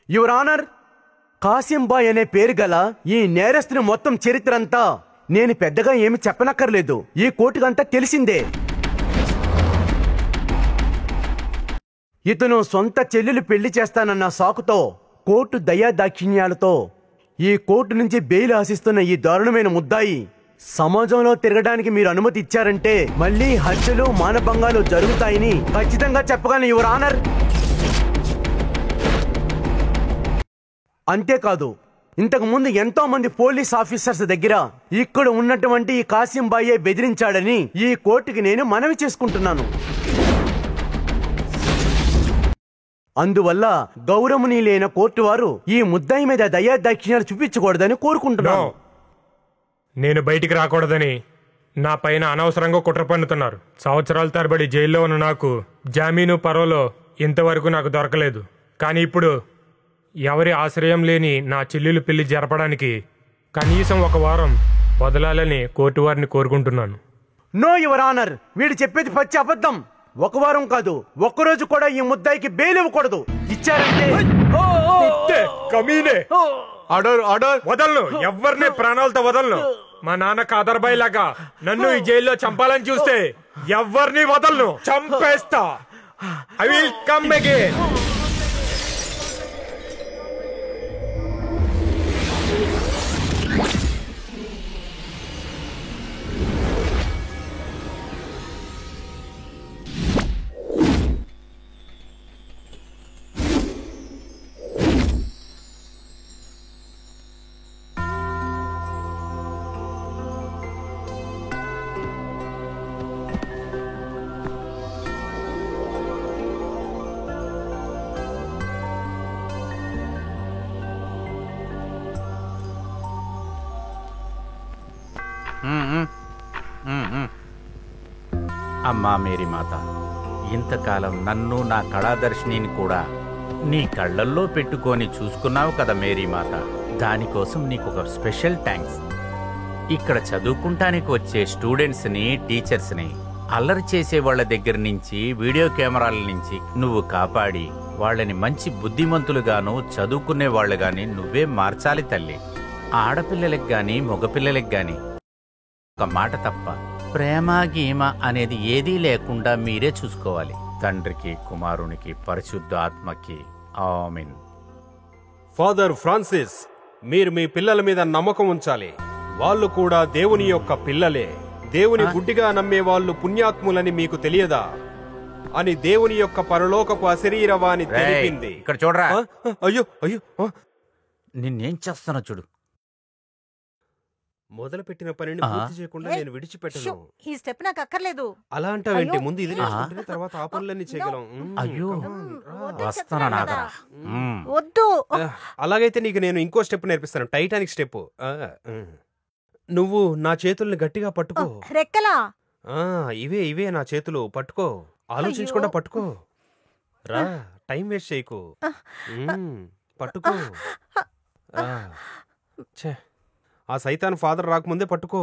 Your honour, Kasimbhai అనే పేరు గల ఈ నేరస్తుని మొత్తం చరిత్ర అంతా నేను పెద్దగా ఏమి చెప్పనక్కర్లేదు, ఈ కోర్టుకంతా తెలిసిందే. ఇతను సొంత చెల్లెలు పెళ్లి చేస్తానన్న సాకుతో కోర్టు దయాదాక్షిణ్యాలతో ఈ కోర్టు నుంచి బెయిల్ ఆశిస్తున్న ఈ దారుణమైన ముద్దాయి సమాజంలో తిరగడానికి మీరు అనుమతి ఇచ్చారంటే మళ్ళీ హత్యలు మానభంగాలు జరుగుతాయని ఖచ్చితంగా చెప్పగలను యువర్ ఆనర్. అంతేకాదు, ఇంతకు ముందు ఎంతో మంది పోలీస్ ఆఫీసర్స్ దగ్గర ఇక్కడ ఉన్నటువంటి ఈ కాసింబాయే బెదిరించాడని ఈ కోర్టుకి నేను మనవి చేసుకుంటున్నాను. అందువల్ల గౌరవనీయులైన కోర్టు వారు ఈ ముద్దాయి మీద దయాదాక్షిణ్యాలు చూపించకూడదని కోరుకుంటున్నాను. నేను బయటికి రాకూడదని నా పైన అనవసరంగా కుట్ర పన్నుతున్నారు. సంవత్సరాల తరబడి జైల్లో ఉన్న నాకు జామీను పరోలో ఇంతవరకు నాకు దొరకలేదు. కానీ ఇప్పుడు ఎవరి ఆశ్రయం లేని నా చెల్లెలు పెళ్లి జరపడానికి కనీసం ఒక వారం వదలాలని కోర్టు వారిని కోరుకుంటున్నాను. నో యువర్ ఆనర్, వీడు చెప్పేది పచ్చి అబద్ధం. ఒక వారం కాదు, ఒక్కరోజు కూడా ఈ ముద్దాయికి బెయిల్ ఇవ్వకూడదు. ఇచ్చారంటే వదలను, ఎవరిని ప్రాణాలతో వదలను. మా నాన్న కాదర్బాయ్ లాగా నన్ను ఈ జైల్లో చంపాలని చూస్తే ఎవరిని వదలను, చంపేస్తా. I will come again. అమ్మా మేరీ మాత, ఇంతకాలం నన్ను నా కళాదర్శినిని కూడా నీ కళ్ళల్లో పెట్టుకొని చూసుకున్నావు కదా మేరీ మాత. దానికోసం నీకు ఒక స్పెషల్ థ్యాంక్స్. ఇక్కడ చదువుకుంటానికి వచ్చే స్టూడెంట్స్ని, టీచర్స్ని అల్లరి చేసే వాళ్ళ దగ్గర నుంచి, వీడియో కెమెరాల నుంచి నువ్వు కాపాడి వాళ్ళని మంచి బుద్ధిమంతులుగాను, చదువుకునే వాళ్ళు గాని నువ్వే మార్చాలి తల్లి. ఆడపిల్లలకు గాని మగపిల్లలకు గాని ఒక మాట తప్ప ప్రేమ గీమ అనేది ఏదీ లేకుండా మీరే చూసుకోవాలి. తండ్రికి, కుమారునికి, పరిశుద్ధ ఆత్మకి ఆమేన్. ఫాదర్ ఫ్రాన్సిస్, మీరు మీ పిల్లల మీద నమ్మకం ఉంచాలి. వాళ్ళు కూడా దేవుని యొక్క పిల్లలే. దేవుని గుడ్డిగా నమ్మే వాళ్ళు పుణ్యాత్ములని మీకు తెలియదా అని దేవుని యొక్క పరలోకపు అశరీరవాణి తెలిపింది. ఇక్కడ చూడరా. అయ్యో అయ్యో, నిన్నేం చేస్తానో చూడు. మొదలు పెట్టిన పనిని పూర్తి చేయకుండా నేను విడిచిపెట్టను. ఈ స్టెప్ నాకు అక్కర్లేదు. అలా అంటావేంటి? ముందు ఇది నేర్చుకుంటే తర్వాత ఆ పనులన్నీ చేయగలం. అయ్యో వస్తానా? వద్దు. అలాగైతే నీకు నేను ఇంకో స్టెప్ నేర్పిస్తాను, టైటానిక్ స్టెప్. నువ్వు నా చేతుల్ని గట్టిగా పట్టుకో. రెక్కలా? ఇవే ఇవే నా చేతులు. పట్టుకో, ఆలోచించకుండా పట్టుకో. రా, టైం వేస్ట్ చేయకు. పట్టుకో. ఆ సైతాన్ ఫాదర్ రాకముందే పట్టుకో.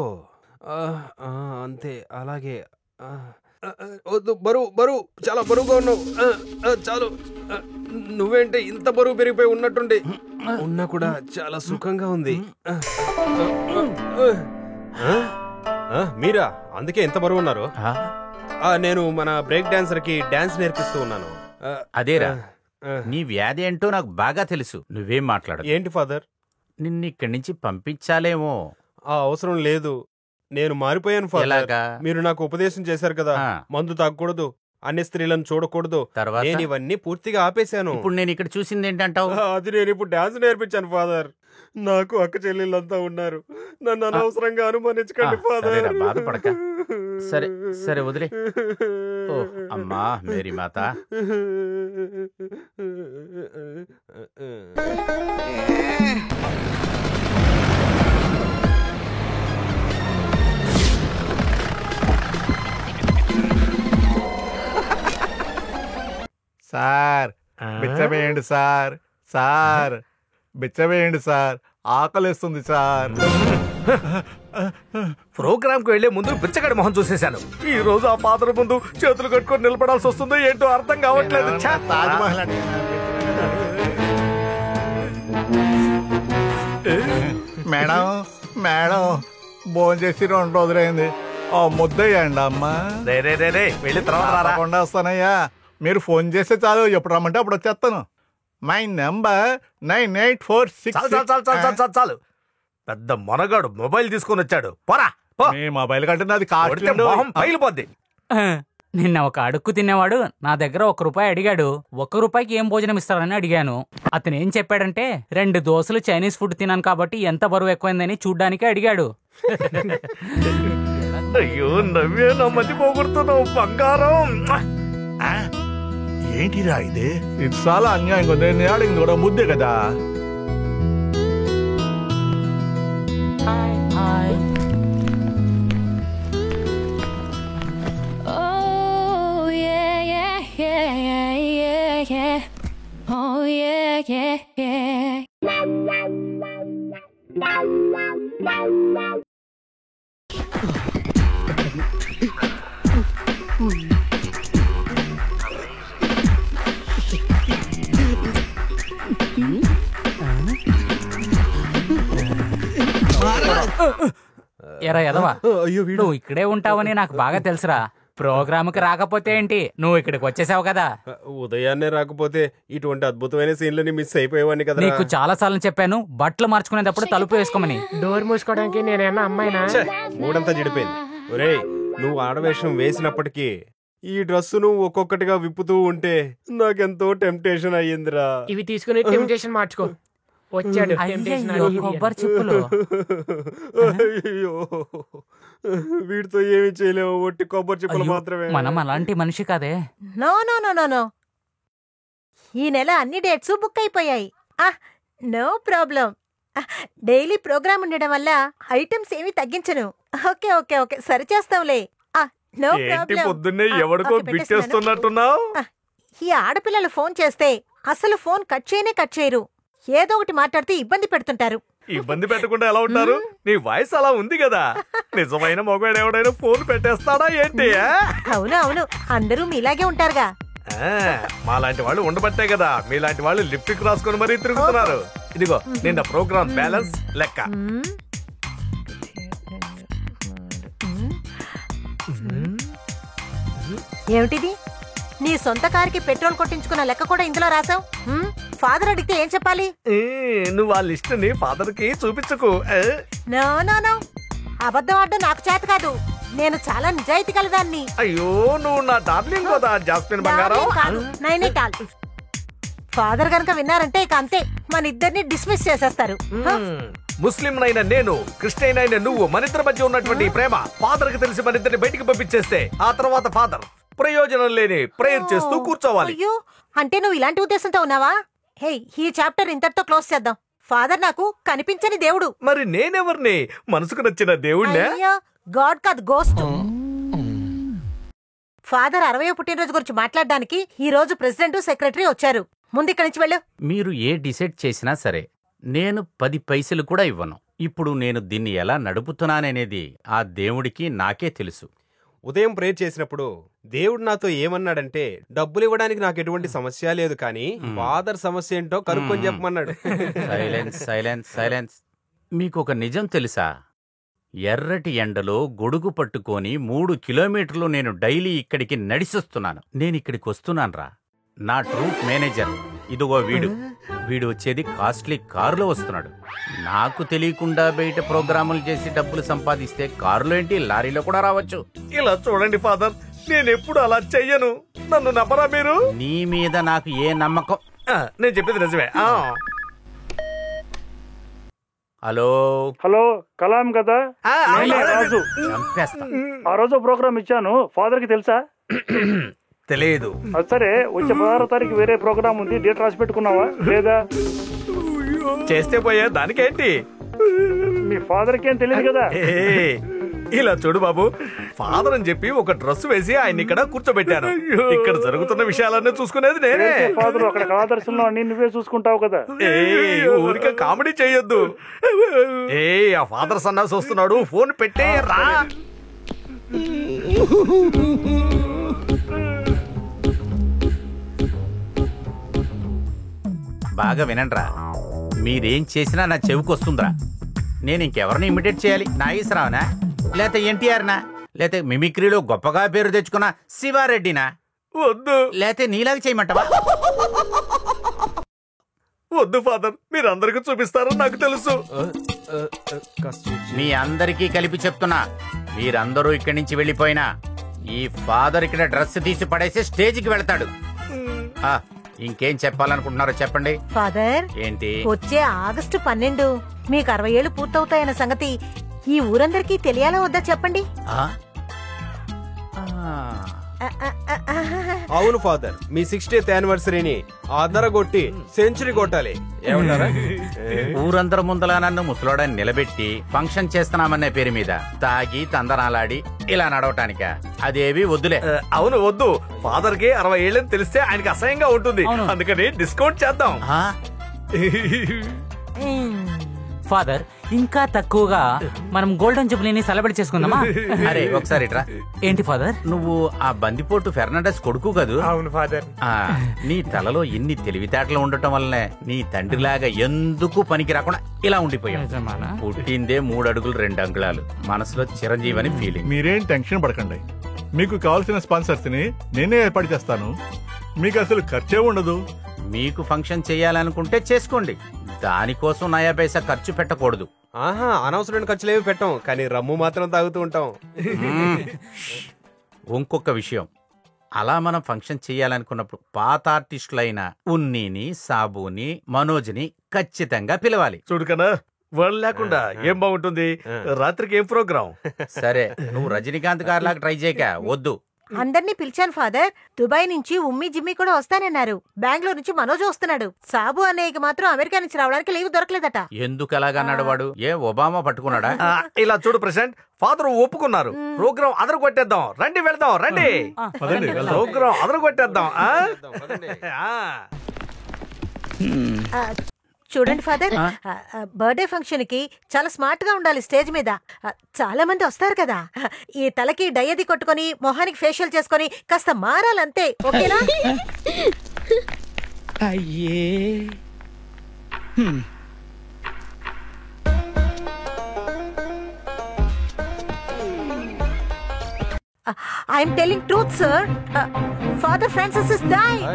అంతే, అలాగే. వద్దు, బరువు బరువు, చాలా బరువుగా ఉన్నావు. చాలు. నువ్వేంటే ఇంత బరువు పెరిగిపోయి ఉన్నట్టుండి ఉన్నా కూడా చాలా సుఖంగా ఉంది. మీరా అందుకే ఎంత బరువు ఉన్నారు? నేను మన బ్రేక్ డాన్సర్ కి డాన్స్ నేర్పిస్తూ ఉన్నాను. అదేరా, నీ వ్యాధి ఏంటో నాకు బాగా తెలుసు. నువ్వేం మాట్లాడు. ఏంటి ఫాదర్? నిన్నిక్కడి నుంచి పంపించాలేమో. అవసరం లేదు, నేను మారిపోయాను ఫాదర్. మీరు నాకు ఉపదేశం చేశారు కదా, మందు తాగకూడదు, అన్ని స్త్రీలను చూడకూడదు. నేను ఇవన్నీ పూర్తిగా ఆపేశాను. ఇప్పుడు నేను ఇక్కడ చూసింది ఏంటంటావు? అది నేను ఇప్పుడు డాన్స్ నేర్పించాను ఫాదర్. నాకు అక్క చెల్లెళ్ళంతా ఉన్నారు. నన్ను అనవసరంగా అనుమానించకండి ఫాదర్. బాధపడక. సరే సరే, వదిలే. ఓ అమ్మా మేరీ మాత, సార్ బిచ్చవేయండి సార్. సార్ బిచ్చవేయండి సార్, ఆకలిస్తుంది సార్. ప్రోగ్రామ్ కు వెళ్లే ముందు బిచ్చగడి మొహం చూసేశాను. ఈ రోజు ఆ ఫాదర్ ముందు చేతులు కట్టుకొని నిలబడాల్సి వస్తుందో ఏంటో అర్థం కావట్లేదు. తాజ్మహల్ అంటే మేడం మేడం భోజనం చేసి 2 రోజులైంది. ముద్దయ్యండి అమ్మా. రే వెళ్ళి తర్వాత రారా. తప్పకుండా వస్తానయ్యా. మీరు ఫోన్ చేస్తే చాలు, ఎప్పుడు రమ్మంటే అప్పుడు వచ్చేస్తాను. My number 9846. చాలు. పెద్ద మొనగాడు మొబైల్ తీసుకొని వచ్చాడు. పోరా పో. మీ మొబైల్ కంటే నాది కొడితే మొహం పగిలిపోద్ది. నిన్న ఒక అడుక్కు తినేవాడు నా దగ్గర ₹1 అడిగాడు. ₹1 ఏం భోజనం ఇస్తారని అడిగాను. అతను ఏం చెప్పాడంటే 2 దోశలు చైనీస్ ఫుడ్ తిన్నాను కాబట్టి ఎంత బరువు ఎక్కువైందని చూడ్డానికి అడిగాడు. అయ్యో నవ్వే నమ్మది పోగొడుతున్నావు బంగారం. ఏంటిరా ఇది? ఇది చాలా అన్యాయం కదా. నేను అడిగింది కూడా ముద్దే కదా. ఎరా ఎదవా, నువ్వు ఇక్కడే ఉంటావని నాకు బాగా తెలుసురా. ప్రోగ్రామ్కి రాకపోతే ఏంటి, నువ్వు ఇక్కడికి వచ్చేసావు కదా. ఉదయాన్నే రాకపోతే ఇటువంటి అద్భుతమైన సీన్లని మిస్ అయిపోయేవాడిని కదా. నీకు చాలా సార్లు చెప్పాను బట్టలు మార్చుకునేటప్పుడు తలుపు వేసుకోమని. డోర్ మూసుకోవడానికి నేనేమన్నా అమ్మాయినా? మూడంతా చెడిపోయింది. ఒరేయ్, నువ్వు ఆడవేషం వేసినప్పటికీ ఈ డ్రెస్ నువ్వు ఒక్కొక్కటిగా విప్పుతూ ఉంటే నాకెంతో టెంప్టేషన్ అయ్యిందిరా. ఇవి తీసుకుని టెంప్టేషన్ మార్చుకో. వచ్చాడు అయ్యయ్యో, కొబ్బరి చిప్పులు. అయ్యో, వీటితో ఏమి చేయలేము, ఒట్టి కొబ్బరి చిప్పలు అయ్యో, మాత్రమే. మనం అలాంటి మనిషి కాదే. No no no no no, ఈ నెల అన్ని డేట్స్ బుక్ అయిపోయాయి. No problem. డైలీ ప్రోగ్రామ్ ఉండడం వల్ల ఐటమ్స్ ఏమి తగ్గించను. ఓకే ఓకే ఓకే, సరి చేస్తాంలే. No problem. పొద్దున్నే ఎవరికో బిట్టేస్తున్నట్టున్నావు. ఈ ఆడపిల్లలు ఫోన్ చేస్తే అసలు ఫోన్ కట్ చేయరు. ఏదో ఒకటి మాట్లాడితే ఇబ్బంది పెడుతుంటారు. ఇబ్బంది పెట్టకుండా ఎలా ఉంటారు? నీ వాయిస్ అలా ఉంది కదా. నిజమైన మొగడు ఎవడైనా ఫోన్ పెట్టేస్తాడా ఏంటి? అవును అవును, అందరూ మీలాగే ఉంటారుగా. మాలాంటి వాళ్ళు ఉండబట్టే కదా మీలాంటి వాళ్ళు లిప్టిక్ రాసుకొని మరీ తిరుగుతున్నారు. ఇదిగో నిన్న ప్రోగ్రామ్ బ్యాలెన్స్ లెక్క. ఏమిటిది? నీ సొంత కారుకి పెట్రోల్ కొట్టించుకున్న లెక్క కూడా ఇందులో రాసావు. ఫాదర్ అడిగితే ఏం చెప్పాలి? నువ్వు ఆ లిస్ట్ ని ఫాదర్ కి చూపించకు. నో నో నో, అబద్ధం ఆడడం నాకు చేత కాదు. నేను చాలా నిజాయితీ కలదాన్ని. అయ్యో, నువ్వు నా డార్లింగ్ కదా జాస్మిన్ బంగారం. నైనిటాల్. ఫాదర్ గనక విన్నారంటే ఇక అంతే, మన ఇద్దరిని డిస్మిస్ చేసేస్తారు. ముస్లిం నైనా నేను, క్రిస్టియన్ అయిన నువ్వు, మన ఇద్దరి మధ్య ఉన్నటువంటి ప్రేమ ఫాదర్ కి తెలిసి మన ఇద్దరిని బయటికి పంపించేస్తే ఆ తర్వాత ఫాదర్ ప్రయోజనం లేని ప్రేయర్ చేస్తూ కూర్చోవాలి. అయ్యో, అంటే నువ్వు ఇలాంటి ఉద్దేశంతో ఉన్నావా? హే, ఈ చాప్టర్ ఇంతటితో క్లోజ్ చేద్దాం. ఫాదర్ నాకు కనిపించని దేవుడు. మరి నేనెవరిని? మనసుకు నచ్చిన దేవుణ్ణే. గాడ్ కాదు, గోస్ట్. ఫాదర్ 60వ పుట్టినరోజు గురించి మాట్లాడడానికి ఈ రోజు ప్రెసిడెంట్ సెక్రటరీ వచ్చారు. ముందు ఇక్కడి నుంచి వెళ్ళు. మీరు ఏ డిసైడ్ చేసినా సరే నేను 10 పైసలు కూడా ఇవ్వను. ఇప్పుడు నేను దీన్ని ఎలా నడుపుతున్నాననేది ఆ దేవుడికి నాకే తెలుసు. ఉదయం ప్రేయర్ చేసినప్పుడు దేవుడు నాతో ఏమన్నాడంటే, డబ్బులు ఇవ్వడానికి నాకు ఎటువంటి సమస్య లేదు, కానీ ఫాదర్ సమస్య ఏంటో కనుక్కొని చెప్పమన్నాడు. Silence silence silence. మీకు ఒక నిజం తెలుసా? ఎర్రటి ఎండలో గొడుగు పట్టుకొని 3 కిలోమీటర్లు నేను డైలీ ఇక్కడికి నడిచొస్తున్నాను. నేనిక్కడికి వస్తున్నాన్రా. నా ట్రూప్ మేనేజర్ ఇదిగో వీడు వచ్చేది కాస్ట్లీ కారులో వస్తున్నాడు. నాకు తెలియకుండా బయట ప్రోగ్రాములు చేసి డబ్బులు సంపాదిస్తే కారులో ఏంటి, లారీలో కూడా రావచ్చు. ఇలా చూడండి ఫాదర్, నేనెప్పుడు అలా చెయ్యను. నన్ను నమ్మరా మీరు? నీ మీద నాకు ఏ నమ్మకం? నేను చెప్పేది నిజమే. హలో హలో, కలాం కదా? చంపేస్తా. ఆ రోజు ప్రోగ్రామ్ ఇచ్చాను, ఫాదర్ కి తెలుసా? తెలియదు. సరే, వచ్చే 16వ తారీఖు వేరే ప్రోగ్రామ్ ఉంది, డేట్ రాసి పెట్టుకున్నావా లేదా? చేస్తే పోయా దానికేంటి? మీ ఫాదర్ కి ఏం తెలియదు కదా. ఇలా చూడు బాబు, ఫాదర్ అని చెప్పి ఒక డ్రెస్ వేసి ఆయన ఇక్కడ కూర్చోబెట్టాను. ఇక్కడ జరుగుతున్న విషయాలన్నీ చూసుకునేది నేనే. ఫాదర్ అక్కడ కళాదర్శనంలో అన్ని నువ్వే చూసుకుంటావు కదా. ఊరికే కామెడీ చెయ్యొద్దు. ఆ ఫాదర్ సన్నాసి వస్తున్నాడు, ఫోన్ పెట్టేయరా. బాగా వినండ్రా, మీరేం చేసినా నా చెవికి వస్తుందిరా. నేను ఇంకెవరిని ఇమిటేట్ చేయాలి? నాగేశ్వరరావునా, లేకపోతే ఎన్టీఆర్నా, లేకపోతే మిమిక్రీలో గొప్పగా పేరు తెచ్చుకున్న శివారెడ్డినా? వద్దు. లేకపోతే నీలాగా చేయమంటావా? వద్దు ఫాదర్, మీరందరికీ చూపిస్తారని నాకు తెలుసు. మీ అందరికీ కలిపి చెప్తున్నా, మీరందరూ ఇక్కడి నుంచి వెళ్ళిపోయినా ఈ ఫాదర్ ఇక్కడ డ్రెస్ తీసి పడేసి స్టేజ్కి వెళ్తాడు. ఇంకేం చెప్పాలనుకుంటున్నారో చెప్పండి. ఫాదర్, ఏంటి? వచ్చే ఆగస్టు 12 మీకు 60 ఏళ్లు పూర్తవుతాయన్న సంగతి ఈ ఊరందరికీ తెలియాలా వద్దా చెప్పండి. అవును ఫాదర్, మీ 60th యానివర్సరీని అదరగొట్టి సెంచరీ కొట్టాలి. ఏమంటారా? ఊరందరి ముందల నన్ను ముసలోడని నిలబెట్టి ఫంక్షన్ చేస్తున్నామనే పేరు మీద తాగి తందనాలాడి ఇలా నడవటానిక? అదేవి వద్దులే. అవును, వద్దు. ఫాదర్ కి 60 ఏళ్ళని తెలిస్తే ఆయనకి అసహ్యంగా ఉంటుంది. అందుకని డిస్కౌంట్ చేద్దాం. ఫాదర్, ఇంకా తక్కువగా మనం గోల్డెన్ జూబ్లీని సెలబ్రేట్ చేసుకుందామా? అరే ఒకసారి ఇట్రా. ఏంటి ఫాదర్? నువ్వు ఆ బందిపోటు ఫెర్నాండెస్ కొడుకు కదూ? అవును ఫాదర్. నీ తలలో ఎన్ని తెలివితేటలు ఉండటం వల్లనే నీ తండ్రిలాగా ఎందుకు పనికి రాకుండా ఇలా ఉండిపోయావు. పుట్టిందే 3 అడుగులు 2 అంగుళాలు, మనసులో చిరంజీవి అని ఫీలింగ్. మీరేం టెన్షన్ పడకండి, మీకు కావాల్సిన స్పాన్సర్స్ ని నేనే ఏర్పాటు చేస్తాను. మీకు అసలు ఖర్చే ఉండదు. మీకు ఫంక్షన్ చేయాలనుకుంటే చేసుకోండి, దానికోసం నయా పైసా ఖర్చు పెట్టకూడదు. అనవసరమైన ఖర్చులేమి పెట్టాం, కానీ రమ్ము మాత్రం తాగుతూ ఉంటాం. ఇంకొక విషయం, అలా మనం ఫంక్షన్ చేయాలనుకున్నప్పుడు పాత ఆర్టిస్టులైన ఉన్నీని, సాబుని, మనోజ్ని ఖచ్చితంగా పిలవాలి. చూడుకనా, వాళ్ళు లేకుండా ఏం బాగుంటుంది? రాత్రికి ఏం ప్రోగ్రాం? సరే, నువ్వు రజనీకాంత్ గారిలాగా ట్రై చేయక. వద్దు. అందరినీ పిలిచాను ఫాదర్. దుబాయ్ నుంచి ఉమ్మి జిమ్మి కూడా వస్తానన్నారు. బెంగళూరు నుంచి మనోజ్ వస్తున్నాడు. సాబు అన్నయ్యకి మాత్రం అమెరికా నుంచి రావడానికి లీవ్ దొరకలేదట. ఎందుకు అలాగన్నాడు వాడు? ఏ ఒబామా పట్టుకున్నాడా? ఇలా చూడు ప్రశాంత్, ఫాదర్ ఒప్పుకున్నారు. ప్రోగ్రాం అదరు కొట్టేద్దాం, రండి వెళ్దాం, రండి. ప్రోగ్రాం అదరు కొట్టేద్దాం. చూడండి ఫాదర్, బర్త్డే ఫంక్షన్ కి చాలా స్మార్ట్ గా ఉండాలి. స్టేజ్ మీద చాలా మంది వస్తారు కదా. ఈ తలకి డయ్యది కొట్టుకొని మొహానికి ఫేషియల్ చేసుకొని కాస్త మారాలంతే. ఓకేనా? అయ్యే, I'm telling truth, sir. Father Francis is dying.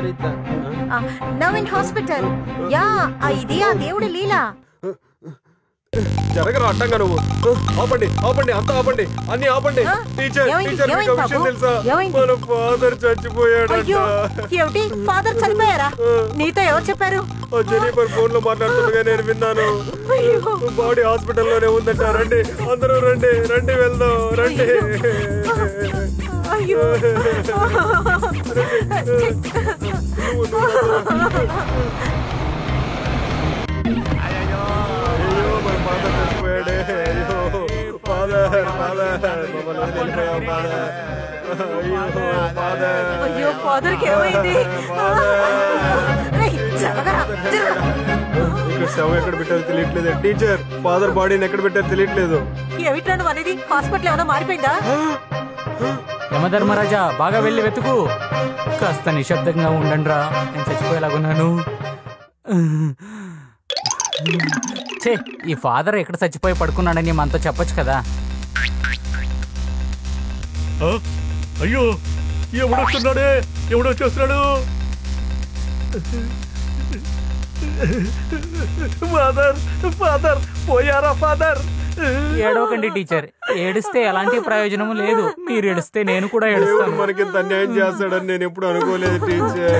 Now in hospital. Yeah, ఇది ఆ దేవుడి లీలా. జరగరా అడ్డంగా నువ్వు. ఆపండి, ఆపండి, అంతా ఆపండి, అన్ని ఆపండి. టీచర్, టీచర్ మీకు విషయం తెలుసా? మన ఫాదర్ చచ్చిపోయాడంట. ఏమిటి? ఫాదర్ చనిపోయారా? నీతో ఎవరు చెప్పారు? జెనిఫర్ ఫోన్ లో మాట్లాడుతుండగా నేను విన్నాను. బాడీ హాస్పిటల్లోనే ఉందంట. రండి, అందరూ రండి, రండి వెళ్దాం, రండి. అయ్యో, అయ్యో, ఫాదర్ కి ఏమైంది? శవం ఎక్కడ పెట్టారో తెలియట్లేదు. టీచర్, ఫాదర్ బాడీని ఎక్కడ పెట్టారో తెలియట్లేదు. ఏమిట్రాను అనేది? హాస్పిటల్ ఏమైనా మారిపోయిందా? యమధర్మరాజా, బాగా వెళ్ళి వెతుకు. కాస్త నిశ్శబ్దంగా ఉండండిరా, నేను చచ్చిపోయేలాగున్నాను. ఛే, ఈ ఫాదర్ ఎక్కడ చచ్చిపోయి పడుకున్నాడని మనతో చెప్పొచ్చు కదా. అయ్యో, ఎవడొస్తున్నాడే, ఎవడొచ్చేస్తున్నాడు? ఫాదర్, ఫాదర్ పోయారా? ఫాదర్ ఏడవకండి టీచర్, ఏడిస్తే ఎలాంటి ప్రయోజనము లేదు. మీరు ఏడిస్తే నేను కూడా ఏడుస్తాను. మనకి అన్యాయం చేస్తాడని నేను ఎప్పుడు అనుకోలేదు టీచర్.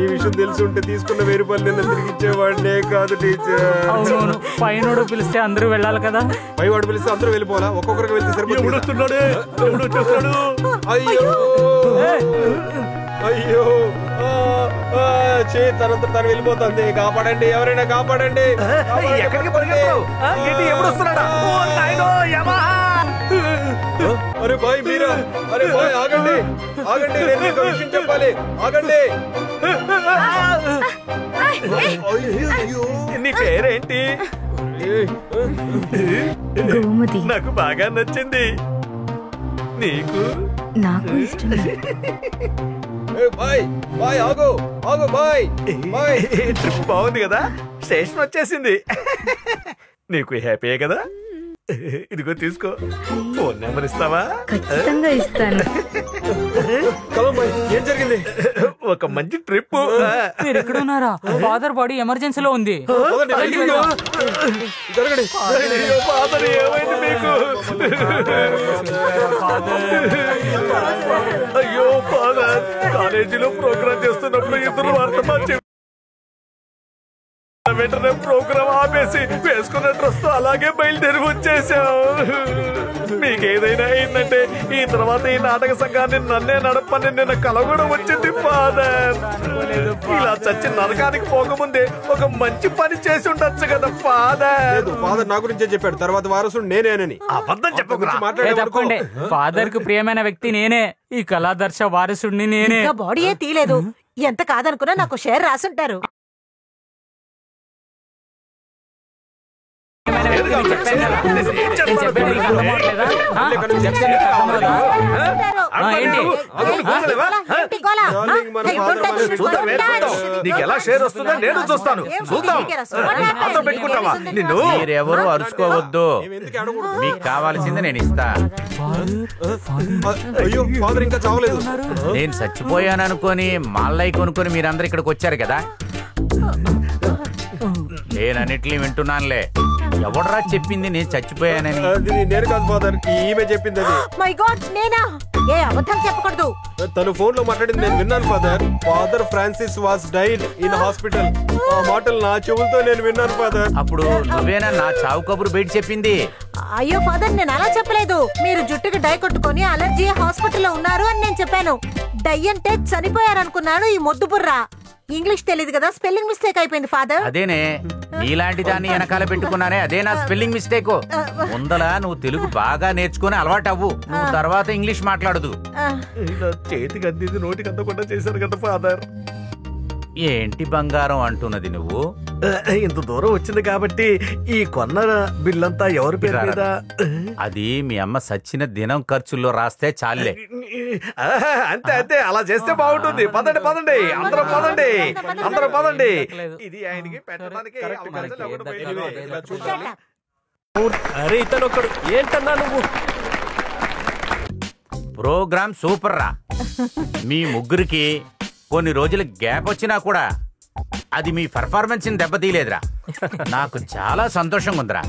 ఈ విషయం తెలిసి ఉంటే తీసుకున్న 1000 రూపాయలు నిన్న తిరిగి ఇచ్చేవాడినే కాదు టీచర్. అవునవును, పైనోడు పిలిస్తే అందరూ వెళ్ళాలి కదా. పైవాడు పిలిస్తే అందరూ వెళ్ళిపోవాలా? ఒక్కొక్కరికి వెళ్తే సరిపోతుంది. అయ్యో అయ్యో తనంతా తను వెళ్ళిపోతుంది. కాపాడండి, ఎవరైనా కాపాడండి. ఎక్కడికి పరిగెత్తు? ఎప్పుడు వస్తున్నాడా? అరే బాయ్ మీరా, అరే బాయ్ ఆగండి ఆగండి, నేను మీకు విషయం చెప్పాలి, ఆగండి. నీ పేరేంటి? గోమతి. నాకు బాగా నచ్చింది. నీకు? నాకు ఇష్టం. బాయ్ బాయ్ ఆగు ఆగు బాయ్ బాయ్. ట్రిప్ బాగుంది కదా, స్టేషన్ వచ్చేసింది. నీకు హ్యాపీయే కదా? ఇదిగో తీసుకో. ఫోన్ నెంబర్ ఇస్తావా? ఖచ్చితంగా ఇస్తాను. ఏం జరిగింది? ఒక మంచి ట్రిప్. మీరు ఎక్కడ ఉన్నారా? ఫాదర్ బాడీ ఎమర్జెన్సీలో ఉంది. జరగండి. ఫాదర్ ఏమైంది మీకు? అయ్యో ఫాదర్, కాలేజీలో ప్రోగ్రామ్ చేస్తున్నప్పుడు ఇద్దరు వార్త వెంటనే ప్రోగ్రామ్ ఆపేసి వేసుకున్న డ్రెస్ తో అలాగే బయలుదేరి వచ్చేసాం. మీకేదైనా అయిందంటే ఈ తర్వాత ఈ నాటక సంఘాన్ని నన్నే నడపని నిన్న కల కూడా వచ్చింది ఫాదర్. ఇలా చచ్చి నరకానికి పోకముందే ఒక మంచి పని చేసి ఉండొచ్చు కదా ఫాదర్. ఫాదర్ నా గురించే చెప్పాడు, తర్వాత వారసుడు నేనేనని. అబద్ధం చెప్పకురా. తప్పండి, ఫాదర్ కు ప్రియమైన వ్యక్తి నేనే. ఈ కళాదర్శ వారసుడిని నేనే. ఇంకా బాడీయే తీలేదు. ఎంత కాదనుకున్నా నాకు షేర్ రాసుంటారు. నీకు ఎలా షేర్ వస్తుందో నేను చూస్తాను. చూద్దాం. పెట్టుకుంటావా నిన్ను? మీరెవరూ అరుచుకోవద్దు, మీకు కావాల్సింది నేను ఇస్తా. అయ్యో ఫాదర్ ఇంకా చావలేదు. నేను చచ్చిపోయాను అనుకొని మాల్లయ్య కొనుక్కొని మీరందరూ ఇక్కడికి వచ్చారు కదా. నేనన్నిటినీ వింటున్నానులే. ఎవడరా చెప్పింది నేను చచ్చిపోయానని? అది నేను కాదు ఫాదర్, ఈమె చెప్పింది. అది మై గాడ్, నేనా? ఏ అబద్ధం చెప్పకూడదు. తను ఫోన్ లో మాట్లాడింది నేను విన్నాను father. Father Francis was died in hospital. ఆ మాటలు నా చెవులతో నేను విన్నాను ఫాదర్. అప్పుడు నువ్వేనా నా చావు కబురు బయట చెప్పింది? అయ్యో ఫాదర్, నేను అలా చెప్పలేదు. మీరు జుట్టుకి డై కొట్టుకొని అలర్జీ హాస్పిటల్లో ఉన్నారు అని నేను చెప్పాను. డై అంటే చనిపోయారనుకున్నాను. ఈ మొద్దు బుర్రా ఇంగ్లీష్ తెలియదు కదా, స్పెల్లింగ్ మిస్టేక్ అయిపోయింది ఫాదర్. అదేనే, నీలాంటి దాన్ని వెనకాల పెట్టుకున్నానే, అదే నా స్పెల్లింగ్ మిస్టేక్. ముందల నువ్వు తెలుగు బాగా నేర్చుకుని అలవాటు అవ్వు, నువ్వు తర్వాత ఇంగ్లీష్ మాట్లాడదు. చేతికి అందింది నోటికి అందకుండా చేశారు కదా ఫాదర్. ఏంటి బంగారం అంటున్నది నువ్వు? ఇంత దూరం వచ్చింది కాబట్టి ఈ కొన్న బిల్లంతా ఎవరి పేరు మీద? అది మీ అమ్మ సచ్చిన దినం ఖర్చుల్లో రాస్తే చాలే. అంతే అంతే, అలా చేస్తే బాగుంటుంది. పదండి పదండి, అందరం పదండి, అందరం పదండి. ఇది ఆయనకి పెట్టడానికి అరే ఇతను ఒక్కడు ఏంటన్నా నువ్వు? ప్రోగ్రామ్ సూపర్ రా. మీ ముగ్గురికి కొన్ని రోజుల గ్యాప్ వచ్చినా కూడా అది మీ పర్ఫార్మెన్స్ ని దెబ్బతీయలేదురా. నాకు చాలా సంతోషంగా ఉందిరా.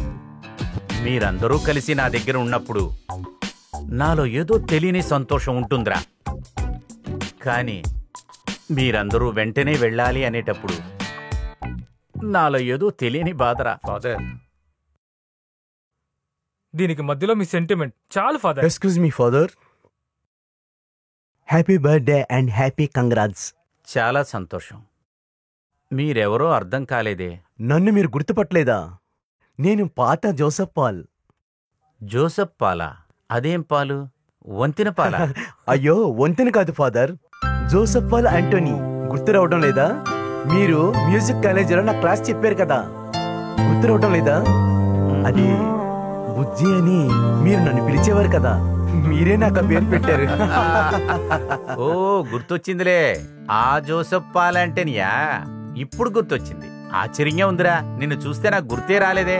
మీరందరూ కలిసి నా దగ్గర ఉన్నప్పుడు నాలో ఏదో తెలియని సంతోషం ఉంటుందిరా. కానీ మీరందరూ వెంటనే వెళ్ళాలి అనేటప్పుడు నాలో ఏదో తెలియని బాధరా. ఫాదర్, దీనికి మధ్యలో మీ సెంటిమెంట్ చాలు father. Excuse me father. Happy birthday and happy congrats. చాలా సంతోషం. మీరెవరో అర్థం కాలేదే. నన్ను మీరు గుర్తుపట్టలేదా? నేను పాత జోసెఫ్ పాల్. జోసెఫ్ పాలా? అదేం పాలు? వంతిన పాలా? అయ్యో, వంతెన కాదు ఫాదర్, జోసెఫ్ పాల్ యాంటోనీ. గుర్తు రావడం లేదా? మీరు మ్యూజిక్ కాలేజీలో నా క్లాస్ చెప్పారు కదా, గుర్తు రావడం లేదా? అది బుజ్జి అని మీరు నన్ను పిలిచేవారు కదా, మీరే నాకు ఆ పేరు పెట్టారు. ఓ గుర్తొచ్చిందిలే, ఆ జోసెఫ్ పాల్ యాంటోనియా. ఇప్పుడు గుర్తొచ్చింది. ఆశ్చర్యంగా ఉందిరా, నిన్ను చూస్తే నాకు గుర్తే రాలేదే.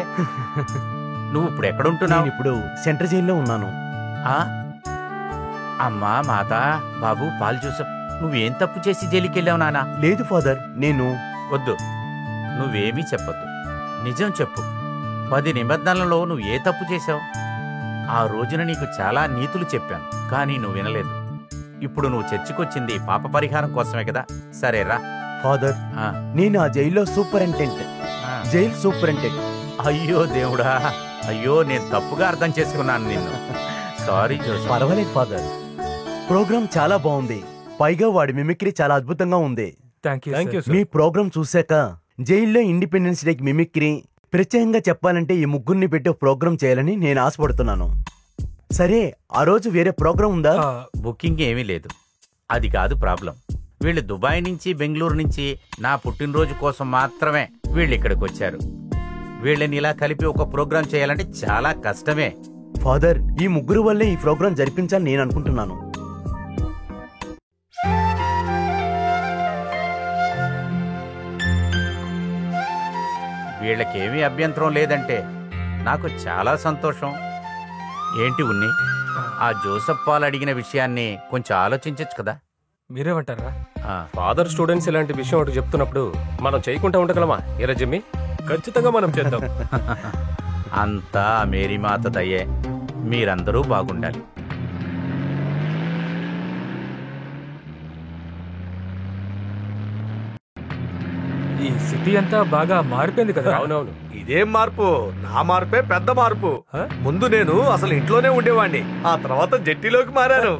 నువ్వు ఇప్పుడు ఎక్కడుంటున్నావు? ఇప్పుడు సెంట్రల్ జైల్లో ఉన్నాను. అమ్మా, మాత, బాబు, పాల్ జోసెఫ్, నువ్వేం తప్పు చేసి జైలుకి వెళ్ళావు నానా? లేదు ఫాదర్, నేను... వద్దు, నువ్వేమీ చెప్పొద్దు, నిజం చెప్పు. 10 నిబంధనలలో నువ్వు ఏ తప్పు చేశావు? ఆ రోజున నీకు చాలా నీతులు చెప్పాను, కానీ నువ్వు వినలేదు. ఇప్పుడు నువ్వు చర్చికొచ్చింది పాప పరిహారం కోసమే కదా? సరేరా. ఫాదర్, నేను ఆ జైల్లో సూపరింటెండెంట్, జైల్ సూపరింటెండెంట్. అయ్యో దేవుడా, అయ్యో నేను తప్పుగా అర్థం చేసుకున్నాను నిన్ను. Sorry Joseph. పర్వాలేదు ఫాదర్, ప్రోగ్రామ్ చాలా బాగుంది. పైగా వాడి మిమిక్రీ చాలా అద్భుతంగా ఉంది. మీ ప్రోగ్రామ్ చూశాక జైల్లో ఇండిపెండెన్స్ డేకి మిమిక్రీ, ప్రత్యేకంగా చెప్పాలంటే ఈ ముగ్గురిని పెట్టి ప్రోగ్రామ్ చేయాలని నేను ఆశపడుతున్నాను. సరే, ఆ రోజు వేరే ప్రోగ్రామ్ ఉందా? బుకింగ్ ఏమీ లేదు. అది కాదు ప్రాబ్లం. వీళ్ళు దుబాయ్ నుంచి బెంగళూరు నుంచి నా పుట్టినరోజు కోసం మాత్రమే వీళ్ళు ఇక్కడికి వచ్చారు. వీళ్ళని ఇలా కలిపి ఒక ప్రోగ్రాం చేయాలంటే చాలా కష్టమే. ఫాదర్, ఈ ముగ్గురు వల్లే ఈ ప్రోగ్రాం జరిపించాలని నేను అనుకుంటున్నాను. వీళ్ళకేమీ అభ్యంతరం లేదంటే నాకు చాలా సంతోషం. ఏంటి ఉన్ని, ఆ జోసెఫ్ పాల్ అడిగిన విషయాన్ని కొంచెం ఆలోచించచ్చు కదా? మీరేమంటారా? ఫాదర్ స్టూడెంట్స్ ఇలాంటి విషయం ఒకటి చెప్తున్నప్పుడు మనం చేయకుండా ఉండగలమా? ఎరా జిమ్మి, ఖచ్చితంగా మనం చేద్దాం. అంతా మేరీ మాత దయే. మీరందరూ బాగుండాలి. ఈ సిటీ అంతా బాగా మారిపోయింది కదా. అవునవును. ఇదేం మార్పు? నా మార్పే పెద్ద మార్పు. ముందు నేను అసలు ఇంట్లోనే ఉండేవాడిని, ఆ తర్వాత జట్టిలోకి మారాను.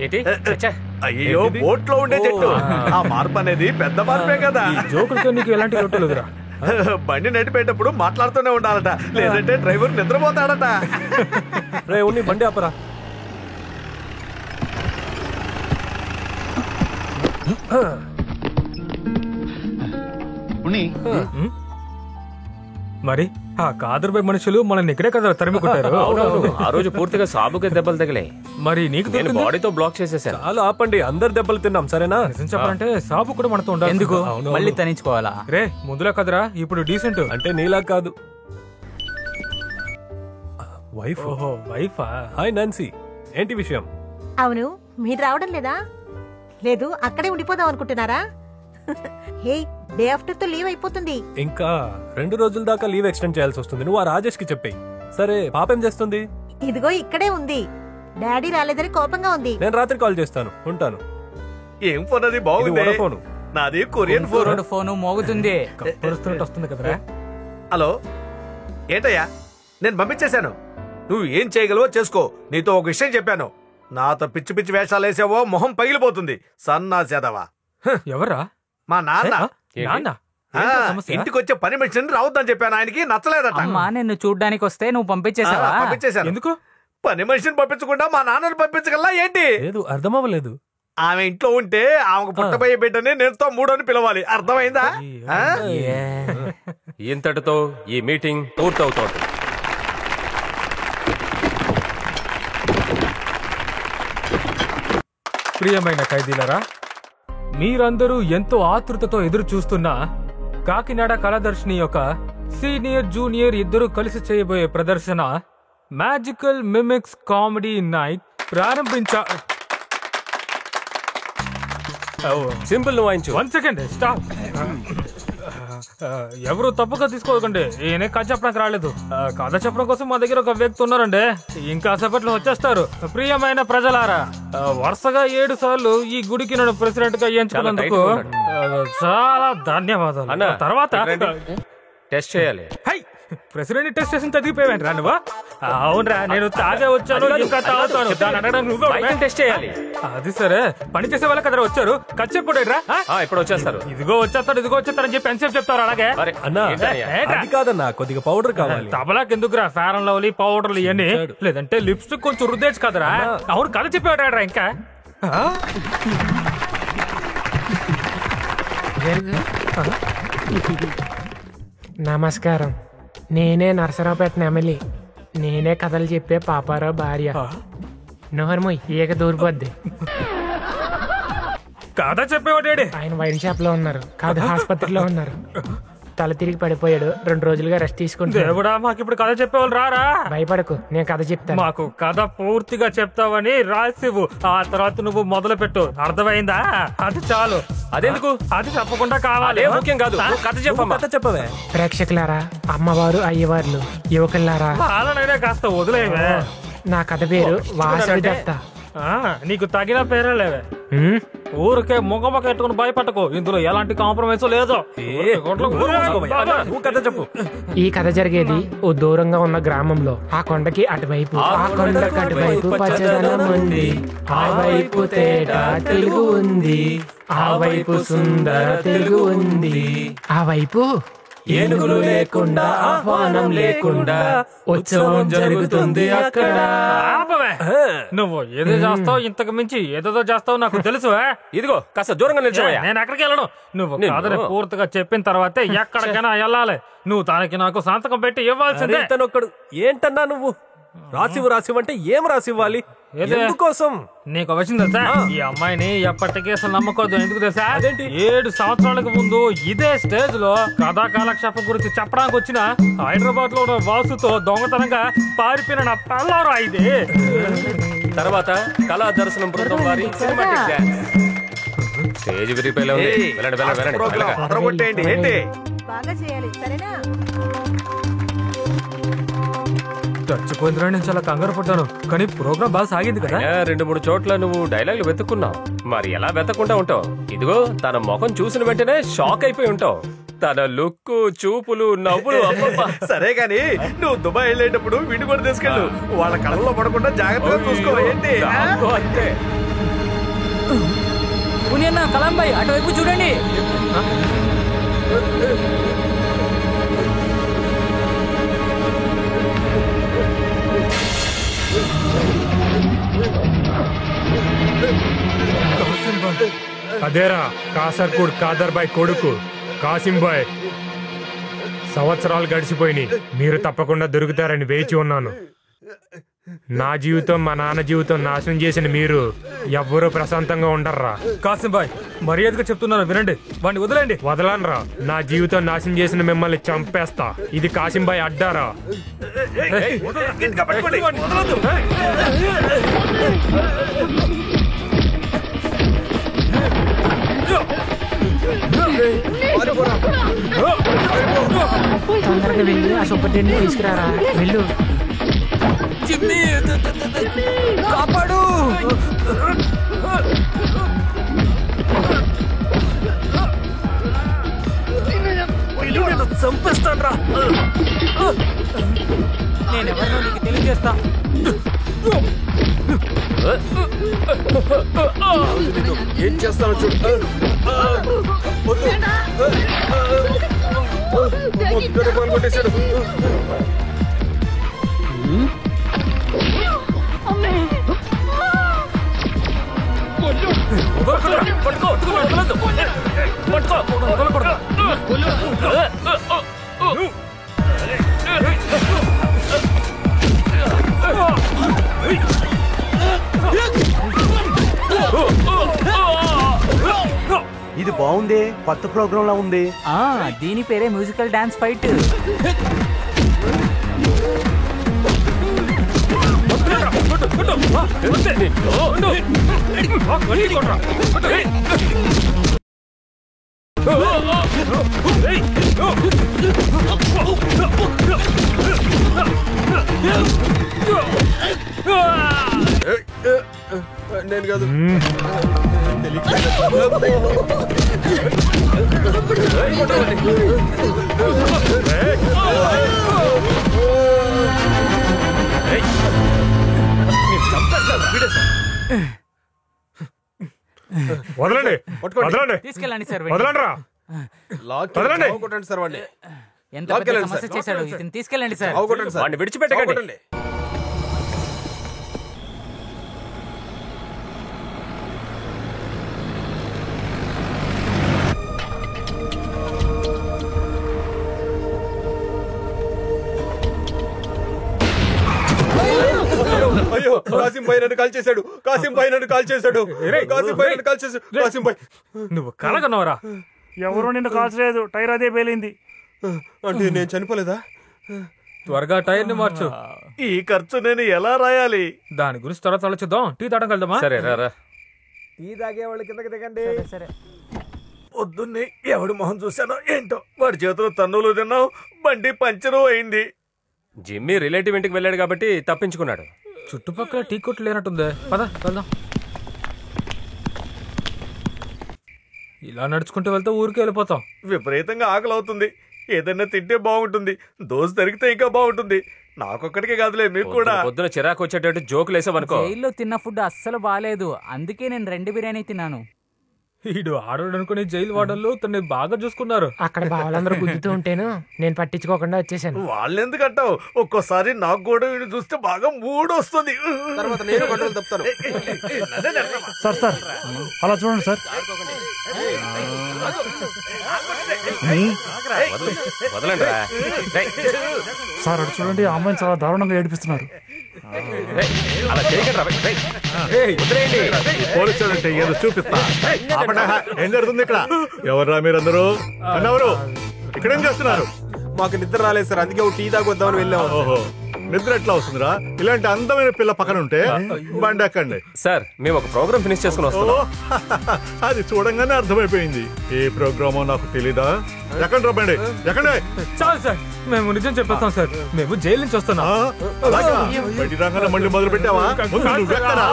అయ్యో, బోట్ లో ఉండే జట్టు. ఆ మార్పు అనేది పెద్ద మార్పే కదా. జోకులతో నీకు ఎలాంటి లోటు లేదురా. బండి నడిపేటప్పుడు మాట్లాడుతూనే ఉండాలట, లేదంటే డ్రైవర్ నిద్రపోతాడట. రే ఉన్ని, బండి ఆపరా. మరి ఆ కాదర్బై మనుషులు మనల్ని ఇక్కడే కదా తరిమికుంటారు. అవునవును, ఆ రోజు పూర్తిగా సాబుకే దెబ్బలు తగిలే. మరి నీకు నేను బాడీతో బ్లాక్ చేసేసాను. చాలా ఆపండి, అందరు దెబ్బలు తిన్నాం సరేనా? నిజం చెప్పాలంటే సాబు కూడా మనతో ఉండాలి. ఎందుకు మళ్ళీ తనించుకోవాలా? రే ముందులా కదరా, ఇప్పుడు డీసెంట్. అంటే నీలా కాదు. వైఫ్. ఓహో, వైఫా? హాయ్ నాన్సీ, ఏంటి విషయం? అవును, మీరు రావడం లేదా? లేదు, అక్కడే ఉండిపోదాం అనుకుంటున్నారా? హే, డే ఆఫ్టర్ తో లీవ్ అయిపోతుంది. ఇంకా 2 రోజుల దాకా లీవ్ ఎక్స్టెండ్ చేయాల్సి వస్తుంది. నువ్వు ఆ రాజేష్ కి చెప్పేయి. సరే, పాప ఏం చేస్తుంది? ఇదిగో ఇక్కడే ఉంది. డాడీ రాలేదని కోపంగా ఉంది. నేను రాత్రి కాల్ చేస్తాను. ఉంటాను. ఏం ఫోన్ అది? బాగుంది. ఫోన్ నాది కొరియన్ ఫోన్. ఫోన్ మోగుతుంది. వస్తుంది కదరా. హలో, ఏంటయ్యా? నేను పంపించేశాను. నువ్వు ఏం చేయగలవో చేసుకో. నీతో ఒక విషయం చెప్పాను. నాతో పిచ్చి పిచ్చి వేషాలు వేసావో మొహం పగిలిపోతుంది. సన్నాసేదవా. ఎవరా? మా నాన్న. ఇంటికి వచ్చే పని మనిషిని రావద్దని చెప్పాను. ఆయనకి నచ్చలేదట. అమ్మా, నిన్ను చూడ్డానికి వస్తే నువ్వు పంపించేసావా? పంపించేశాను. ఎందుకు? పని మనిషిని పంపించకుండా మా నాన్నని పంపించగలలా ఏంటి? లేదు, అర్థం అవ్వలేదు. ఆమె ఇంట్లో ఉంటే ఆమెకు పుట్టబోయే బిడ్డని నేనుతో 3 అని పిలవాలి. అర్థమైందా? ఇంతటితో ఈ మీటింగ్ పూర్తవుతోంది. ప్రియమైన ఖైదీలరా, మీరందరూ ఎంతో ఆతృతతో ఎదురు చూస్తున్న కాకినాడ కళాదర్శిని యొక్క సీనియర్ జూనియర్ ఇద్దరు కలిసి చేయబోయే ప్రదర్శన magical mimics comedy night simple ను వాయించు. 1 సెకండ్, స్టాప్. ఎవరు తప్పుగా తీసుకోకండి, ఈయన కథ చెప్పడానికి రాలేదు. కథ చెప్పడం కోసం మా దగ్గర ఒక వ్యక్తి ఉన్నారండి. ఇంకా సేపట్లో వచ్చేస్తారు. ప్రియమైన ప్రజలారా, వరుసగా 7 సార్లు ఈ గుడికి నన్ను ప్రెసిడెంట్ గా ఎంచుకున్నందుకు చాలా ధన్యవాదాలు. తర్వాత టెస్ట్ చేయాలి. ప్రెసిడెంట్ టెస్ట్ చేసిన తగ్గిపోయాను రా నువ్వు. అవునరా, నేను తాగే వచ్చాను, ఇంకా తాగుతాను. దాని అడగడం నువ్వు టెస్ట్ చేయాలి. అది సరే, పని చేసే వాళ్ళ కదరా వచ్చారు. కచ్చెప్పుడు ఇప్పుడు వచ్చేస్తారు. ఇదిగో వచ్చేస్తారని చెప్పి ఎంతసేపు చెప్తారు. అలాగే అన్నా, అది కాదన్నా, కొద్దిగా పౌడర్ కావాలి. తబలాకి ఎందుకురా ఫేర్ అండ్ లవ్లీ పౌడర్లు ఇవన్నీ? లేదంటే లిప్స్టిక్ కొంచెం రుద్దేచ్చు కదరా. అవును, కథ చెప్పేవాడు ఇంకా. నమస్కారం, నేనే నరసరావుపేట ఎమ్మెల్యే. నేనే కథలు చెప్పే పాపారావు భార్య. నోర్మోయ్, ఈగ దూరిపోద్ది. కథ చెప్పేవాడు ఆయన వైన్ షాప్ లో ఉన్నారు, కాదు ఆసుపత్రిలో ఉన్నారు. తల తిరిగి పడిపోయాడు. 2 రోజులుగా రెస్ట్ తీసుకుంటాడు. దేవుడా, మాకు ఇప్పుడు కథ చెప్పేవాళ్ళు రారా? భయపడకు, నేను కథ చెప్తాను. మాకు కథ పూర్తిగా చెప్తావని రాసివు. ఆ తర్వాత నువ్వు మొదలు పెట్టు. అర్థమైందా? అది చాలు. అదెందుకు? అది చెప్పకుండా కావాలి. ముఖ్యం కాదు, కథ చెప్పవే. ప్రేక్షకులారా, అమ్మవారు, అయ్యవార్లు, యువకులారా, పాలనైనా కాస్త వదిలేవే. నా కథ పేరు వాసవి దత్త. నీకు తగిన పేరే లేవే. ఊరికే మొగమొక ఎట్టుకుని భయపడకు, ఇందులో ఎలాంటి కాంప్రమైజ్ లేదు. చెప్పు. ఈ కథ జరిగేది ఓ దూరంగా ఉన్న గ్రామంలో. ఆ కొండకి అటువైపు, ఆ కొండకి అటువైపు పచ్చదనం ఉంది. ఆ వైపు తేట తెలుగు ఉంది, ఆ వైపు సుందర తెలుగు ఉంది. ఆ వైపు ఏనుగులు లేకుండా, ఆహ్వానం లేకుండా ఉత్సవం జరుగుతుంది అక్కడ. నువ్వు ఏదో చేస్తావు, ఇంతకు మించి ఏదో చేస్తావు నాకు తెలుసు. ఇదిగో కాస్త దూరంగా నిల్చోవయ్యా. నేను ఎక్కడికి వెళ్ళను. నువ్వు కాదని పూర్తిగా చెప్పిన తర్వాతే ఎక్కడికైనా వెళ్ళాలి. నువ్వు తనకి నాకు సంతకం పెట్టి ఇవ్వాల్సిందే. తనొక్కడు ఏంటన్నా నువ్వు? రాసివు అంటే ఏం రాసివ్వాలి? ఎందుకోసం? నీకు వచ్చింది తెలుసా, ఈ అమ్మాయిని ఎప్పటికీ అసలు నమ్మకూడదు. ఎందుకు తెలుసా? 7 సంవత్సరాలకు ముందు ఇదే స్టేజ్ లో కథా కాలక్షేపం గురించి చెప్పడానికి వచ్చిన హైదరాబాద్ లో ఉన్న వాసుతో దొంగతనంగా పారిపోయిన నా పల్లవరా ఇది. తర్వాత కళా దర్శనం బృందం వారి సినిమాటిక్ డాన్స్. స్టేజ్ విరిగిపోయేలా ఉంది. వెళ్ళండి. ఏంటి బాగా చేయాలి, సరేనా? చచ్చిపోయిందిరా, నేను చాలా కంగారు పడ్డాను. కానీ ప్రోగ్రామ్ బాగా సాగింది కదా. 2-3 చోట్ల నువ్వు డైలాగులు వెతుక్కున్నావు. మరి ఎలా వెతకుండా ఉంటావు? ఇదిగో తన ముఖం చూసిన వెంటనే షాక్ అయిపోయి ఉంటావు. తన లుక్, చూపులు, నవ్వులు. సరే గాని నువ్వు దుబాయ్ వెళ్ళేటప్పుడు వీడిని కూడా తీసుకెళ్ళు. వాళ్ళ కళ్ళలో పడకుండా జాగ్రత్తగా చూసుకో. ఏంటి అంతే. కలాంబాయ్ అటువైపు చూడండి. అదేరా కాసర్కూడ్ కాదర్ బాయ్ కొడుకు కాసిం బాయ్. సంవత్సరాలు గడిచిపోయినాయి, మీరు తప్పకుండా దొరుకుతారని వేచి ఉన్నాను. నా జీవితం, మా నాన్న జీవితం నాశనం చేసిన మీరు ఎవ్వరూ ప్రశాంతంగా ఉండర్రా. కాసిం బాయ్, మర్యాదగా చెప్తున్నాను వినండి, వాడిని వదిలేండి. వదలనరా, నా జీవితం నాశనం చేసిన మిమ్మల్ని చంపేస్తా. ఇది కాసిం బాయ్ అడ్డారా. తొందరగా వెళ్ళి ఆ సూపర్టెండెంట్ తీసుకురారా. వెళ్ళు. కాపాడు. చంపేస్తాడ్రా. నేనెవరినో నీకు తెలియజేస్తా. ఏం చేస్తాను చూడు. కొట్టేశాడు. ఇది బాగుంది, కొత్త ప్రోగ్రామ్ లా ఉంది. దీని పేరే మ్యూజికల్ డాన్స్ ఫైట్. నేను కాదు. వదలండి, వదలండి, తీసుకెళ్ళండి సార్. వదలండి రా. కొట్టండి సార్ వాడిని. ఎంత పెద్ద సమస్య చేశాడు. ఇతను తీసుకెళ్ళండి సార్. వాడిని విడిచిపెట్టకండి. అయ్యో, కాసిం భాయ్ నన్ను కాల్ చేశాడు. కాసిం భాయ్ నన్ను కాల్ చేశాడు. కాసిం భాయ్ నన్ను కాల్ చేశాడు. కాసిం భాయ్, నువ్వు కలగనవరా? ఎవరు నిన్ను కాల్చలేదు, టైర్ అదే పేలింది. అంటే నేను చనిపోలేదా? త్వరగా టైర్ ని మార్చు. ఈ ఖర్చు నేను ఎలా రాయాలి? దాని గురించి తర్వాత ఆలోచిద్దాం. టీ తాగడానికి వెళ్దామా? సరే రా. టీ తాగేవాళ్ళు కిందకి దిగండి. సరే. పొద్దున్నే ఎవడి మొహం చూశానో ఏంటో, వాడి చేతిలో తన్నులు తిన్నావు, బండి పంచరు అయింది. జిమ్మీ రిలేటివ్ ఇంటికి వెళ్ళాడు కాబట్టి తప్పించుకున్నాడు. చుట్టుపక్కల టీ కొట్టు లేనట్టుంది. పద వెళ్దాం. ఇలా నడుచుకుంటూ వెళ్తే ఊరికి వెళ్ళిపోతాం. విపరీతంగా ఆకలి అవుతుంది. ఏదైనా తింటే బాగుంటుంది. దోశ దొరికితే ఇంకా బాగుంటుంది. నాకొక్కడికే కాదులే, మీకు కూడా. పొద్దున చిరాకు వచ్చేటట్టు జోకులు వేసావనుకో. జైల్లో తిన్న ఫుడ్ అస్సలు బాగాలేదు, అందుకే నేను 2 బిర్యానీ తిన్నాను. వీడు ఆడోడు అనుకుని జైలు వాడల్లో తనని బాగా చూసుకున్నారు. అక్కడ బావలందరూ గుద్దుతూ ఉంటేను నేను పట్టించుకోకుండా వచ్చేసాను. వాళ్ళెందుకు అంటావు? ఒక్కోసారి నాకు కూడా వీడు చూస్తే బాగా మూడు వస్తుంది. తర్వాత నేను కంట్రోల్ తప్పుతాను. సార్ సార్ అలా చూడండి సార్. సార్ అటు చూడండి, ఆ అమ్మాయిని చాలా దారుణంగా ఏడిపిస్తున్నారు. పోలీసు అంటే ఏదో చూపిస్తా. ఏం జరుగుతుంది ఇక్కడ? ఎవర్రా మీరందరూ? అన్నవరు ఇక్కడేం చేస్తున్నారు? మాకు నిద్ర రాలేదు సార్, అందుకే టీ తాగొద్దామని వెళ్ళాము. ఓహో, నిద్ర ఎట్లా వస్తుందిరా? ఇలాంటి అందమైన పిల్ల పక్కన ఉంటే బండి ఎక్కండి. సార్ మేము ఒక ప్రోగ్రామ్ ఫినిష్ చేసుకుని వస్తాం. అది చూడంగానే అర్థమైపోయింది. ఏ ప్రోగ్రామో నాకు తెలీదా? ఎక్కండి రా బండి, ఎక్కండి. చాలు సార్, మేము నిజం చెప్పేస్తాం సార్. మేము జైలు నుంచి వస్తున్నాం. బయటి రంగానే మళ్ళీ మొదలు పెట్టావా? ముందు నువ్వు ఎక్కరా?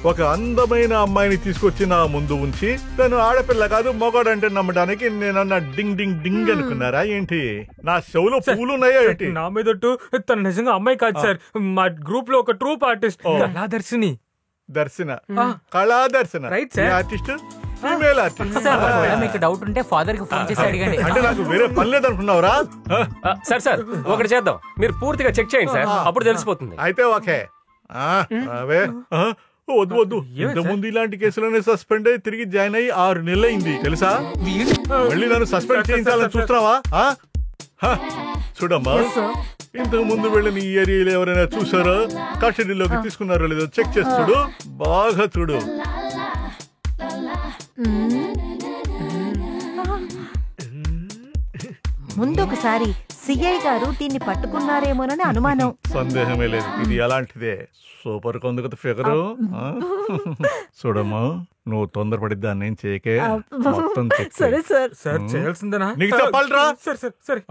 ఒక అందమైన అమ్మాయిని తీసుకొచ్చి నా ముందు ఉంచి తను ఆడపిల్ల కాదు మొగాడంటే నమ్మడానికి నేనన్నా డింగ్ డింగ్ డింగ్ అనుకున్నారా ఏంటి? నా చెవులో పూలు ఉన్నాయా ఏంటి? నా మీద తను నిజంగా అమ్మాయి కాదు సార్, మా గ్రూప్ లో ఒక troupe artist Kaladarshini. Darshana, Kaladarshana artist, female artist. మీకు డౌట్ ఉంటే ఫాదర్ కి ఫోన్ చేసి అడగండి. అంటే నాకు వేరే పని లేదనుకున్నావురా? సార్ సార్ ఒకటి చేద్దాం, మీరు పూర్తిగా చెక్ చేయండి సార్, అప్పుడు తెలిసిపోతుంది. అయితే ఓకే. అవే వద్దు వద్దు, ఇంతకుముందు ఇలాంటి కేసులోనే సస్పెండ్ అయ్యి తిరిగి జాయిన్ అయ్యి 6 నెలలు అయింది తెలుసా? మళ్ళీ నన్ను సస్పెండ్ చేయించాలని చూస్తున్నావా? చూడమ్మా, ఇంతకు ముందు వెళ్ళిన ఈ ఏరియాలో ఎవరైనా చూసారో, కస్టడీలోకి తీసుకున్నారో లేదో చెక్ చేసి చూడు, బాగా చూడు. ముందు ఒకసారి సిఐ గారు దీన్ని పట్టుకున్నారేమోనని అనుమానం. సందేహమే లేదు, ఇది అలాంటిదే. సూపర్ కొంది కదా ఫిగరు. చూడమ్మా, నువ్వు తొందరపడి దాన్ని ఏం చేయకే, మొత్తం సరే సార్. సార్ చేయాల్సిందేనా? నీకు చెప్పాలిరా. సరే సరే.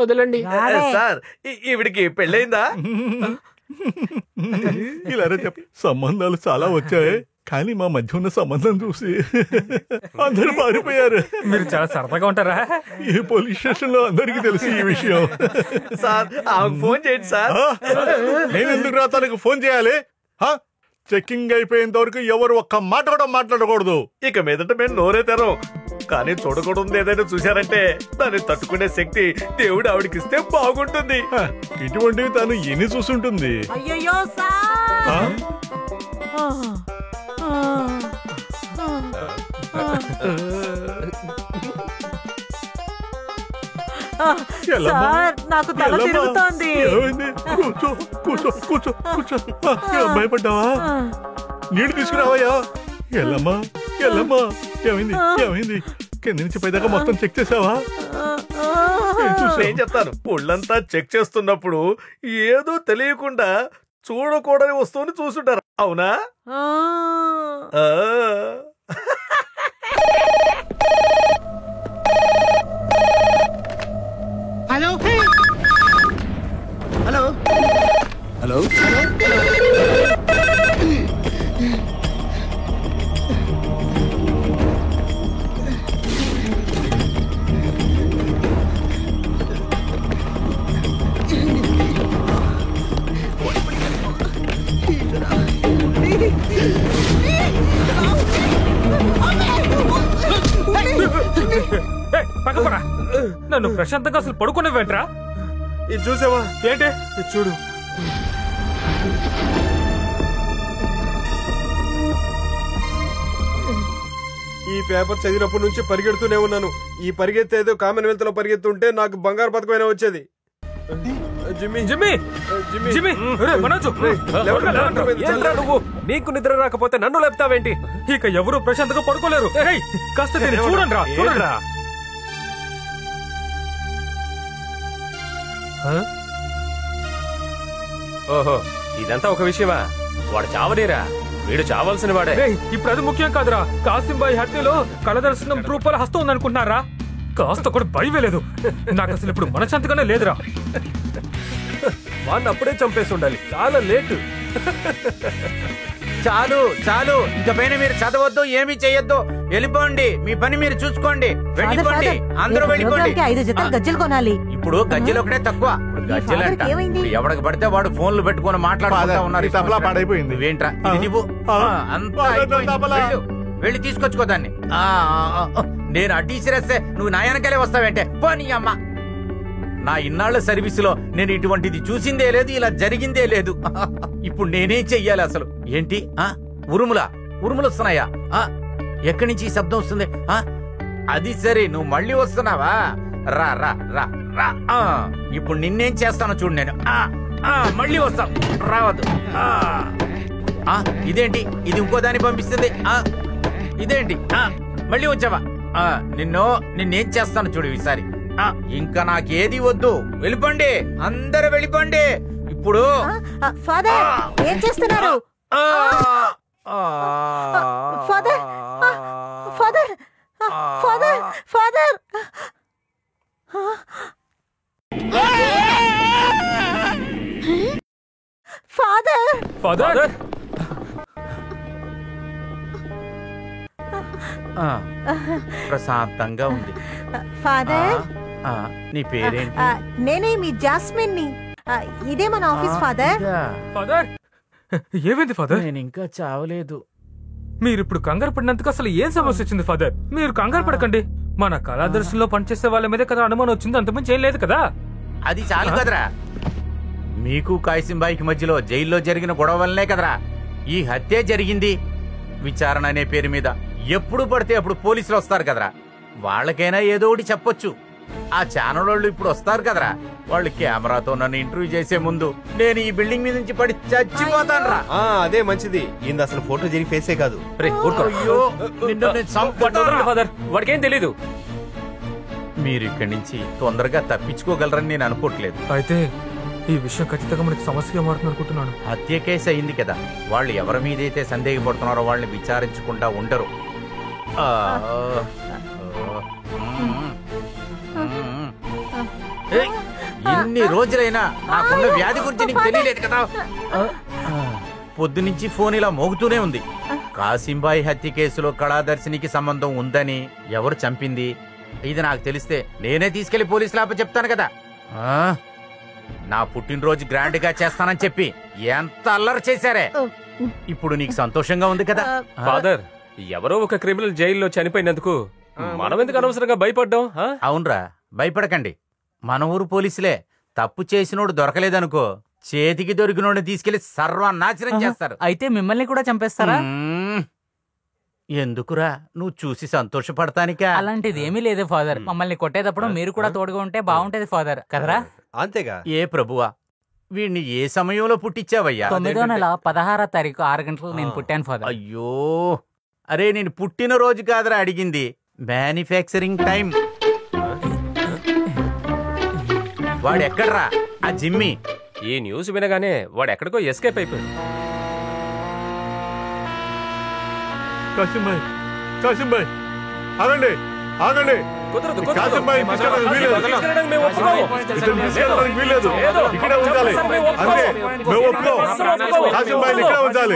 వదలండి సార్. ఈవిడికి పెళ్ళైందా? ఇలా చెప్ప, సంబంధాలు చాలా వచ్చాయి, కానీ మా మధ్య ఉన్న సంబంధం చూసి అందరూ పారిపోయారు. మీరు చాలా సరదాగా ఉంటారా? ఈ పోలీస్ స్టేషన్ లో అందరికి తెలిసి ఈ విషయం. సార్ ఫోన్ చేయండి సార్. నేను ఎందుకు రా తనకు ఫోన్ చేయాలి? చెక్కింగ్ అయిపోయేంత వరకు ఎవరు ఒక్క మాట కూడా మాట్లాడకూడదు. ఇక మీదట మేము నోరే తెరం. కానీ చూడకూడదు ఏదైనా చూశారంటే దాన్ని తట్టుకునే శక్తి దేవుడు ఆవిడకిస్తే బాగుంటుంది. ఇటువంటివి తను ఎన్ని చూసుంటుంది. అయ్యయ్యో సార్. నాకు తల తిరుగుతోంది. కూర్చో కూర్చో కూర్చో కూర్చో. భయపడ్డావా? నీళ్ళు తీసుకురావయ్యా. ఎల్లమ్మా ఎల్లమ్మా, ఏమైంది ఏమైంది? కింద నుంచి పైదాకా మొత్తం చెక్ చేసావా? ఏం చెప్తాను, ఒళ్ళంతా చెక్ చేస్తున్నప్పుడు ఏదో తెలియకుండా చూడకూడని వస్తువుని చూసుంటారు, అవునా? హలో హలో హలో పక్కపరా, నన్ను ప్రశాంతంగా అసలు పడుకునేవేంట్రా? ఇది చూసావా? ఏంటి చూడు. ఈ పేపర్ చదివినప్పటి నుంచి పరిగెడుతూనే ఉన్నాను. ఈ పరిగెత్తేదో కామన్వెల్త్ లో పరిగెత్తుంటే నాకు బంగారు పథకమైనా వచ్చేది. జిమ్మి జిమ్మి జిమ్మి, మనోజు నువ్వు, నీకు నిద్ర రాకపోతే నన్ను లేపుతావేంటి? ఇక ఎవరు ప్రశాంతంగా పడుకోలేరు. కాస్త చూడండి రా, చూడండి రా. ఓహో, ఇదంతా ఒక విషయమా? వాడు చావలేరా? వీడు చావాల్సిన వాడే. ఇప్పుడు అది ముఖ్యం కాదురా. కాసింబాయి హత్యలో కళదర్శనం రూపాల హస్తం ఉందనుకుంటున్నారా? కాస్త కూడా భయమే లేదు. నాకు అసలు ఇప్పుడు మనశాంతిగానే లేదురా. వాడిని అప్పుడే చంపేసి ఉండాలి. చాలా లేట్. చాలు చాలు, ఇక పైన మీరు చదవద్దు, ఏమీ చెయ్యొద్దు. వెళ్ళిపోండి, మీ పని మీరు చూసుకోండి. వెళ్ళిపోండి, అందరూ వెళ్ళిపోండి. 5 జతలు గజ్జలు కొనాలి. ఇప్పుడు గజ్జలు ఒకటే తక్కువ. గజ్జలంట ఎవడికి పడితే వాడు ఫోన్లు పెట్టుకొని మాట్లాడుకుంటా ఉన్నారు. పాడైపోయింది. ఏంట్రా ఇది నువ్వు? అంతా అయిపోయింది. వెళ్ళి తీసుకొచ్చుకో దాన్ని. నేను అడ్డీసిరేస్తే నువ్వు నా వెనకాలే వస్తావేంటే? పోనీ అమ్మ, నా ఇన్నాళ్ల సర్వీసులో నేను ఇటువంటిది చూసిందే లేదు, ఇలా జరిగిందే లేదు. ఇప్పుడు నేనేం చెయ్యాలి అసలు? ఏంటి ఉరుములు వస్తున్నాయా? ఎక్కడి నుంచి ఈ శబ్దం వస్తుంది? అది సరే, నువ్వు మళ్ళీ వస్తున్నావా? రా రా రా రా. ఇప్పుడు నిన్నేం చేస్తానో చూడు. నేను మళ్ళీ వస్తాను. రావద్దు. ఇదేంటి, ఇది ఇంకో దాన్ని పంపిస్తుంది. ఇదేంటి, మళ్ళీ వచ్చావా? నిన్నేం చేస్తాను చూడు ఈసారి. ఇంకా నాకేది వద్దు. వెళ్ళిపోండి, అందరూ వెళ్ళిపోండి. ఇప్పుడు ఫాదర్ ఏం చేస్తున్నారు? Father father father father father father ప్రశాంతంగా ఉంది. ఫాదర్ నీ పేరేంటి? నేనే మీ జాస్మిన్ ని. ఇదే మన ఆఫీస్ ఫాదర్. ఫాదర్ ఏమైంది ఫాదర్? నేను ఇంకా చావలేదు. మీరు ఇప్పుడు కంగారు పడినందుకు అసలు ఏం సమస్య వచ్చింది ఫాదర్? మీరు కంగారు పడకండి. మన కళాదర్శనంలో పనిచేసే వాళ్ళ మీద కదా అనుమానం వచ్చింది, అంతమంది ఏం లేదు కదా. అది చాలు కదరా. మీకు కాసిం-బాయికి మధ్యలో జైల్లో జరిగిన గొడవ వల్లనే కదరా ఈ హత్య జరిగింది. విచారణ అనే పేరు మీద ఎప్పుడు పడితే అప్పుడు పోలీసులు వస్తారు కదరా. వాళ్ళకైనా ఏదో ఒకటి చెప్పొచ్చు. ఆ ఛానల్ వాళ్ళు ఇప్పుడు వస్తారు కదరా. వాళ్ళు కెమెరాతో నన్ను ఇంటర్వ్యూ చేసే ముందు నేను ఈ బిల్డింగ్ మీద నుంచి పడి చచ్చిపోతాను రా. అదే మంచిది. ఇంద అసలు ఫోటో జరిగి ఫేసే కాదు. వాడికేం తెలీదు. మీరు ఇక్కడి నుంచి తొందరగా తప్పించుకోగలరని నేను అనుకోవట్లేదు. అయితే ఈ విషయం ఖచ్చితంగా మనకి సమస్యగా మారుతుంది అనుకుంటున్నాను. హత్య కేసు అయింది కదా, వాళ్ళు ఎవరి మీదైతే సందేహపడుతున్నారో వాళ్ళని విచారించకుండా ఉండరు. ఇన్ని రోజులైనా నాకున్న వ్యాధి గురించి నీకు తెలియలేదు కదా. పొద్దునుంచి ఫోన్ ఇలా మోగుతూనే ఉంది. కాసింబాయి హత్య కేసులో కళాదర్శినికి సంబంధం ఉందని, ఎవరు చంపింది ఇది నాకు తెలిస్తే నేనే తీసుకెళ్లి పోలీసులు ఆప చెప్తాను కదా. నా పుట్టినరోజు గ్రాండ్ గా చేస్తానని చెప్పి ఎంత అల్లరి చేశారే. ఇప్పుడు నీకు సంతోషంగా ఉంది కదా? ఫాదర్, ఎవరో ఒక క్రిమినల్ జైల్లో చనిపోయినందుకు మనం ఎందుకు అనవసరంగా భయపడ్డాం? అవునరా, భయపడకండి. మన ఊరు పోలీసులే తప్పు చేసినోడు దొరకలేదనుకో, చేతికి దొరికినోడిని తీసుకెళ్లి సర్వనాశనం చేస్తారు. అయితే మిమ్మల్ని కూడా చంపేస్తారా? ఎందుకురా, నువ్వు చూసి సంతోషపడతానికా? అలాంటిది ఏమీ లేదు ఫాదర్. మమ్మల్ని కొట్టేటప్పుడు మీరు కూడా తోడుగా ఉంటే బాగుంటది ఫాదర్, కదరా? అంతేగా. ఏ ప్రభువా, వీడిని ఏ సమయంలో పుట్టించావయ్యా? 9వ నెల 16వ తారీఖు 6 గంటలకు నేను పుట్టాను ఫాదర్. అయ్యో, అరే నేను పుట్టిన రోజు కాదురా అడిగింది, మ్యానుఫ్యాక్చరింగ్ టైం. వాడెక్కడ్రా ఆ జిమ్మి? ఈ న్యూస్ వినగానే వాడు ఎక్కడికో ఎస్కేప్ అయిపోయాడు. కాసింబాయ్, కాసింబాయ్, ఆగండి ఆగండి. వీలేదు, ఇక్కడే ఉంచాలి. అంతే, మేము ఒప్పుకోం. కాసింబాయిని ఇక్కడే ఉంచాలి.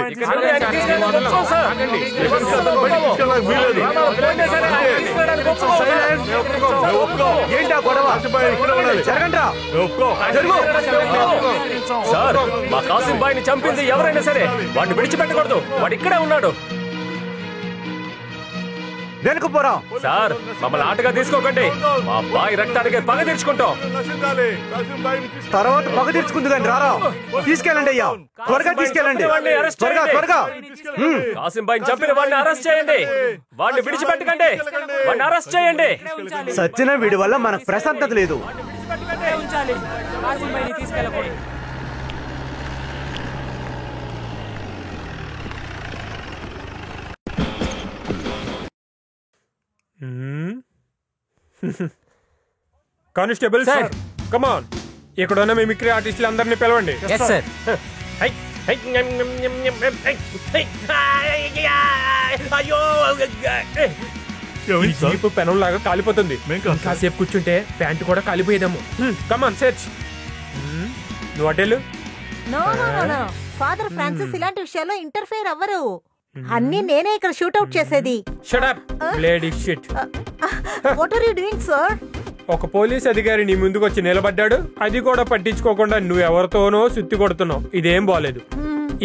ఏంటి ఆ గొడవ? కాసింబాయిని ఇక్కడే ఉండాలి. జరగండి. సార్, మా కాసింబాయిని చంపింది ఎవరైనా సరే వాడిని విడిచిపెట్టకూడదు. వాడు ఇక్కడే ఉన్నాడు. వెనుకపోరా సార్, మమ్మల్ని ఆటగా తీసుకోకండి. మా అబ్బాయి రక్తానికి పగ తీర్చుకుంటాం. తర్వాత పగ తీర్చుకుంది కానీ రారా. తీసుకెళ్ళండి అయ్యా, త్వరగా తీసుకెళ్ళండి. త్వరగా త్వరగా. కాసింబాయిని చంపిన వాడిని అరెస్ట్ చేయండి. వాడిని విడిచిపెట్టకండి. వాడిని అరెస్ట్ చేయండి. సచ్చిన వీడి వల్ల మనకు ప్రశాంతత లేదు. కానిస్టేబుల్ సార్, కమాన్, ఇక్కడ ఉన్న మిమిక్రీ ఆర్టిస్టులు అందరినీ పిలవండి. అయ్యో జీపు పెనం లాగా కాలిపోతుంది. కాసేపు కూర్చుంటే ప్యాంటు కూడా కాలిపోయేదేమో. Come on search. నువ్వు అటెళ్ళు. No no no no father Francis ఇలాంటి విషయాల్లో ఇంటర్ఫేర్ అవ్వరు. అన్ని నేనే ఇక్కడ షూట్అవుట్ చేసేది. Shut up bloody shit. What are you doing sir? ఒక పోలీస్ అధికారి నీ ముందుకు వచ్చి నిలబడ్డాడు, అది కూడా పట్టించుకోకుండా నువ్వు ఎవరితోనో సుత్తి కొడుతున్నావు. ఇదేం బాలేదు.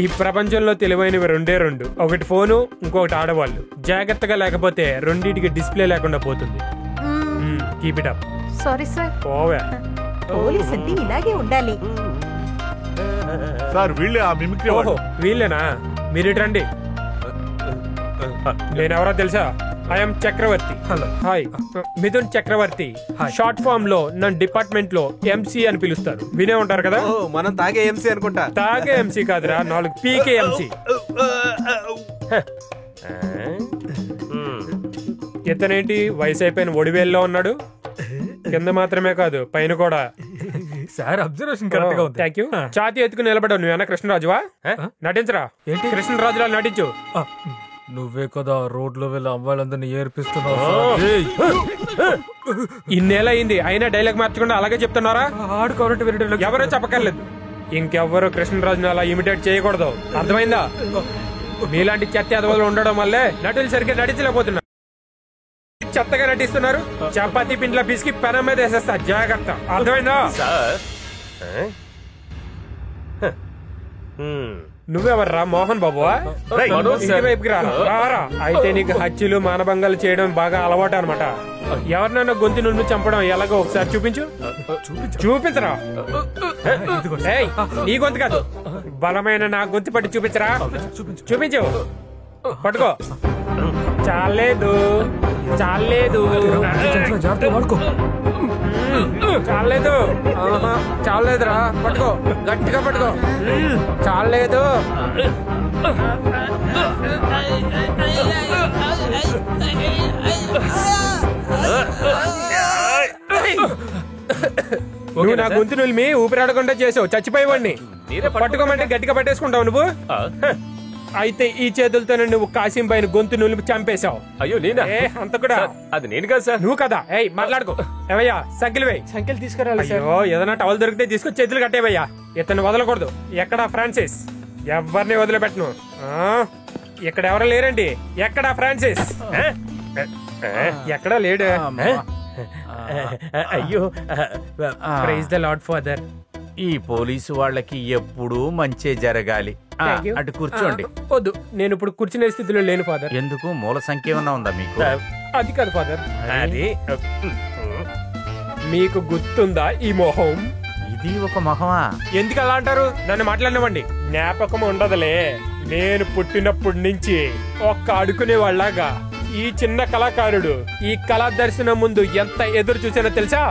ఈ ప్రపంచంలో తెలివైనవి రెండు, ఒకటి ఫోను, ఇంకొకటి ఆడవాళ్ళు. జాగ్రత్తగా లేకపోతే రెండింటికి డిస్ప్లే లేకుండా పోతుంది. Keep it up. Sorry sir. ఓవే. పోలీస్ అంటే ఇలాగే ఉండాలి సార్. వీళ్ళే ఆ మిమిక్రీ. ఓహో వీళ్ళేనా? మీరు ఇటు రండి. నేనెవరో తెలుసా? I'm Chakravarthi. Hello hi. Mithun Chakravarthi. Short form లో నన్ను డిపార్ట్మెంట్ లో ఎంసీ అని పిలుస్తారు. వినే ఉంటారు కదా? మనం తాగే ఎంసీ అనుకుంటా. తాగే ఎంసీ కాదురా, 4 పీకే ఎంసీ. ఇతనేంటి వయసు అయిపోయిన ఒడివేల్లో ఉన్నాడు? కింద మాత్రమే కాదు పైన కూడా. సార్ అబ్జర్వేషన్ కరెక్ట్ గా ఉంది. Thank you. ఛాతీ ఎత్తుకుని నిలబడ్డావు. నువ్వేనా కృష్ణరాజువా? నటించరా. ఏంటి కృష్ణరాజులా నటించు. నువ్వే కదా రోడ్లో వెళ్ళి అమ్మాయిలందరినీ ఏర్పిస్తున్నావు. ఇన్నేళ్ళ అయింది అయినా డైలాగ్ మార్చకుండా అలాగే చెప్తున్నారా? ఎవరో చెప్పక్కర్లేదు. ఇంకెవ్వరూ కృష్ణరాజుని అలా ఇమిటేట్ చేయకూడదు. అర్థమైందా? మీలాంటి చెత్త ఎదవలు ఉండడం వల్లే నటులు సరిగ్గా నటించలేకపోతున్నారు. చెత్తగా నటిస్తున్నారు. చపాతీ పిండిలో పిసికి పెనం మీద వేసేస్తా. జాగ్రత్త. అర్థమైందా? నువ్వెవర్రా? మోహన్ బాబువా? వైపుకి రారా. అయితే నీకు హత్యలు మానభంగాలు చేయడం బాగా అలవాటు అనమాట. ఎవరినైనా గొంతు నుండి చంపడం ఎలాగో ఒకసారి చూపించు. చూపించరా. నీ గొంతు కాదు, బలమైన నా గొంతు పట్టి చూపించరా. చూపించు. పట్టుకో. చాలేదు చాలేదు చాలేదు చాలేదురా. పట్టుకో, గట్టిగా పట్టుకో. చాలేదు. నువ్వు నా గొంతు నులిమి ఊపిరాడకుండా చేసావు. చచ్చిపోయేవాడిని. పట్టుకోమంటే గట్టిగా పట్టేసుకుంటావు నువ్వు. అయితే ఈ చేతులతోనే నువ్వు కాసిం పైన గొంతు నులిపి చంపేశావు. అయ్యో నేనా? అంత కూడా అది నేను కాదు సార్. నువ్వు కదా. ఏయ్ మాట్లాడుకో. ఏవయ్యా సంఖ్యలు వేయి. సంఖ్యలు తీసుకురాలి. అయ్యో ఏదైనా టవల్ దొరికితే తీసుకొచ్చి చేతులు కట్టేవయ్యా. ఇతను వదలకూడదు. ఎక్కడా ఫ్రాన్సిస్? ఎవరిని వదిలిపెట్టను. ఇక్కడ ఎవరు లేరండి. ఎక్కడా ఫ్రాన్సిస్? ఎక్కడా లేడు. అయ్యో ప్రైజ్ ద లార్డ్ ఫాదర్. ఈ పోలీసు వాళ్ళకి ఎప్పుడూ మంచే జరగాలి. అటు కూర్చోండి. వద్దు, నేను ఇప్పుడు కూర్చునే స్థితిలో లేను ఫాదర్. ఎందుకు? మూల సంఖ్య ఏమన్నా ఉందా మీకు? అది కాదు ఫాదర్. అది మీకు గుర్తుందా ఈ మొహం? ఇది ఒక మొహమా? ఎందుకు అలా అంటారు? నన్ను మాట్లాడినవ్వండి. జ్ఞాపకం ఉండదులే. నేను పుట్టినప్పటి నుంచి ఒక్క అడుకునే వాళ్ళగా ఈ చిన్న కళాకారుడు ఈ కళా దర్శనం ముందు ఎంత ఎదురు చూసానో తెలుసా?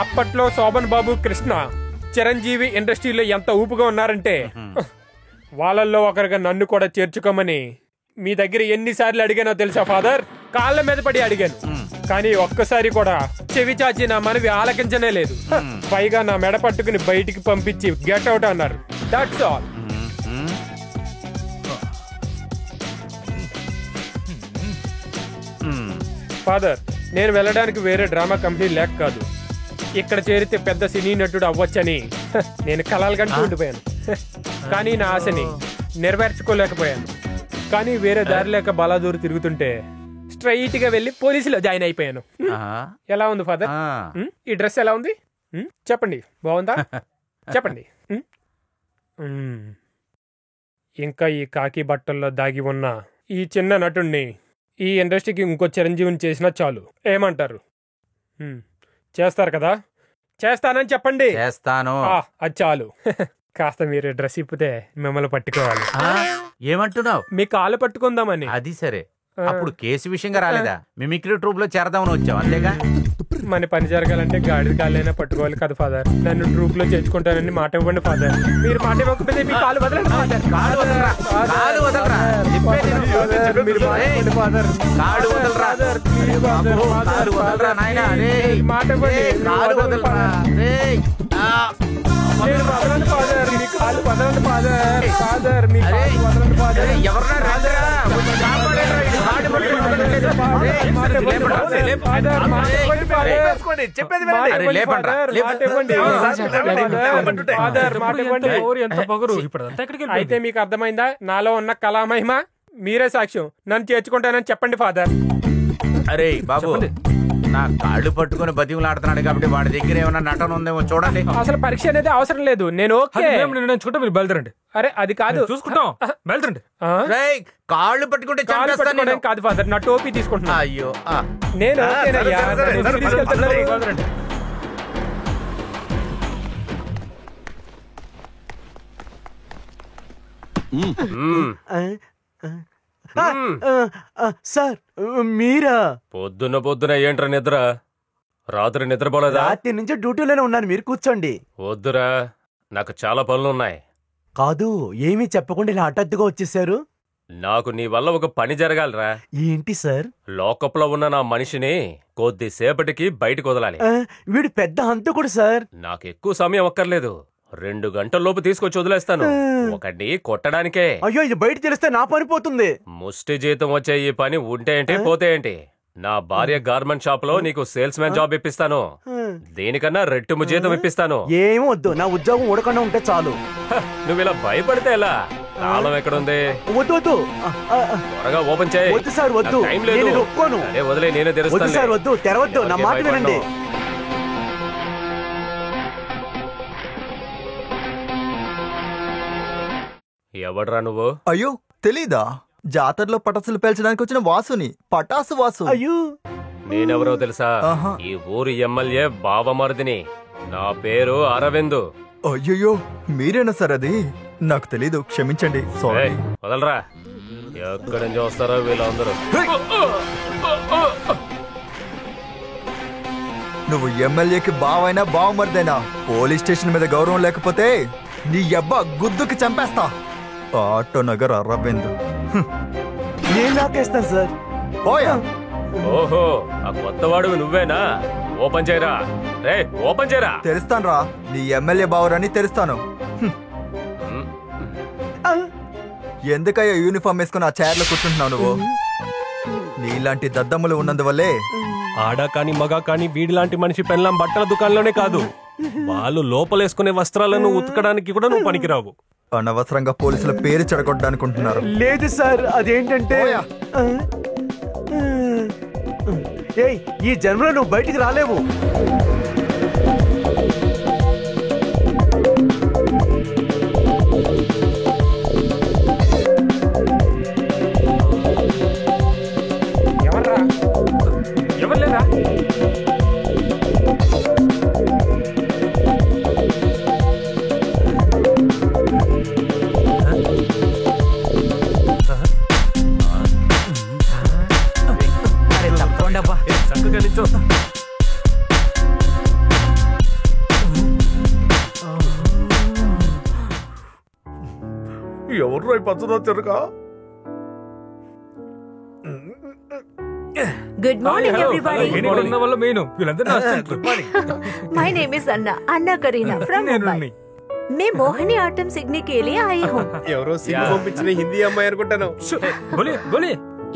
అప్పట్లో శోభన్ బాబు, కృష్ణ, చిరంజీవి ఇండస్ట్రీలో ఎంత ఊపుగా ఉన్నారంటే వాళ్ళల్లో ఒకరిగా నన్ను కూడా చేర్చుకోమని మీ దగ్గర ఎన్నిసార్లు అడిగానో తెలుసా ఫాదర్? కాళ్ళ మీద పడి అడిగాను, కానీ ఒక్కసారి కూడా చెవి చాచి నా మనవి ఆలకించనే లేదు. పైగా నా మెడ పట్టుకుని బయటికి పంపించి గెట్ అవుట్ అన్నారు. That's all. ఫాదర్, నేను వెళ్ళడానికి వేరే డ్రామా కంపెనీ లేక కాదు, ఇక్కడ చేరితే పెద్ద సినీ నటుడు అవ్వచ్చని నేను కలలు కంటూ ఉండిపోయాను. కానీ నా ఆశని నెరవేర్చుకోలేకపోయాను. కానీ వేరే దారి లేక బలాదూరు తిరుగుతుంటే స్ట్రైట్ గా వెళ్ళి పోలీసులో జాయిన్ అయిపోయాను. ఎలా ఉంది ఫాదర్? ఈ డ్రెస్ ఎలా ఉంది చెప్పండి. బాగుందా? చెప్పండి. ఇంకా ఈ కాకి బట్టల్లో దాగి ఉన్న ఈ చిన్న నటుణ్ణి ఈ ఇండస్ట్రీకి ఇంకో చిరంజీవిని చేసినా చాలు. ఏమంటారు? చేస్తారు కదా? చేస్తానని చెప్పండి. చేస్తాను. అది చాలు. కాస్త మీరు డ్రెస్ ఇప్పితే మిమ్మల్ని పట్టుకోవాలి. ఏమంటున్నావు? మీ కాలు పట్టుకుందామని. అది సరే, అప్పుడు కేసు విషయంగా రాలేదా? మిమిక్రీ ట్రూప్ లో చేరదామని వచ్చావు అంతేగా? మన పని జరగాలంటే గాడిద కాళ్ళైనా పట్టుకోవాలి కదా ఫాదర్. నన్ను ట్రూప్ లో చేర్చుకుంటానని మాట ఇవ్వండి ఫాదర్. మీరు మాట ఇవ్వకపోతే మీ కాలు వదలండి ఫాదర్. కాలు వదలరా. కాలు వదలరా. నాయనా మాట ఇవ్వండి. కాలు వదలరా. ఫాదర్ కాళ్ళు వదలండి ఫాదర్. ఫాదర్ మీ కాళ్ళు వదలండి ఫాదర్. అయితే మీకు అర్థమైందా నాలో ఉన్న కళామహిమ? మీరే సాక్ష్యం. నన్ను చేర్చుకుంటానని చెప్పండి ఫాదర్. అరే బాబు, నా కాళ్ళు పట్టుకుని బతిమలాడుతున్నాడు కాబట్టి వాడి దగ్గర ఏమైనా నటన ఉందేమో చూడండి. అసలు పరీక్ష అనేది అవసరం లేదు. నేను ఓకే చూడండి, మీరు బయలుదేరండి. అరే అది కాదు, చూసుకుంటాం. బయలుదేరండి. కాళ్ళు పట్టుకుంటే కాదు ఫాదర్, నా టోపీ తీసుకుంటున్నా. అయ్యో నేను ఓకేనయ్యా. తీసుకెళ్తాను. సార్ మీరా? పొద్దున ఏంట్రా నిద్ర? రాత్రి నిద్రపోలేదా? రాత్రి నుంచి డ్యూటీలోనే ఉన్నాను, మీరు కూర్చోండి. వద్దురా, నాకు చాలా పనులున్నాయి. కాదు, ఏమీ చెప్పకుండా ఇలా హఠాత్తుగా వచ్చేసారు? నాకు నీ వల్ల ఒక పని జరగాలిరా. ఏంటి సార్? లోకప్ లో ఉన్న నా మనిషిని కొద్దిసేపటికి బయటకు వదలాలి. వీడు పెద్ద హంతకుడు సార్. నాకు ఎక్కువ సమయం అక్కర్లేదు, 2 గంటల్లోపు తీసుకొచ్చి వదిలేస్తాను. ఒకటి కొట్టడానికే. అయ్యో, ఇది బయట తెలిస్తే నా పని పోతుంది. ముష్టి జీతం వచ్చే ఈ పని ఉంటే ఏంటి పోతే ఏంటి? నా భార్య గార్మెంట్ షాప్ లో నీకు సేల్స్ మ్యాన్ జాబ్ ఇప్పిస్తాను. దేనికన్నా రెట్టింపు జీతం ఇప్పిస్తాను. ఏమీ వద్దు, నా ఉద్యోగం ఊడకుండా ఉంటే చాలు. నువ్వు ఇలా భయపడితే ఎలా? తాళం ఎక్కడుంది? వద్దు వద్దు, త్వరగా ఓపెన్ చేయి. వద్దు సార్, వద్దు. టైం లేదు. ఒప్పుకోను. అరే వదిలే, నేనే వద్దు తెరుస్తాను. సార్, వద్దు, తెరవద్దు. నా మాట వినండి. ఎవడ్రా నువ్వు? అయ్యో తెలీదా? జాతరలో పటాసులు పేల్చడానికి వచ్చిన వాసుని, పటాసు వాసు. అయ్యో, నేనెవరో తెలుసా? ఈ ఊరి ఎమ్మెల్యే బావమరిదిని. నా పేరు అరవింద్. అయ్యయ్యో, మీరేనా సార్ అది? నాకు తెలీదు, క్షమించండి. సారీ. వదలరా, ఎక్కడి నుంచి వస్తారో వీళ్ళందరూ. నువ్వు ఎమ్మెల్యేకి బావైనా బావమరిదైనా పోలీస్ స్టేషన్ మీద గౌరవం లేకపోతే నీ అబ్బా గుద్దుకి చంపేస్తా. ఆటో నగర్ అరవింద్. నేను లాకేస్తాను సార్. పోయా. ఓహో, ఆ కొత్తవాడు నువ్వేనా? ఓపెన్ చేయరా. రే ఓపెన్ చేయరా. తెరుస్తాను రా, నీ ఎమ్మెల్యే బావరని తెరుస్తాను. ఎందుకయ్యా యూనిఫామ్ వేసుకుని ఆ చైర్లో కూర్చుంటున్నావు నువ్వు? నీలాంటి దద్దమ్ములు ఉన్నందువల్లే ఆడ కాని మగ కాని వీడిలాంటి మనిషి పెళ్ళాం బట్టల దుకాణంలోనే కాదు, వాళ్ళు లోపలేసుకునే వస్త్రాలను ఉతకడానికి కూడా నువ్వు పనికిరావు. అనవసరంగా పోలీసుల పేరు చెడగొట్టడానుకుంటున్నారు. లేదు సార్, అదేంటంటే ఏయ్, ఈ జన్మలో నువ్వు బయటికి రాలేవు. ఎవర్రా? ఎవరు లేరా? చక్కగా నిల్చో. ఎవరు పచ్చదో తిరగా? Good morning, everybody. My name is Anna Karina from Mumbai. मैं मोहिनी आइटम सीखने के लिए आई हूँ. ఎవరో సిగ్గు పంపించిన హిందీ అమ్మాయి అనుకుంటాను.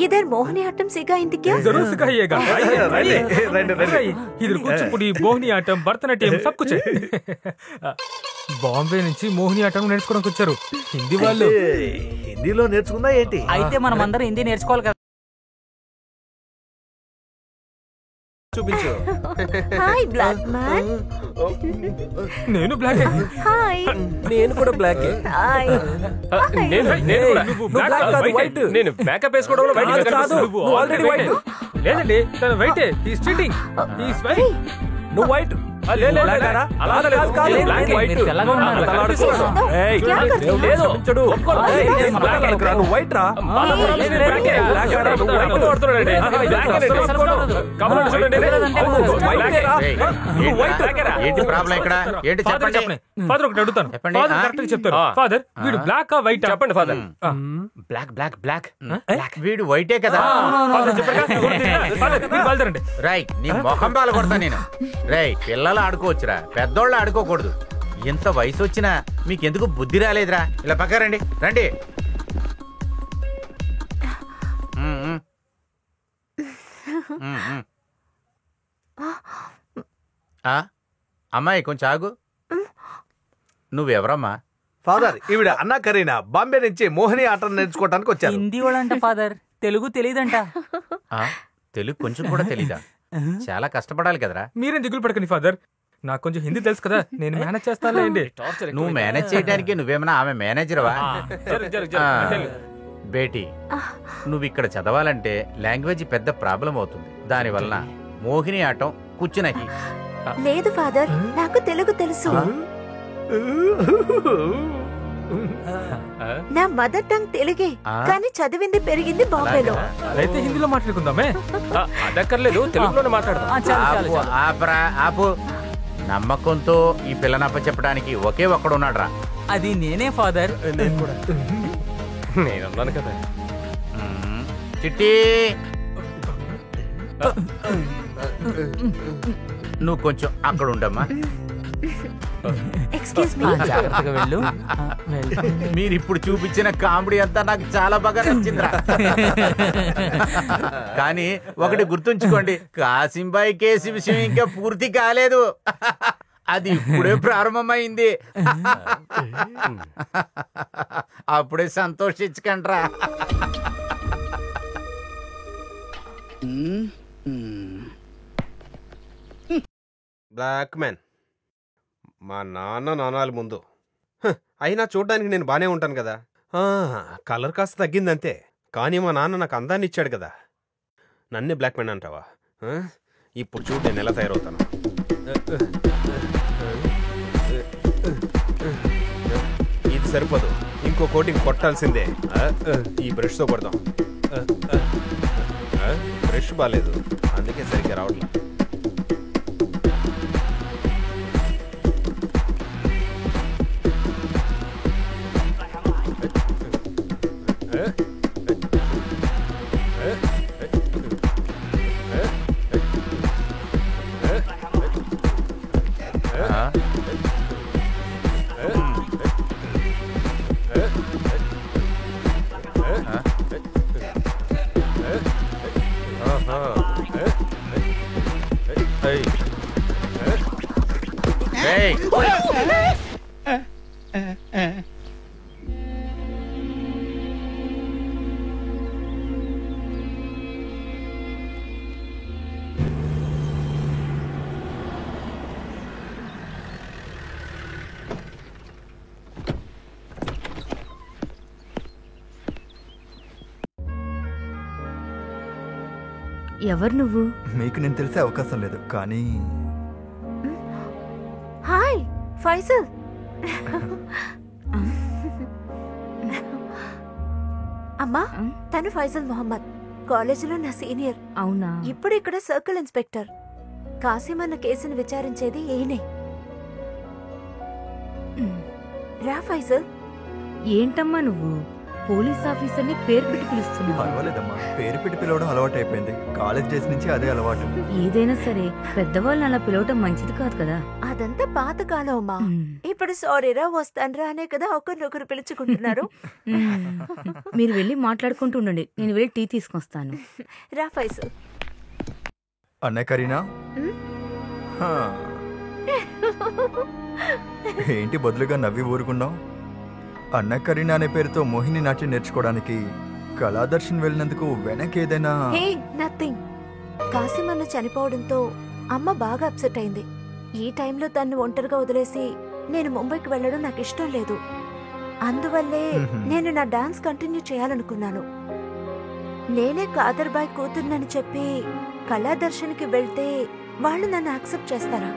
इधर मोहिनी आइटम सीखा हिंदी क्या? जरूर सिखाइएगा. इधर కూచిపూడి, మోహిని ఆటం, భరతనాట్యం సబ్ కుచ్. బాంబే నుంచి మోహిని ఆటం నేర్చుకోవడానికి వచ్చారు హిందీ వాళ్ళు. హిందీలో నేర్చుకుందా ఏంటి? అయితే మనం అందరం హిందీ నేర్చుకోవాలి కదా. చూపించు. Hi black man. నేను బ్లాక్. హాయ్. నేను కూడా బ్లాక్. హాయ్. నేను మేకప్ వేసుకోవడంలో ఆల్రెడీ వైట్. లేదండి, తన white. He's cheating. He's white. నువ్వు వైట్. ఏంటి ప్రాబ్లం ఇక్కడ? ఏంటి చెప్పండి. ఫాదర్ ఒకటి అడుగుతాను. ఫాదర్ కరెక్ట్ గా చెప్తారు. ఫాదర్, వీడు బ్లాక్ వైట్? చెప్పండి ఫాదర్. బ్లాక్ బ్లాక్ బ్లాక్ వీడు వైటే కదా. రై, నీ మొహం పాలు కొడతా నేను. రై, పిల్లలు ఆడుకోవచ్చురా, పెద్దోళ్ళు ఆడుకోకూడదు. ఎంత వయసు వచ్చినా మీకెందుకు బుద్ధి రాలేదురా? ఇలా పక్క రండి రండి. అమ్మాయి కొంచెం ఆగు. నువ్వెవరమ్మా? ఫాదర్, ఈవిడ అన్నా కరీనా బాంబే నుంచి మోహిని ఆటను నేర్చుకోవడానికి వచ్చారు. హిందీ వాళ్ళంట ఫాదర్, తెలుగు తెలీదంట. తెలుగు కొంచెం కూడా తెలీదా? చాలా కష్టపడాలి కదరా. మీరేం దిగులు పడకండి ఫాదర్, నాకు కొంచెం హిందీ తెలుసు కదా, నేను మేనేజ్ చేస్తానులేండి. నువ్వు మేనేజ్ చేయడానికి నువ్వేమన్నా ఆమె మేనేజర్వా? బేటీ, నువ్వు ఇక్కడ చదవాలంటే లాంగ్వేజ్ పెద్ద ప్రాబ్లం అవుతుంది. దానివల్ల మోహిని ఆటం కూర్చునకి. లేదు ఫాదర్, నాకు తెలుగు తెలుసు. నా మదర్ టంగ్ తెలుగే, కానీ చదివింది పెరిగింది బాంబేలో. అయితే హిందీలో మాట్లాడుకుందామే. అదక్కర్లేదు, తెలుగులోనే మాట్లాడదాం. ఆపు. నమ్మకంతో ఈ పిల్లనప్ప చెప్పడానికి ఒకే ఒక్కడున్నాడు రా. అది నేనే ఫాదర్. నేనున్నాను కదా. చిట్టి, నువ్వు కొంచెం అక్కడ ఉండమ్మా. Excuse me. జాగ్రత్తగా వెళ్ళు. మీరు ఇప్పుడు చూపించిన కామెడీ అంతా నాకు చాలా బాగా నచ్చిందిరా. కానీ ఒకటి గుర్తుంచుకోండి, కాసింబాయి కేసు విషయం ఇంకా పూర్తి కాలేదు. అది ఇప్పుడే ప్రారంభమైంది. అప్పుడే సంతోషించకండ్రా. బ్లాక్ మ్యాన్, మా నాన్నల ముందు అయినా చూడ్డానికి నేను బానే ఉంటాను కదా. కలర్ కాస్త తగ్గిందంతే, కానీ మా నాన్న నాకు అందాన్ని ఇచ్చాడు కదా. నన్నే బ్లాక్ మ్యాన్ అంటావా? ఇప్పుడు చూడు నేను ఎలా తయారవుతాను. ఇది సరిపోదు, ఇంకో కోటింగ్ కొట్టాల్సిందే. ఈ బ్రష్తో కొడదాం. బ్రష్ బాగాలేదు, అందుకే సరిగ్గా రావట్లేదు. ఎవరు నువ్వు? మీకు నేను తెలిసే అవకాశం లేదు, కానీ హాయ్ ఫైసల్. అమ్మా, తను ఫైజల్ మొహమ్మద్, కాలేజీలో నా సీనియర్. అవునా? ఇప్పుడు ఇక్కడ సర్కిల్ ఇన్స్పెక్టర్. కాసిం అన్న కేసును విచారించేది ఈయనే. రా ఫైజల్. ఏంటమ్మా నువ్వు పోలీస్ ఆఫీసర్ని పేరు పెట్టి పిలుస్తున్నావు? పర్వాలేదమ్మా, పేరు పెట్టి పిలవడం అలవాటు అయిపోయింది. కాలేజ్ డేస్ నుంచి అదే అలవాటు. ఏదైనా సరే పెద్దవాళ్ళని అలా పిలవటం మంచిది కాదు కదా. అదంతా పాతకాలం అమ్మా. ఇప్పుడు సారీరా వస్తానరా అనే కదా ఒకరినొకరు పిలుచుకుంటున్నారు. మీరు వెళ్ళి మాట్లాడుకుంటూ ఉండండి, నేను వెళ్ళి టీ తీసుకొస్తాను. రా ఫైసల్. అన్నయ్య కరీనా, ఏంటి బదులుగా నవ్వి ఊరుకున్నావు? అన్న కరీనా అనే పేరుతో మోహిని నాట్యం నేర్చుకోవడానికి కళాదర్శన్ వెళ్ళినందుకు వెనకేదైనా? హే, నథింగ్. కాసిం అన్న చనిపోవడంతో అమ్మ బాగా అప్సెట్ అయింది. ఈ టైంలో తన్ను ఒంటరిగా వదిలేసి నేను ముంబైకి వెళ్ళడం నాకు ఇష్టం లేదు. అందువల్లే నేను నా డాన్స్ కంటిన్యూ చేయాలనుకున్నాను. నేనే కాదర్ బాయ్ కూతుర్నని చెప్పి కళాదర్శన్కి వెళ్తే వాళ్ళు నన్ను యాక్సెప్ట్ చేస్తారా?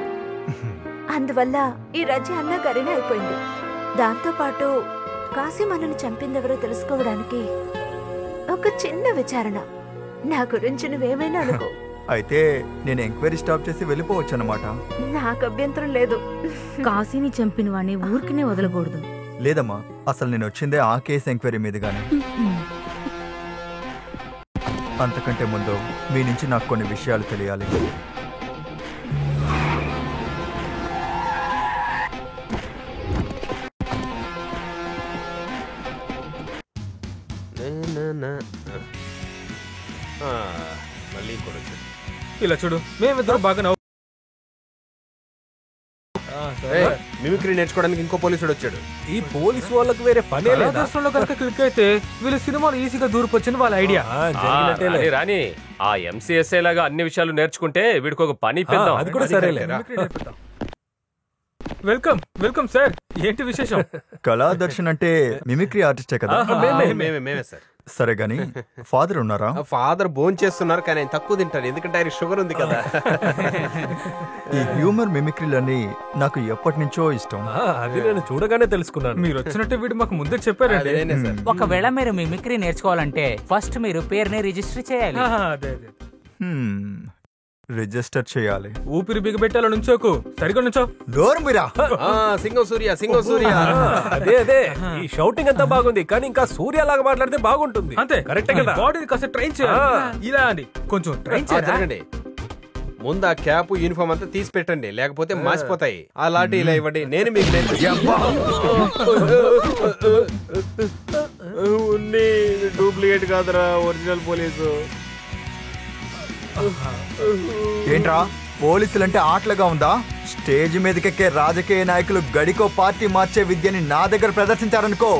అందువల్ల ఈ రజీ అన్న కరీనా అయిపోయింది. దాంతోపాటు కాసిం అన్నను చంపిందెవరో తెలుసుకోవడానికి ఒక చిన్న విచారణ. నా గురించి నువ్వేమైనా అనుకో. అయితే నేను ఎంక్వైరీ స్టాప్ చేసి వెళ్ళిపోవచ్చు అన్నమాట. నాకు అభ్యంతరం లేదు. కాశీని చంపిన వాడిని ఊరికినే వదలకూడదు. లేదమ్మా, అసలు నేను వచ్చిందే ఆ కేసు ఎంక్వైరీ మీదుగానే. అంతకంటే ముందు మీ నుంచి నాకు కొన్ని విషయాలు తెలియాలి. ఇంకోటి వచ్చాడు. ఇలా చూడు, మేమిద్దరం బాగా నవ్వు. మిమిక్రీ నేర్చుకోవడానికి ఇంకో పోలీసుడు వచ్చాడు. ఈ పోలీసు వాళ్ళకి వేరే పనే లేదా? దర్శనంలో కనుక క్లిక్ అయితే వీళ్ళు సినిమాలు ఈజీగా దూరిపోచ్చింది వాళ్ళ ఐడియా. రాని ఆ ఎంసీఎస్ఏ లాగా అన్ని విషయాలు నేర్చుకుంటే వీడికి ఒక పని ఇప్పిద్దాం. అది కూడా సరేలేరా. Welcome welcome sir. ఏంటి విశేషం? కళాదర్శన్ అంటే మిమిక్రీ ఆర్టిస్టే కదా? మేమే సార్. సరే గాని ఫాదర్ ఉన్నారా? ఫాదర్ భోజనం చేస్తున్నారు, కానీ ఆయన తక్కువ తింటారు, ఎందుకంటే ఆయన షుగర్ ఉంది కదా. ఈ హ్యూమర్ మిమిక్రీలన్నీ నాకు ఎప్పటి నుంచో ఇష్టం. అది నేను చూడగానే తెలుసుకున్నాను. మీరు వచ్చినట్టు వీడు మాకు ముందే చెప్పారండి. ఒకవేళ మీరు మిమిక్రీ నేర్చుకోవాలంటే ఫస్ట్ మీరు పేరుని రిజిస్టర్ చేయాలి. రిజిస్టర్ చేయాలి. ఊపిరి బిగబెట్టాల నుంచోకు, సరిగా నుంచో. డోర్ మీరా సింగం సూర్య, సింగం సూర్య. అదే ఈ షౌటింగ్ అంతా బాగుంది, కానీ ఇంకా సూర్య లాగా మాట్లాడితే బాగుంటుంది. అంతే కరెక్ట్ కదా. బాడీని కాస్త ట్రైన్ చేయాలి. ఇలా అండి, కొంచెం ట్రైన్ చేయండి. ముందు ఆ క్యాప్ యూనిఫామ్ అంతా తీసి పెట్టండి, లేకపోతే మాసిపోతాయి. ఆ లాంటి ఇలా ఇవ్వండి, నేను మీకు డూప్లికేట్ కాదురా, ఒరిజినల్ పోలీసు. ఏంట్రా పోలీసులంటే ఆటలుగా ఉందా? స్టేజ్ మీదకెక్కే రాజకీయ నాయకులు గడికో పార్టీ మార్చే విద్యని నా దగ్గర ప్రదర్శించారనుకో,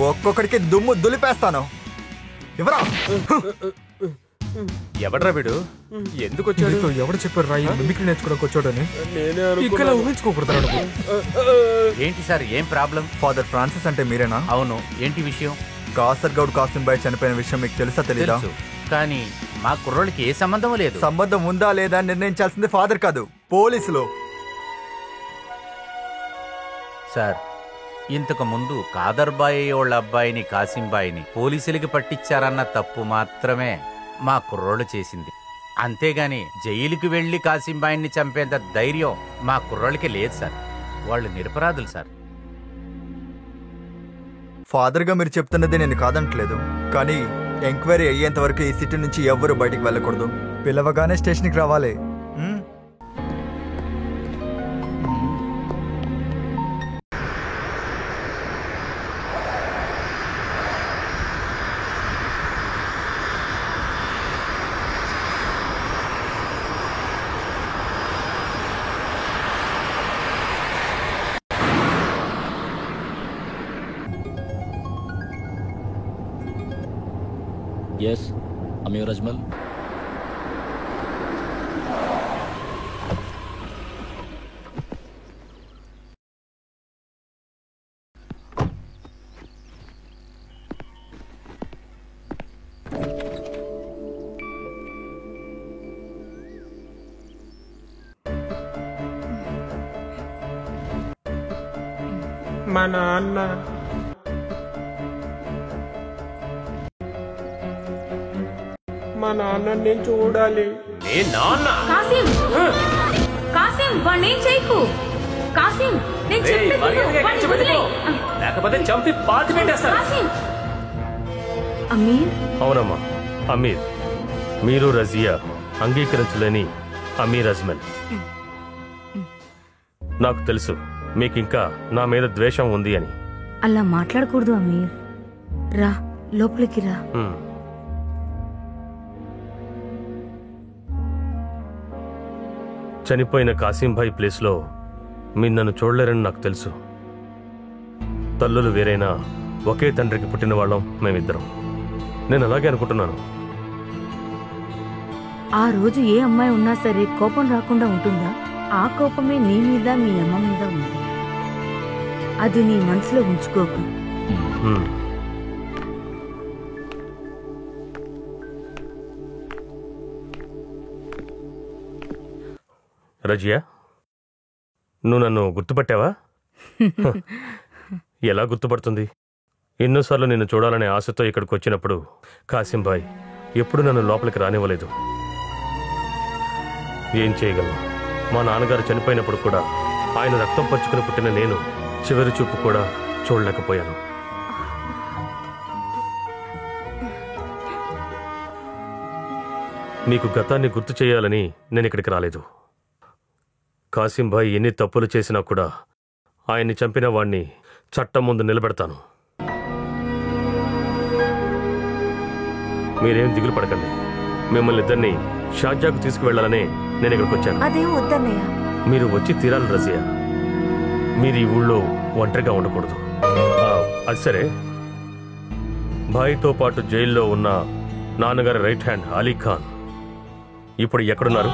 ఒక్కొక్కడికి దుమ్ము దులిపేస్తాను. ఎవరా? ఎవడ్రా వీడు? ఎందుకు వచ్చాడు? ఎవడు చెప్పారు రా మిమిక్రీ నేర్చుకోవడానికి వచ్చాడని? ఇక్కడ ఊహించుకోకూడదు. ఏంటి సార్, ఏం ప్రాబ్లం? ఫాదర్ ఫ్రాన్సిస్ అంటే మీరేనా? అవును. ఏంటి విషయం? కాసర్గౌడ్ కాసింబాయ్ చనిపోయిన విషయం మీకు తెలుసా తెలీదా? కానీ మా కుర్రోళ్ళకి ఏ సంబంధం లేదు. సంబంధం ఉందా లేదా నిర్ణయించాల్సింది ఫాదర్ కాదు, పోలీసులు. సార్, ఇంతకు ముందు కాదర్బాయి వాళ్ళ అబ్బాయిని కాసింబాయిని పోలీసులకి పట్టించారన్న తప్పు మాత్రమే మా కుర్రోళ్ళు చేసింది. అంతేగాని జైలుకి వెళ్లి కాసింబాయిని చంపేంత ధైర్యం మా కుర్రోళ్ళకి లేదు సార్. వాళ్ళు నిరపరాధులు సార్. ఫాదర్గా మీరు చెప్తున్నది నేను కాదంటలేదు, కానీ ఎంక్వైరీ అయ్యేంత వరకు ఈ సిటీ నుంచి ఎవ్వరూ బయటికి వెళ్ళకూడదు. పిలవగానే స్టేషన్కి రావాలి. Yes, Amir Ajmal. మా నాన్న మా నాన్న నేను చూడాలి. కాసిం, కాసిం వాణ్ణేం చేయకు. కాసిం, నేను చెప్పేది విను. వాణ్ణి వదిలేయ్. లేకపోతే చంపి పాతి పెట్టేస్తాను. కాసిం. అమీర్. అవునమ్మా, అమీర్. మీరు రజియా అంగీకరించలేని అమీర్ అజ్మల్. నాకు తెలుసు మీకింకా నా మీద ద్వేషం ఉంది అని. అలా మాట్లాడకూడదు అమీర్. రా లోపలికి రా. చనిపోయిన కాసింభాయ్ ప్లేస్లో మీరు నన్ను చూడలేరని నాకు తెలుసు. తల్లులు వేరైనా ఒకే తండ్రికి పుట్టిన వాళ్ళం మేమిద్దరం. నేను అలాగే అనుకుంటున్నాను. ఆ రోజు ఏ అమ్మాయి ఉన్నా సరే కోపం రాకుండా ఉంటుందా? ఆ కోపమే నీ మీద మీ అమ్మ మీద ఉంది. అది నీ మనసులో ఉంచుకోకు. రజియా, నువ్వు నన్ను గుర్తుపట్టావా? ఎలా గుర్తుపడుతుంది? ఎన్నోసార్లు నిన్ను చూడాలనే ఆశతో ఇక్కడికి వచ్చినప్పుడు కాసింబాయ్ ఎప్పుడు నన్ను లోపలికి రానివ్వలేదు. ఏం చేయగలను? మా నాన్నగారు చనిపోయినప్పుడు కూడా ఆయన రక్తం పంచుకుని పుట్టిన నేను చివరి చూపు కూడా చూడలేకపోయాను. మీకు గతాన్ని గుర్తు చేయాలని నేను ఇక్కడికి రాలేదు. కాసింబాయ్ ఎన్ని తప్పులు చేసినా కూడా ఆయన్ని చంపిన వాణ్ణి చట్టం ముందు నిలబెడతాను. మీరేం దిగులు పడకండి. మిమ్మల్ని ఇద్దరిని షార్జాకు తీసుకువెళ్ళాలని నేను ఇక్కడికి వచ్చాను. అదేం వద్దన్నయ్య. మీరు వచ్చి తీరాలి రజియా. మీరు ఈ ఊళ్ళో ఒంటరిగా ఉండకూడదు. అది సరే, భాయ్తో పాటు జైల్లో ఉన్న నాన్నగారి రైట్ హ్యాండ్ అలీ ఖాన్ ఇప్పుడు ఎక్కడున్నారు?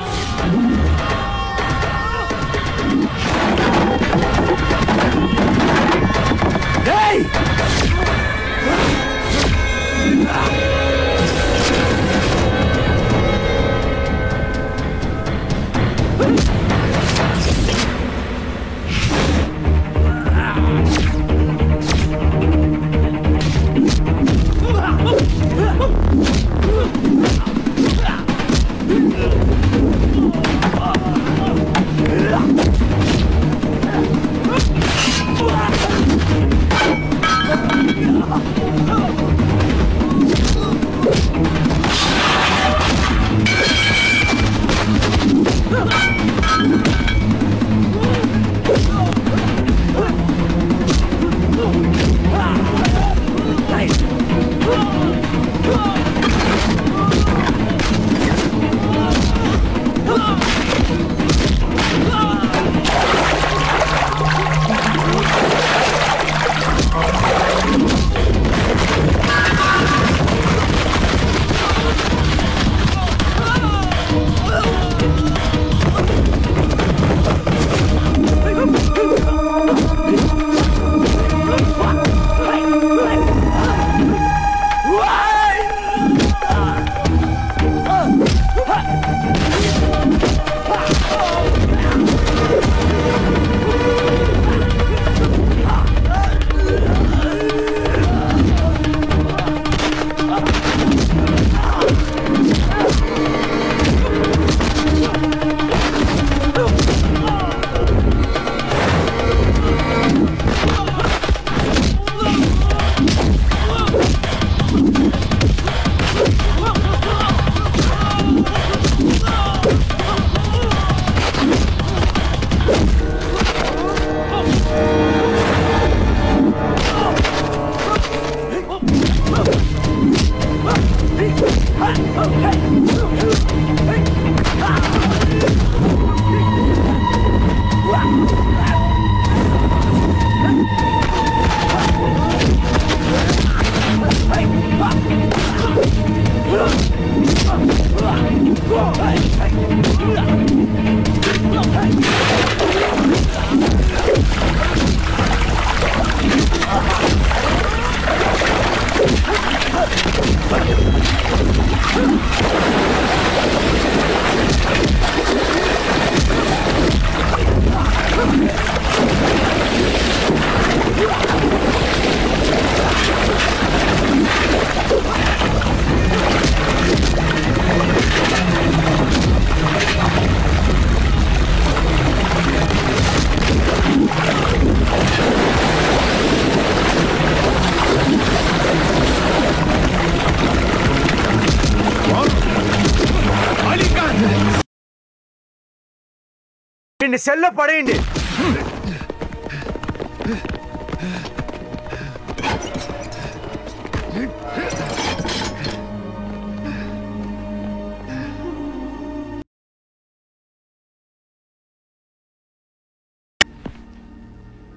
సెల్లో పడేయండి.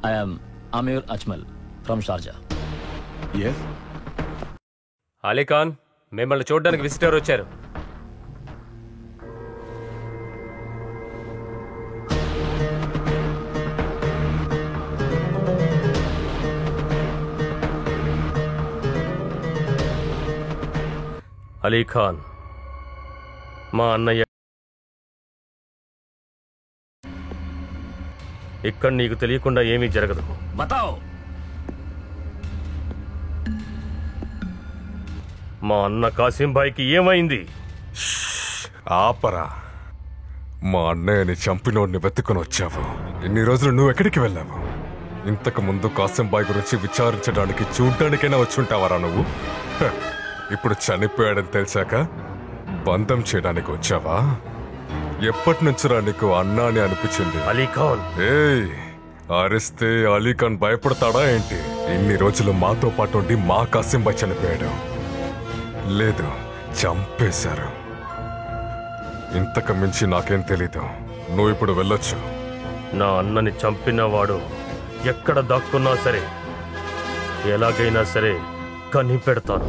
I am Amir Ajmal from Sharjah. Yes. Ali Khan, మిమ్మల్ని చూడడానికి విజిటర్ వచ్చారు. అలీ ఖాన్, మా అన్నయ్య ఇక్కడ నీకు తెలియకుండా ఏమీ జరగదు. బతావ్. మా అన్న కాసిం భాయ్కి ఏమైంది? ఆపరా. మా అన్నయ్యని చంపినోడిని వెతుకుని వచ్చావు. ఇన్ని రోజులు నువ్వు ఎక్కడికి వెళ్ళావు? ఇంతకు ముందు కాసిం భాయ్ గురించి విచారించడానికి చూడ్డానికైనా వచ్చుంటావరా నువ్వు? ఇప్పుడు చనిపోయాడని తెలిసాక బంధం చేయడానికి వచ్చావా? ఎప్పటి నుంచిరా నీకు అన్నా అని అనిపించింది? అలీ ఖాన్, ఏయ్, అరిస్తే అలీ ఖాన్ భయపడతాడా ఏంటి? ఇన్ని రోజులు మాతో పాటు ఉండి మా కాసిం భాయ్ చనిపోయాడు. లేదు, చంపేశారు. ఇంతకు మించి నాకేం తెలీదు. నువ్వు ఇప్పుడు వెళ్ళొచ్చు. నా అన్నని చంపినవాడు ఎక్కడ దాక్కున్నా సరే, ఎలాగైనా సరే కనిపెడతాను.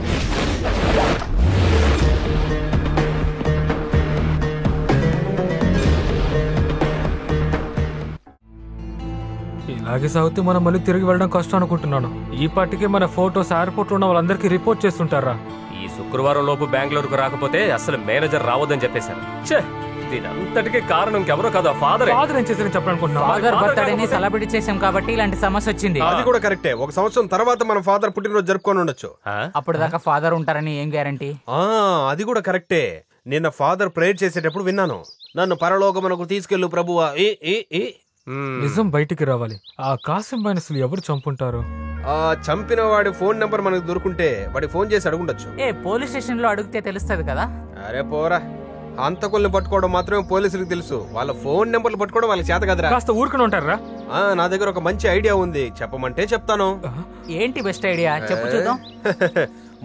ఇలాగే సాగితే మనం మళ్ళీ తిరిగి వెళ్ళడం కష్టం అనుకుంటున్నాను. ఈ పాటికే మన ఫోటోస్ ఎయిర్పోర్ట్ ఉన్న వాళ్ళందరికీ రిపోర్ట్ చేస్తుంటారా? ఈ శుక్రవారం లోపు బెంగళూరుకు రాకపోతే అసలు మేనేజర్ రావద్దని చెప్పేశారు. దీనంతటికీ కారణం ఇంకెవరో కదా, ఫాదర్. ఫాదర్ ఏం చేశారని చెప్పాలనుకుంటున్నా. ఫాదర్ బర్త్డేని సెలబ్రేట్ చేసాం కాబట్టి ఇలాంటి సమస్య వచ్చింది. అది కూడా కరెక్టే. ఒక సంవత్సరం తర్వాత మన ఫాదర్ పుట్టినరోజు జరుపుకొని ఉండొచ్చు. అప్పుడు దాకా ఫాదర్ ఉంటారని ఏం గ్యారంటీ? అది కూడా కరెక్టే. నిన్న ఫాదర్ ప్రేయర్ చేసేటప్పుడు విన్నాను, నన్ను పరలోకమునకు తీసుకెళ్ళు ప్రభువా. నిజం బయటికి రావాలి. ఆ కాసిం బాయ్ అసలు ఎవరు చంపుంటారు? చంపిన వాడి ఫోన్ నెంబర్ మనకు దొరుకుంటే వాడి ఫోన్ చేసి అడుగుండొచ్చు. పోలీస్ స్టేషన్ లో అడిగితే తెలుస్తుంది కదా. అరే పోరా, హంతకుల్ని పట్టుకోవడం మాత్రమే పోలీసులకు తెలుసు, వాళ్ళ ఫోన్ నెంబర్లు పట్టుకోవడం వాళ్ళకి చేత కదరా. కాస్త ఊరుకుని ఉంటారా? నా దగ్గర ఒక మంచి ఐడియా ఉంది, చెప్పమంటే చెప్తాను. ఏంటి బెస్ట్ ఐడియా చెప్పు చూద్దాం.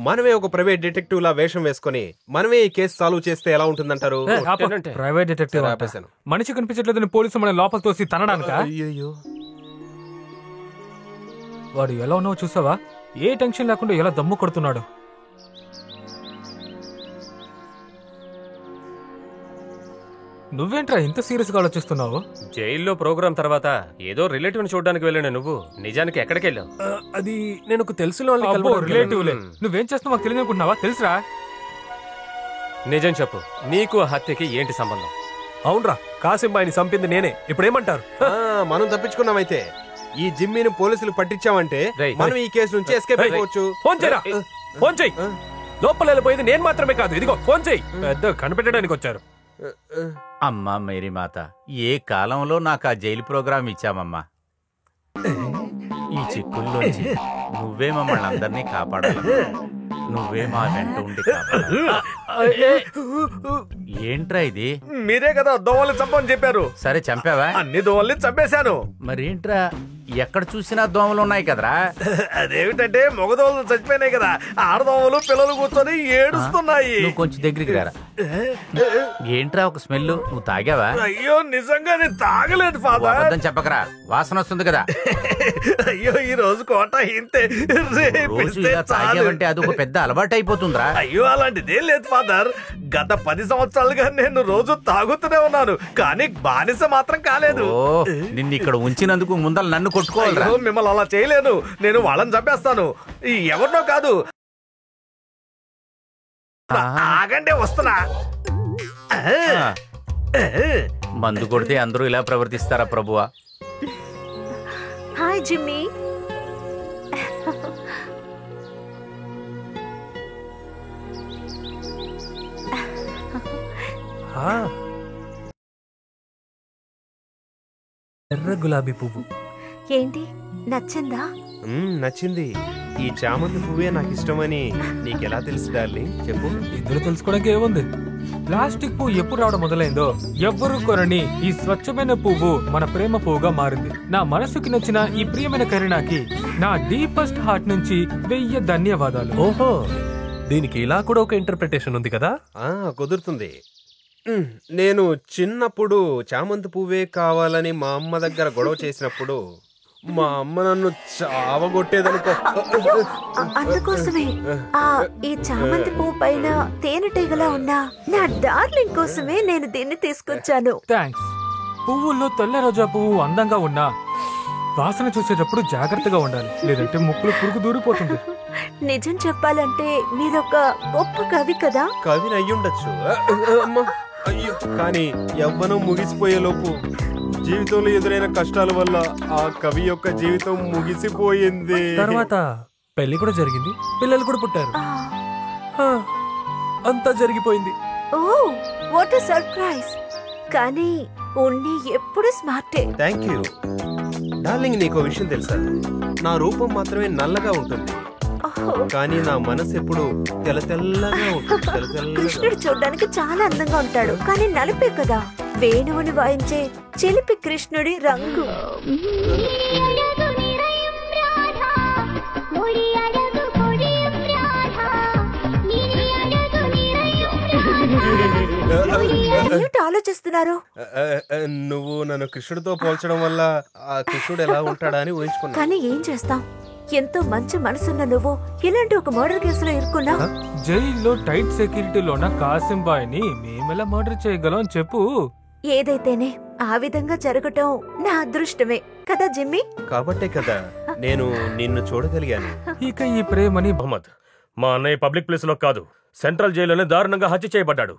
మనమే ఒక ప్రైవేట్ డిటెక్టివ్ లా వేషం వేసుకుని మనమే ఈ కేసు సాల్వ్ చేస్తే ఎలా ఉంటుందంటారు? ప్రైవేట్ డిటెక్టివ్ మనిషి కనిపించట్లేదని పోలీసు మన లోపల తోసి తనడానిక? అయ్యో, వాడు ఎలా ఉన్నావో చూసావా? ఏ టెన్షన్ లేకుండా ఎలా దమ్ము కొడుతున్నాడు. నువ్వేంట్రా ఇంత సీరియస్ గా ఆలోచిస్తున్నావు? జైల్లో ప్రోగ్రామ్ తర్వాత ఏదో రిలేటివ్ ని చూడడానికి వెళ్ళాను. నువ్వు నిజానికి ఎక్కడికి వెళ్ళావు? అది నేను తెలిసిన రిలేటివ్లే. నువ్వేం చేస్తున్నావు మాకు తెలియదు అనుకుంటున్నావా? తెలుసురా. నిజం చెప్పు, నీకు ఆ హత్యకి ఏంటి సంబంధం? అవునరా, కాసిం బాయ్ని చంపింది నేనే. ఇప్పుడేమంటారు? మనం తప్పించుకున్నామైతే ఈ జిమ్మీని పోలీసులు పట్టించామంటే మనం ఈ కేసు నుంచి ఎస్కేప్ అయిపోవచ్చు. ఫోన్ చేయరా, ఫోన్ చెయ్యి. లోపల వెళ్ళిపోయింది నేను మాత్రమే కాదు, ఇదిగో ఫోన్ చెయ్యి. పెద్ద కనిపెట్టడానికి వచ్చారు. అమ్మా మేరీ మాత, ఏ కాలంలో నాకు ఆ జైలు ప్రోగ్రాం ఇచ్చామమ్మా. ఈ చిక్కుల్లోంచి నువ్వే మమ్మల్ని అందరినీ కాపాడాలి. నువ్వే మా వెంట ఉండి ఏంట్రా ఇది? మీరే కదా దోవల్ని చంపని చెప్పారు. సరే చంపావా? అన్ని దోవల్ని చంపేశాను. మరేంట్రా ఎక్కడ చూసినా దోమలు ఉన్నాయి కదరా? అదేమిటంటే మగదోమలు చచ్చిపోయినాయి కదా, ఆడదోమలు పిల్లలు కూర్చొని ఏడుస్తున్నాయి. నువ్వు కొంచెం దగ్గరికి రారా. ఏంట్రా ఒక స్మెల్? నువ్వు తాగావా? అయ్యో నిజంగా నేను తాగలేదు ఫాదర్. అబద్ధం చెప్పకరా, వాసన వస్తుంది కదా. అయ్యో ఈ రోజు కోట ఇంతే. రోజు ఇలా తాగావంటే అది ఒక పెద్ద అలవాటు అయిపోతుందిరా. అయ్యో అలాంటిదేం లేదు ఫాదర్. గత 10 సంవత్సరాలుగా నేను రోజు తాగుతూనే ఉన్నాను, కానీ బానిస మాత్రం కాలేదు. నిన్ను ఇక్కడ ఉంచినందుకు ముందర నన్ను కొట్టుకోవాలిరా. మిమ్మల్ని అలా చేయలేను, నేను వాళ్ళని చంపేస్తాను. ఎవరినో కాదు. ఆగండి వస్తున్నా. మందు కొడితే అందరూ ఇలా ప్రవర్తిస్తారా ప్రభువా? Hi Jimmy. ఎర్ర గులాబీ పువ్వు ఏంటి నచ్చిందా? నచ్చింది. ఈ చామంతి పువ్వే నాకు ఇష్టమని నీకెలా తెలుసు డార్లింగ్? చెప్పు. ఇందులో తెలుసుకోవడానికి ఏముంది? ప్లాస్టిక్ పువ్వు ఎప్పుడు రావడం మొదలైందో ఎవ్వరూ కొనని ఈ స్వచ్ఛమైన పువ్వు మన ప్రేమ పువ్వుగా మారింది. నా మనసుకి నచ్చిన ఈ ప్రియమైన కరీనాకి నా డీపెస్ట్ హార్ట్ నుంచి 1000 ధన్యవాదాలు. ఓహో, దీనికి ఇలా కూడా ఒక ఇంటర్ప్రిటేషన్ ఉంది కదా? కుదురుతుంది. నేను చిన్నప్పుడు చామంతి పువ్వే కావాలని మా అమ్మ దగ్గర గొడవ చేసినప్పుడు మా అమ్మ నన్ను చావగొట్టేదనుకో. అందుకోసమే ఈ చామంతి పువ్వు పైన తేనెటీగలా ఉన్నా నా డార్లింగ్ కోసమే నేను దీన్ని తీసుకొచ్చాను. థ్యాంక్స్. పువ్వుల్లో తెల్ల రోజా పువ్వు అందంగా ఉన్నా వాసన చూసేటప్పుడు జాగ్రత్తగా ఉండాలి, లేదంటే ముక్కులు పురుగు దూరిపోతుంది. నిజం చెప్పాలంటే మీరొక గొప్ప కవి కదా. కవిని అయ్యుండొచ్చు, అయ్యో, కానీ యవ్వనం ముగిసిపోయే లోపు జీవితంలో ఎదురైన కష్టాల వల్ల ఆ కవి యొక్క జీవితం ముగిసిపోయింది. తర్వాత పెళ్లి కూడా జరిగింది, పిల్లలు కూడా పుట్టారు, అంతా జరిగిపోయింది. Oh what a surprise. కానీ ఉన్ని ఎప్పుడు స్మార్టే. Thank you darling. నీకో విషయం తెలుసా? నా రూపం మాత్రమే నల్లగా ఉంటుంది, కానీ నా మనసు ఎప్పుడు తెల్ల తెల్లగా ఉంటుంది. కృష్ణుడు చూడ్డానికి చాలా అందంగా ఉంటాడు, కానీ నలుపే కదా. వేణువుని వాయించే చిలిపి కృష్ణుడి రంగు. ఏంటి ఆలోచిస్తున్నారు? నువ్వు నన్ను కృష్ణుడితో పోల్చడం వల్ల ఆ కృష్ణుడు ఎలా ఉంటాడా అని ఊహించుకున్నా. కానీ ఏం చేస్తాం, ఎంతో మంచి మనసున్న నువ్వు ఇలాంటి ఒక మర్డర్ కేసులో ఇరుక్కున్నా. జైల్లో టైట్ సెక్యూరిటీలో ఉన్న కాసిం బాయ్ ని మేమెలా మర్డర్ చేయగలం అని చెప్పు. ఏదైతేనే ఆ విధంగా జరగటం నా అదృష్టమే కదా జిమ్మీ. కాబట్టే కదా నేను నిన్ను చూడగలిగాను. ఇక ఈ ప్రేమని మహమ్మద్, మా అన్నయ్య పబ్లిక్ ప్లేస్ లో కాదు, సెంట్రల్ జైల్లోనే దారుణంగా హత్య చేయబడ్డాడు.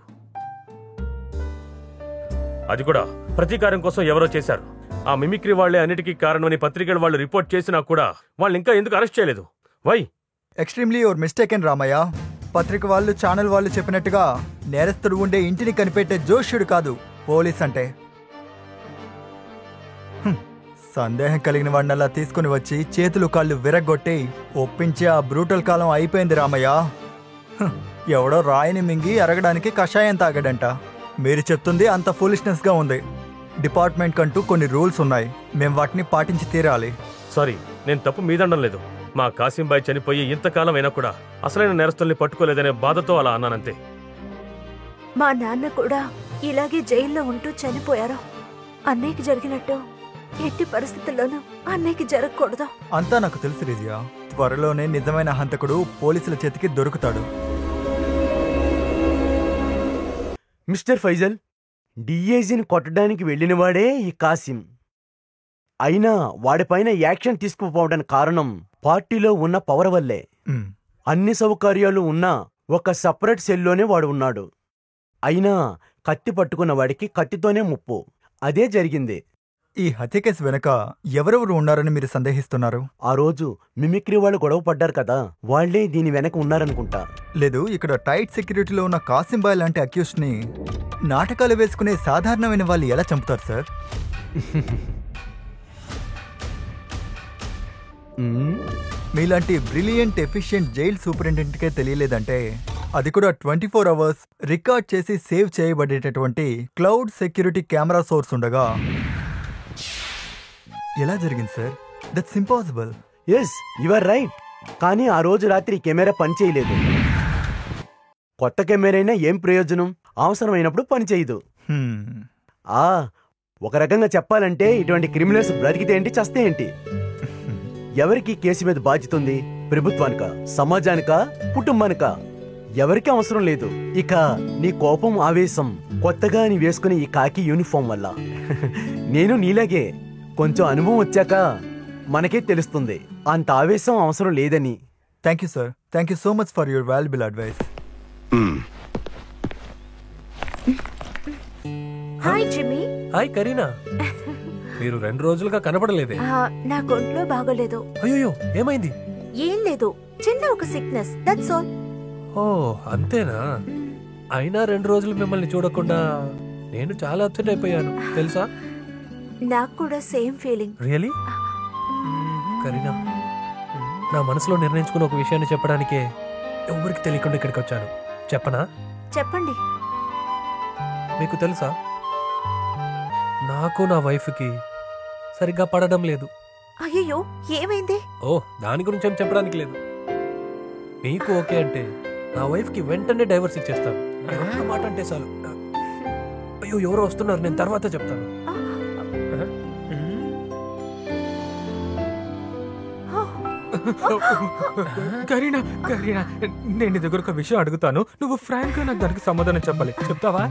అది కూడా ప్రతీకారం కోసం ఎవరో చేశారు. ఆ మిమిక్రీ వాళ్లే అన్నిటికీ కారణమని పత్రికల వాళ్ళు రిపోర్ట్ చేసినా కూడా వాళ్ళు ఇంకా ఎందుకు అరెస్ట్ చేయలేదు? Why? Extremely your mistaken Ramayya. పత్రిక వాళ్ళు, ఛానల్ వాళ్ళు చెప్పినట్టుగా నేరస్తుడు ఉండే ఇంటిని కనిపెట్టే జోష్యుడు కాదు పోలీస్ అంటే. సందేహం కలిగిన వాడినల్లా తీసుకుని వచ్చి చేతులు కాళ్ళు విరగొట్టి ఒప్పించే ఆ బ్రూటల్ కాలం అయిపోయింది రామయ్య. ఎవడో రాయిని మింగి అరగడానికి కషాయం తాగాడంట. మీరు చెప్తుంది అంత ఫూలిష్నెస్ గా ఉంది. డిపార్ట్మెంట్ కంటూ కొన్ని రూల్స్ ఉన్నాయి, మేము వాటిని పాటించి తీరాలి. సారీ, నేను తప్పు మీదనడం లేదు. మా కాసింబాయ్ చనిపోయి ఇంతకాలం అయినా కూడా అసలైన నేరస్తుల్ని పట్టుకోలేదనే బాధతో అలా అన్నానంతే. మా నాన్న కూడా ఇలాగే జైల్లో ఉంటూ చనిపోయారు. అన్నయ్యకి జరిగినట్టు ఎట్టి పరిస్థితుల్లోనూ అన్నయ్యకి జరగకూడదు. అంతా నాకు తెలుసు రిజియా. త్వరలోనే నిజమైన హంతకుడు పోలీసుల చేతికి దొరుకుతాడు. మిస్టర్ ఫైజల్, డిఐజీని కొట్టడానికి వెళ్ళినవాడే ఈ కాసిం. అయినా వాడిపైన యాక్షన్ తీసుకుపోవడానికి కారణం పార్టీలో ఉన్న పవర్ వల్లే. అన్ని సౌకర్యాలు ఉన్నా ఒక సపరేట్ సెల్లోనే వాడు ఉన్నాడు. అయినా కత్తి పట్టుకున్న వాడికి కత్తితోనే ముప్పు. అదే జరిగింది. ఈ హత్య కేసు వెనుక ఎవరెవరు ఉన్నారని మీరు సందేహిస్తున్నారు? ఆ రోజు మిమిక్రీ వాళ్ళు గొడవ పడ్డారు కదా, వాళ్లే దీని వెనక ఉన్నారనుకుంటా. లేదు, ఇక్కడ టైట్ సెక్యూరిటీలో ఉన్న కాసింబాయ్ లాంటి అక్యూస్డ్ ని నాటకాలు వేసుకునే సాధారణమైన వాళ్ళు ఎలా చంపుతారు సార్? మీలాంటి బ్రిలియంట్ ఎఫిషియెంట్ జైల్ సూపరింటెండెంట్కే తెలియలేదంటే, అది కూడా 24 అవర్స్ రికార్డ్ చేసి సేవ్ చేయబడేటటువంటి క్లౌడ్ సెక్యూరిటీ కెమెరా సోర్స్ ఉండగా ఎలా జరిగింది సార్? That's impossible. Yes, you are right. కానీ ఆ రోజు రాత్రి కెమెరా పనిచేయలేదు. కొత్త కెమెరా అయినా ఏం ప్రయోజనం? అవసరమైనప్పుడు పనిచేయదు. ఒక రకంగా చెప్పాలంటే ఇటువంటి క్రిమినల్స్ బ్రతికితే ఏంటి, చస్తే ఏంటి? ఎవరికి కేసు మీద బాధ్యత ఉంది? ప్రభుత్వానికా, సమాజానికా, కుటుంబానికా? ఎవరికి అవసరం లేదు. ఇక నీ కోపం, ఆవేశం కొత్తగా నీ వేసుకుని ఈ కాకి యూనిఫామ్ వల్ల. నేను నీలాగే కొంచెం అనుభవం వచ్చాక మనకే తెలుస్తుంది అంత ఆవేశం అవసరం లేదని. Thank you sir. Thank you so much for your valuable advice. Hi Jimmy. Hi Kareena. మీరు 2 రోజులుగా కనపడలేదే. నా ఒంట్లో బాగోలేదు. అయ్యో, ఏమైంది? ఏం లేదు, చిన్న ఒక సిక్నెస్, దట్స్ ఆల్. ఓ అంతేనా? అయినా 2 రోజులు మిమ్మల్ని చూడకుండా నేను చాలా అప్సెట్ అయిపోయాను తెలుసా? నాకు కూడా సేమ్ ఫీలింగ్. రియలీ? కరీనా, నా మనసులో నిర్ణయించుకున్న ఒక విషయాన్ని చెప్పడానికే ఎవరికి తెలియకుండా ఇక్కడికి వచ్చాను. చెప్పనా? చెప్పండి. మీకు తెలుసా, నాకు నా వైఫ్కి సరిగ్గా పడడం లేదు. అయ్యో, ఏమైంది? ఓ దాని గురించి ఏం చెప్పడానికి లేదు. మీకు ఓకే అంటే నా వైఫ్కి వెంటనే డైవర్స్ ఇచ్చేస్తాను. ఒక్క మాట అంటే చాలు. అయ్యో, ఎవరో వస్తున్నారు, నేను తర్వాత చెప్తాను. కరీనా, కరీనా, నేను నీ దగ్గర ఒక విషయం అడుగుతాను, నువ్వు ఫ్రాంక్ గా నాకు దానికి సమాధానం చెప్పాలి. చెప్తావా?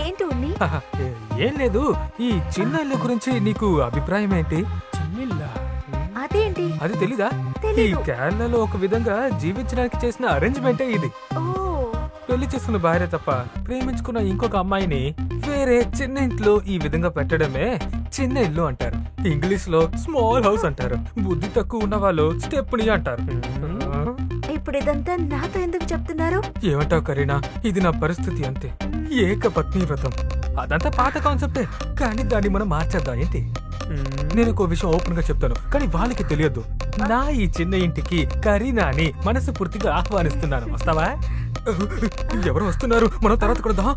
ఏంటి? ఏం లేదు, ఈ చిన్న ఇల్లు గురించి నీకు అభిప్రాయం ఏంటి? అదేంటి? అది తెలీదా? ఈ కేరళలో ఒక విధంగా జీవించడానికి చేసిన అరేంజ్మెంటే ఇది. పెళ్లి చేసుకున్న భార్య తప్ప ప్రేమించుకున్న ఇంకొక అమ్మాయిని వేరే చిన్న ఇంట్లో ఈ విధంగా పెట్టడమే చిన్న ఇల్లు అంటారు. ఇంగ్లీష్ లో స్మాల్ హౌస్ అంటారు. బుద్ధి తక్కువ ఉన్న వాళ్ళు స్టెప్ని అంటారు. ఇప్పుడు ఇదంతా నాతో ఎందుకు చెప్తున్నారు? ఏమంటావు కరీనా, ఇది నా పరిస్థితి అంతే. ఏకపత్ని వ్రతం అదంతా పాత కాన్సెప్టే, కానీ దాన్ని మనం మార్చేద్దాం ఏంటి? నేను ఇంకో విషయం ఓపెన్ గా చెప్తాను, కానీ వాళ్ళకి తెలియదు. నా ఈ చిన్న ఇంటికి కరీనాని మనసు పూర్తిగా ఆహ్వానిస్తున్నాను. వస్తావా? ఎవరు వస్తున్నారు, మనం తర్వాత కొడదాం.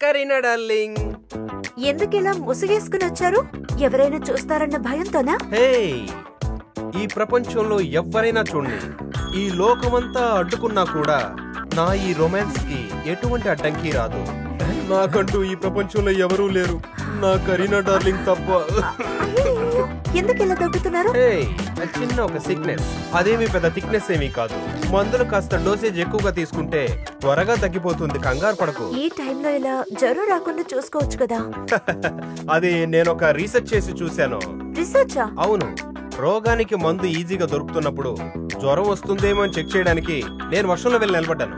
కరీనా డార్లింగ్, ఎందుకు ఇలా ముసుగేసుకుని వచ్చారు? ఎవరైనా చూస్తారన్న భయంతోనా? హే, ఈ ప్రపంచంలో ఎవరైనా చూడండి, ఈ లోకమంతా అడ్డుకున్నా కూడా నా ఈ రొమాన్స్ కి ఎటువంటి అడ్డంకి రాదు. నాకంటూ ఈ ప్రపంచంలో ఎవరూ లేరు, నా కరీనా డార్లింగ్ తప్ప. ఎందుకు ఇలా తగ్గుతున్నారు? చిన్న ఒక సిక్నెస్, అదేమి పెద్ద థిక్నెస్ ఏమీ కాదు. మందులు కాస్త డోసేజ్ ఎక్కువగా తీసుకుంటే త్వరగా తగ్గిపోతుంది, కంగారు పడకు. ఈ టైంలో ఇలా జ్వరం రాకుండా చూసుకోవచ్చు కదా. అది నేను ఒక రీసెర్చ్ చేసి చూశాను. రీసెర్చా? అవును, రోగానికి మందు ఈజీగా దొరుకుతున్నప్పుడు జ్వరం వస్తుందేమో అని చెక్ చేయడానికి నేను వర్షంలో వెళ్ళి నిలబడ్డాను.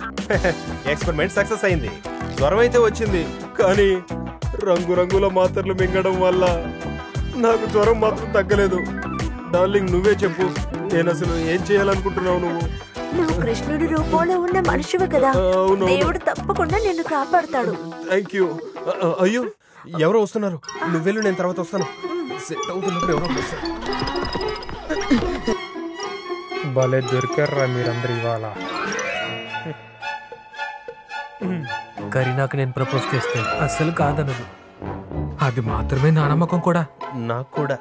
ఎక్స్పెరిమెంట్ సక్సెస్ అయింది. జ్వరం అయితే వచ్చింది, కానీ రంగురంగుల మాత్రలు మింగడం వల్ల నాకు జ్వరం మాత్రం తగ్గలేదు. డార్లింగ్, నువ్వే చెప్పు, నేను అసలు ఏం చేయాలనుకుంటున్నావు? నువ్వు కృష్ణుడి రూపంలో ఉన్న మనిషివి కదా, దేవుడు తప్పకుండా నిన్ను కాపాడుతాడు. Thank you. అయ్యో, ఎవరో వస్తున్నారు, నువ్వు వెళ్ళు, నేను తర్వాత వస్తాను. సెట్ అవుతున్నప్పుడు ఎవరో వస్తారు. భలే దొరికారా మీరందరూ ఇవాళ. కరీనాకు నేను ప్రపోజ్ చేస్తే అస్సలు కాదనదు. అది మాత్రమే నా నమ్మకం కూడా. నాకు కూడా.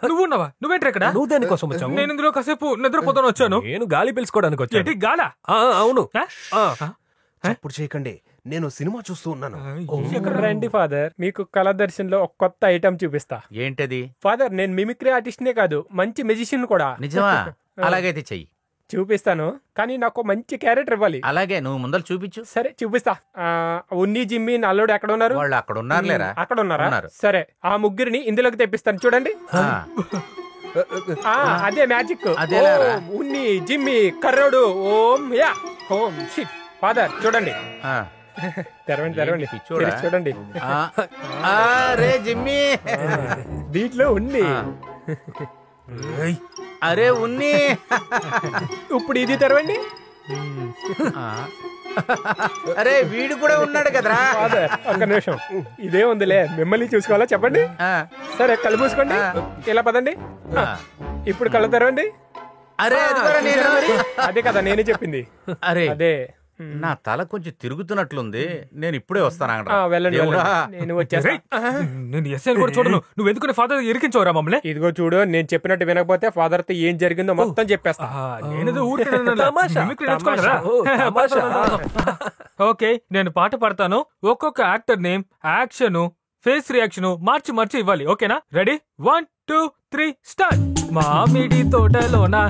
నువ్వున్నావా? నువ్వేంటి ఇక్కడ? నువ్వు దేనికోసం వచ్చావు? నేను ఇందులో కాసేపు నిద్రపోతాను వచ్చాను. నేను గాలి పీల్చుకోవడానికి వచ్చాను. ఏంటి గాలా? అవును. చప్పుడు చేయకండి, నేను సినిమా చూస్తూ ఉన్నాను. రండి ఫాదర్, మీకు కళాదర్శన్లో ఒక కొత్త ఐటమ్ చూపిస్తా. ఏంటది? ఫాదర్, నేను మిమిక్రీ ఆర్టిస్ట్నే కాదు, మంచి మెజిషియన్ కూడా. నిజమా? అలాగైతే చెయ్యి. చూపిస్తాను, కానీ నాకు మంచి క్యారెక్టర్ ఇవ్వాలి. అలాగే, నువ్వు ముందర చూపించు. సరే చూపిస్తా. ఉన్ని, జిమ్మి, నల్లుడు ఎక్కడ ఉన్నారు? వాళ్ళు అక్కడ ఉన్నారులేరా? అక్కడ ఉన్నారా? సరే, ఆ ముగ్గురిని ఇందులోకి తెప్పిస్తాను, చూడండి. అదే మ్యాజిక్. ఉన్ని, జిమ్మి, కర్రోడు, ఓం యా ఓం షిట్. ఫాదర్ చూడండి, తెరవండి తెరవండి, చూడండి. జిమ్మి, దీంట్లో ఉన్ని. అరే ఉన్ని, ఇప్పుడు ఇది తెరవండి. అరే వీడు కూడా ఉన్నాడు కదరా. ఫాదర్ ఒక్క నిమిషం, ఇదే ఉందిలే, మిమ్మల్ని చూసుకోవాలా చెప్పండి. సరే కళ్ళు మూసుకోండి, ఇలా పదండి. ఇప్పుడు కళ్ళు తెరవండి. అరే అదే కదా నేనే చెప్పింది. అరే అదే, నా తల కొంచెం తిరుగుతున్నట్లుంది, నేను ఇప్పుడే వస్తాను. వెళ్ళండి, నేను వచ్చేస్తా. నేను ఎస్ఐ కూడా చూడను, నువ్వు ఎందుకు ఫాదర్ ఇరికించవరా మమ్మల్ని? ఇదిగో చూడు, నేను చెప్పినట్టు వినకపోతే ఫాదర్ తో ఏం జరిగిందో మొత్తం చెప్పేస్తా. ఓకే, నేను పాట పాడతాను, ఒక్కొక్క actor name, action, face reaction మార్చి మార్చి ఇవ్వాలి. ఓకేనా? రెడీ? 1 2 3 స్టార్ట్. మామిడి తోటలోనా,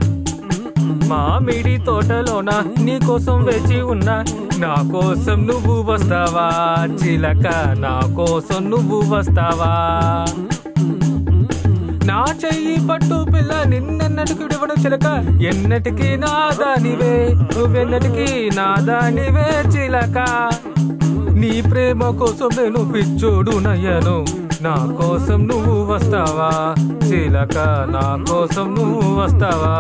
మామిడి తోటలోనా నీ కోసం వేచి ఉన్నా, నా కోసం నువ్వు వస్తావా చిలక, నా కోసం నువ్వు వస్తావా. నా చెయ్యి పట్టు పిల్ల నిన్నెన్నటికి విడవడం చిలక, ఎన్నటికీ నా దానివే నువ్వెన్నటికీ నా దానివే చిలక. నీ ప్రేమ కోసం నేను పిచ్చోడు నయ్యను, నా కోసం నువ్వు వస్తావా చిలక, నా కోసం నువ్వు వస్తావా.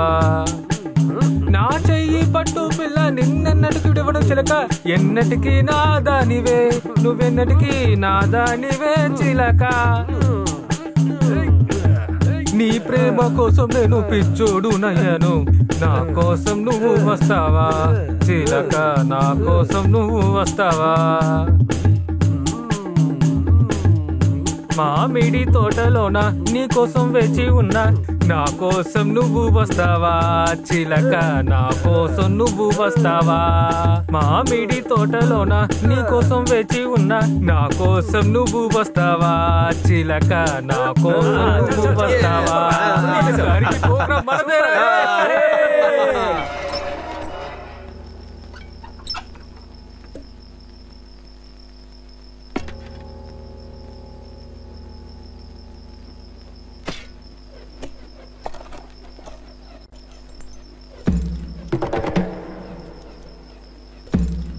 నా చెయ్యి పట్టు పిల్ల నిన్నెన్నటికి విడవడం చిలక, ఎన్నటికీ నా దానివే నువ్వెన్నటికీ నా దానివే చిలక. నీ ప్రేమ కోసం నేను పిచ్చోడు నయ్యను, నా కోసం నువ్వు వస్తావా చిలక, నా కోసం నువ్వు వస్తావా. మామిడి తోటలోన నీ కోసం వేచి ఉన్నా, నా కోసం నువ్వు వస్తావా చిలక, నా కోసం నువ్వు వస్తావా. మామిడి తోటలోన నీ కోసం వేచి ఉన్నా, నా కోసం నువ్వు వస్తావా చిలక, నా కోసం నువ్వు వస్తావా.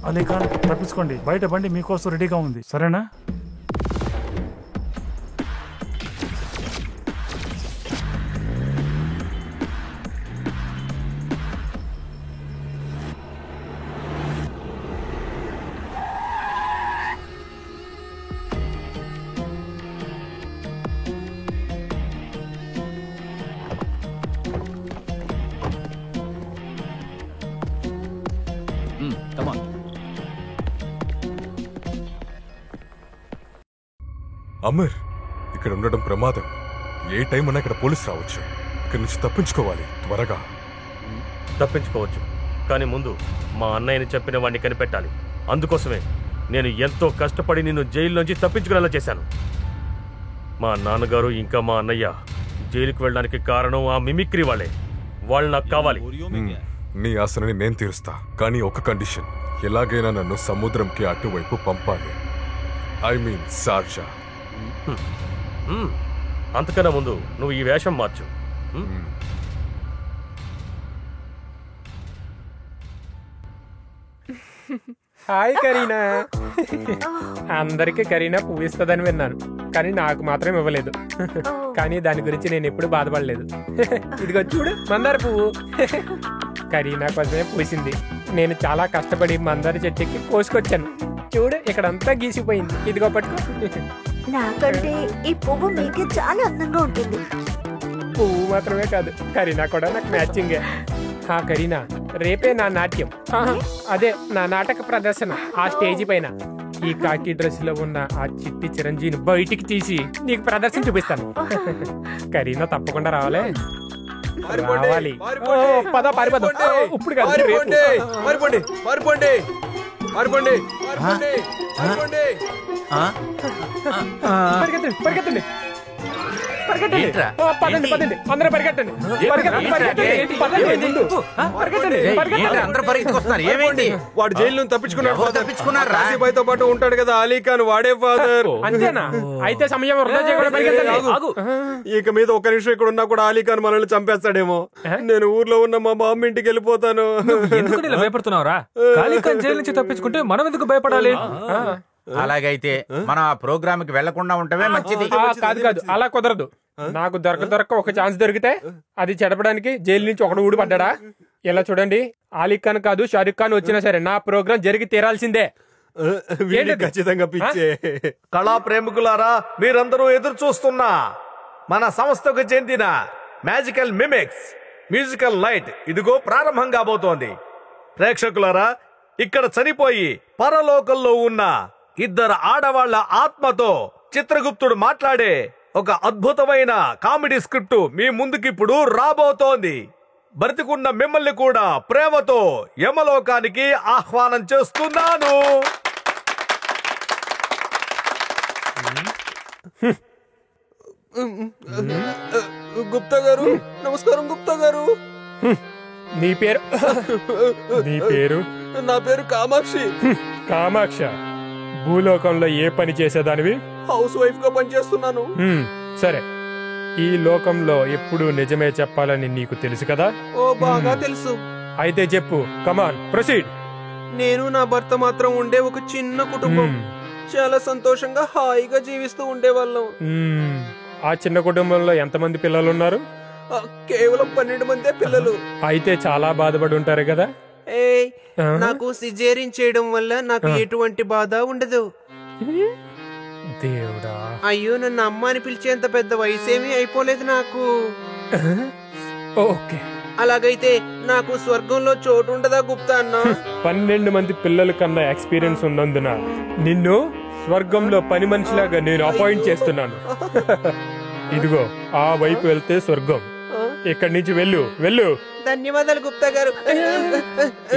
అలీఖాన్ తప్పించుకోండి, బయట బండి మీకోసం రెడీగా ఉంది, సరేనా? అమర్, ఇక్కడ ఉండడం ప్రమాదం. ఏ టైం అన్నా ఇక్కడ పోలీసు రావచ్చు. ఇక్కడి నుంచి తప్పించుకోవాలి త్వరగా. తప్పించుకోవచ్చు, కానీ ముందు మా అన్నయ్యని చంపిన వాడిని కనిపెట్టాలి. అందుకోసమే నేను ఎంతో కష్టపడి నిన్ను జైల్లోంచి తప్పించుకునేలా చేశాను. మా నాన్నగారు ఇంకా మా అన్నయ్య జైలుకు వెళ్ళడానికి కారణం ఆ మిమిక్రీ వాళ్ళే. వాళ్ళు నాకు కావాలి. నీ ఆశని నేను తీరుస్తా, కానీ ఒక కండిషన్. ఎలాగైనా నన్ను సముద్రంకి అటువైపు పంపాలి. I mean Sharjah. అంతకన్నా ముందు నువ్వు ఈ వేషం మార్చు. హాయ్ కరీనా. అందరికి కరీనా పువ్వు ఇస్తుందని విన్నాను, కానీ నాకు మాత్రం ఇవ్వలేదు. కానీ దాని గురించి నేను ఎప్పుడు బాధపడలేదు. ఇదిగో చూడు మందార పువ్వు. కరీనా కోసమే పూసింది. నేను చాలా కష్టపడి మందార చెట్టుకి కోసుకొచ్చాను. చూడు ఇక్కడంతా గీసిపోయింది. ఇదిగో పట్టుకో. నాకంటే ఈ పువ్వు మీకే చాలా అందంగా ఉంటుంది. పువ్వు మాత్రమే కాదు, కరీనా కూడా నాకు మ్యాచింగే. కరీనా, రేపే నా నాట్యం, అదే నా నాటక ప్రదర్శన ఆ స్టేజి పైన. ఈ కాకి డ్రెస్ లో ఉన్న ఆ చిట్టి చిరంజీవిని బయటికి తీసి నీకు ప్రదర్శన చూపిస్తాను. కరీనా తప్పకుండా రావాలి. రావాలి. పద పారిపోదాం. ఇప్పుడు కాదు, పరిగెత్తండి పరిగెత్తండి పరిగెట్టండి. పదండి పదండి, అందరూ పరిగెట్టండి. వాడు జైలు నుంచి తప్పించుకున్నాడు. కాశీబాయ్తో పాటు ఉంటాడు కదా అలీ ఖాన్, వాడే ఫాదర్. అంతేనా? అయితే సమయం ఇక మీద ఒక నిమిషం ఇక్కడ ఉన్నా కూడా అలీ ఖాన్ మనల్ని చంపేస్తాడేమో. నేను ఊర్లో ఉన్న మా బామ్మ ఇంటికి వెళ్ళిపోతాను. ఎందుకు ఇలా భయపడుతున్నావురా? అలీ ఖాన్ జైలు నుంచి తప్పించుకుంటే మనం ఎందుకు భయపడాలి? అలాగైతే మనం ఆ ప్రోగ్రామ్ కి వెళ్లకుండా ఉండటమే మంచిది. కాదు కాదు, అలా కుదరదు. నాకు దొరక ఒక ఛాన్స్ దొరికితే అది చెడపడానికి జైలు నుంచి ఒకడు ఊడిపడ్డా. ఇలా చూడండి, అలీ ఖాన్ కాదు షారుఖ్ ఖాన్ వచ్చినా సరే నా ప్రోగ్రాం జరిగి తీరాల్సిందే. ఖచ్చితంగా పిచ్చే. కళా ప్రేమికులారా, మీరందరూ ఎదురు చూస్తున్నా మన సంస్థకు చెందిన మ్యాజికల్ మిమిక్స్ మ్యూజికల్ నైట్ ఇదిగో ప్రారంభం కాబోతోంది. ప్రేక్షకులారా, ఇక్కడ చనిపోయి పరలోకంలో ఉన్న ఇద్దరు ఆడవాళ్ల ఆత్మతో చిత్రగుప్తుడు మాట్లాడే ఒక అద్భుతమైన కామెడీ స్క్రిప్ట్ మీ ముందుకిప్పుడు రాబోతోంది. బ్రతికున్న మిమ్మల్ని కూడా ప్రేమతో యమలోకానికి ఆహ్వానం చేస్తున్నాను. గుప్తా గారు నమస్కారం. గుప్తా గారు, నీ పేరు? నీ పేరు? నా పేరు కామాక్షి. కామాక్ష, భూలోకంలో ఏ పని చేసేదానివి? హౌస్ వైఫ్ గా పనిచేస్తున్నాను. సరే, ఈ లోకంలో ఎప్పుడు నిజమే చెప్పాలని నీకు తెలుసు కదా? ఓ, బాగా తెలుసు. అయితే చెప్పు, కమాన్ ప్రొసీడ్. నేను నా భర్త మాత్రం ఉండే ఒక చిన్న కుటుంబం. చాలా సంతోషంగా హాయిగా జీవిస్తూ ఉండేవాళ్ళం. ఆ చిన్న కుటుంబంలో ఎంతమంది పిల్లలు ఉన్నారు? కేవలం 12 మందే పిల్లలు. అయితే చాలా బాధపడి ఉంటారు కదా? నాకు సిజేరియన్ చేయడం వల్ల నాకు ఎటువంటి బాధ ఉండదు. దేవుడా, అయ్యో, నన్ను అమ్మ అని పిలిచేంత పెద్ద వయసేమీ అయిపోలేదు నాకు. ఓకే, అలాగైతే నాకు స్వర్గంలో చోటు ఉండదా గుప్తా అన్న? 12 మంది పిల్లల కన్నా ఎక్స్పీరియన్స్ ఉన్నందున నిన్ను స్వర్గంలో పని మనిషిలాగా నేను అపాయింట్ చేస్తున్నాను. ఇదిగో, ఆ వైపు వెళ్తే స్వర్గం. ఇక్కడి నుంచి వెళ్ళు వెళ్ళు. ధన్యవాదాలు గుప్తా గారు.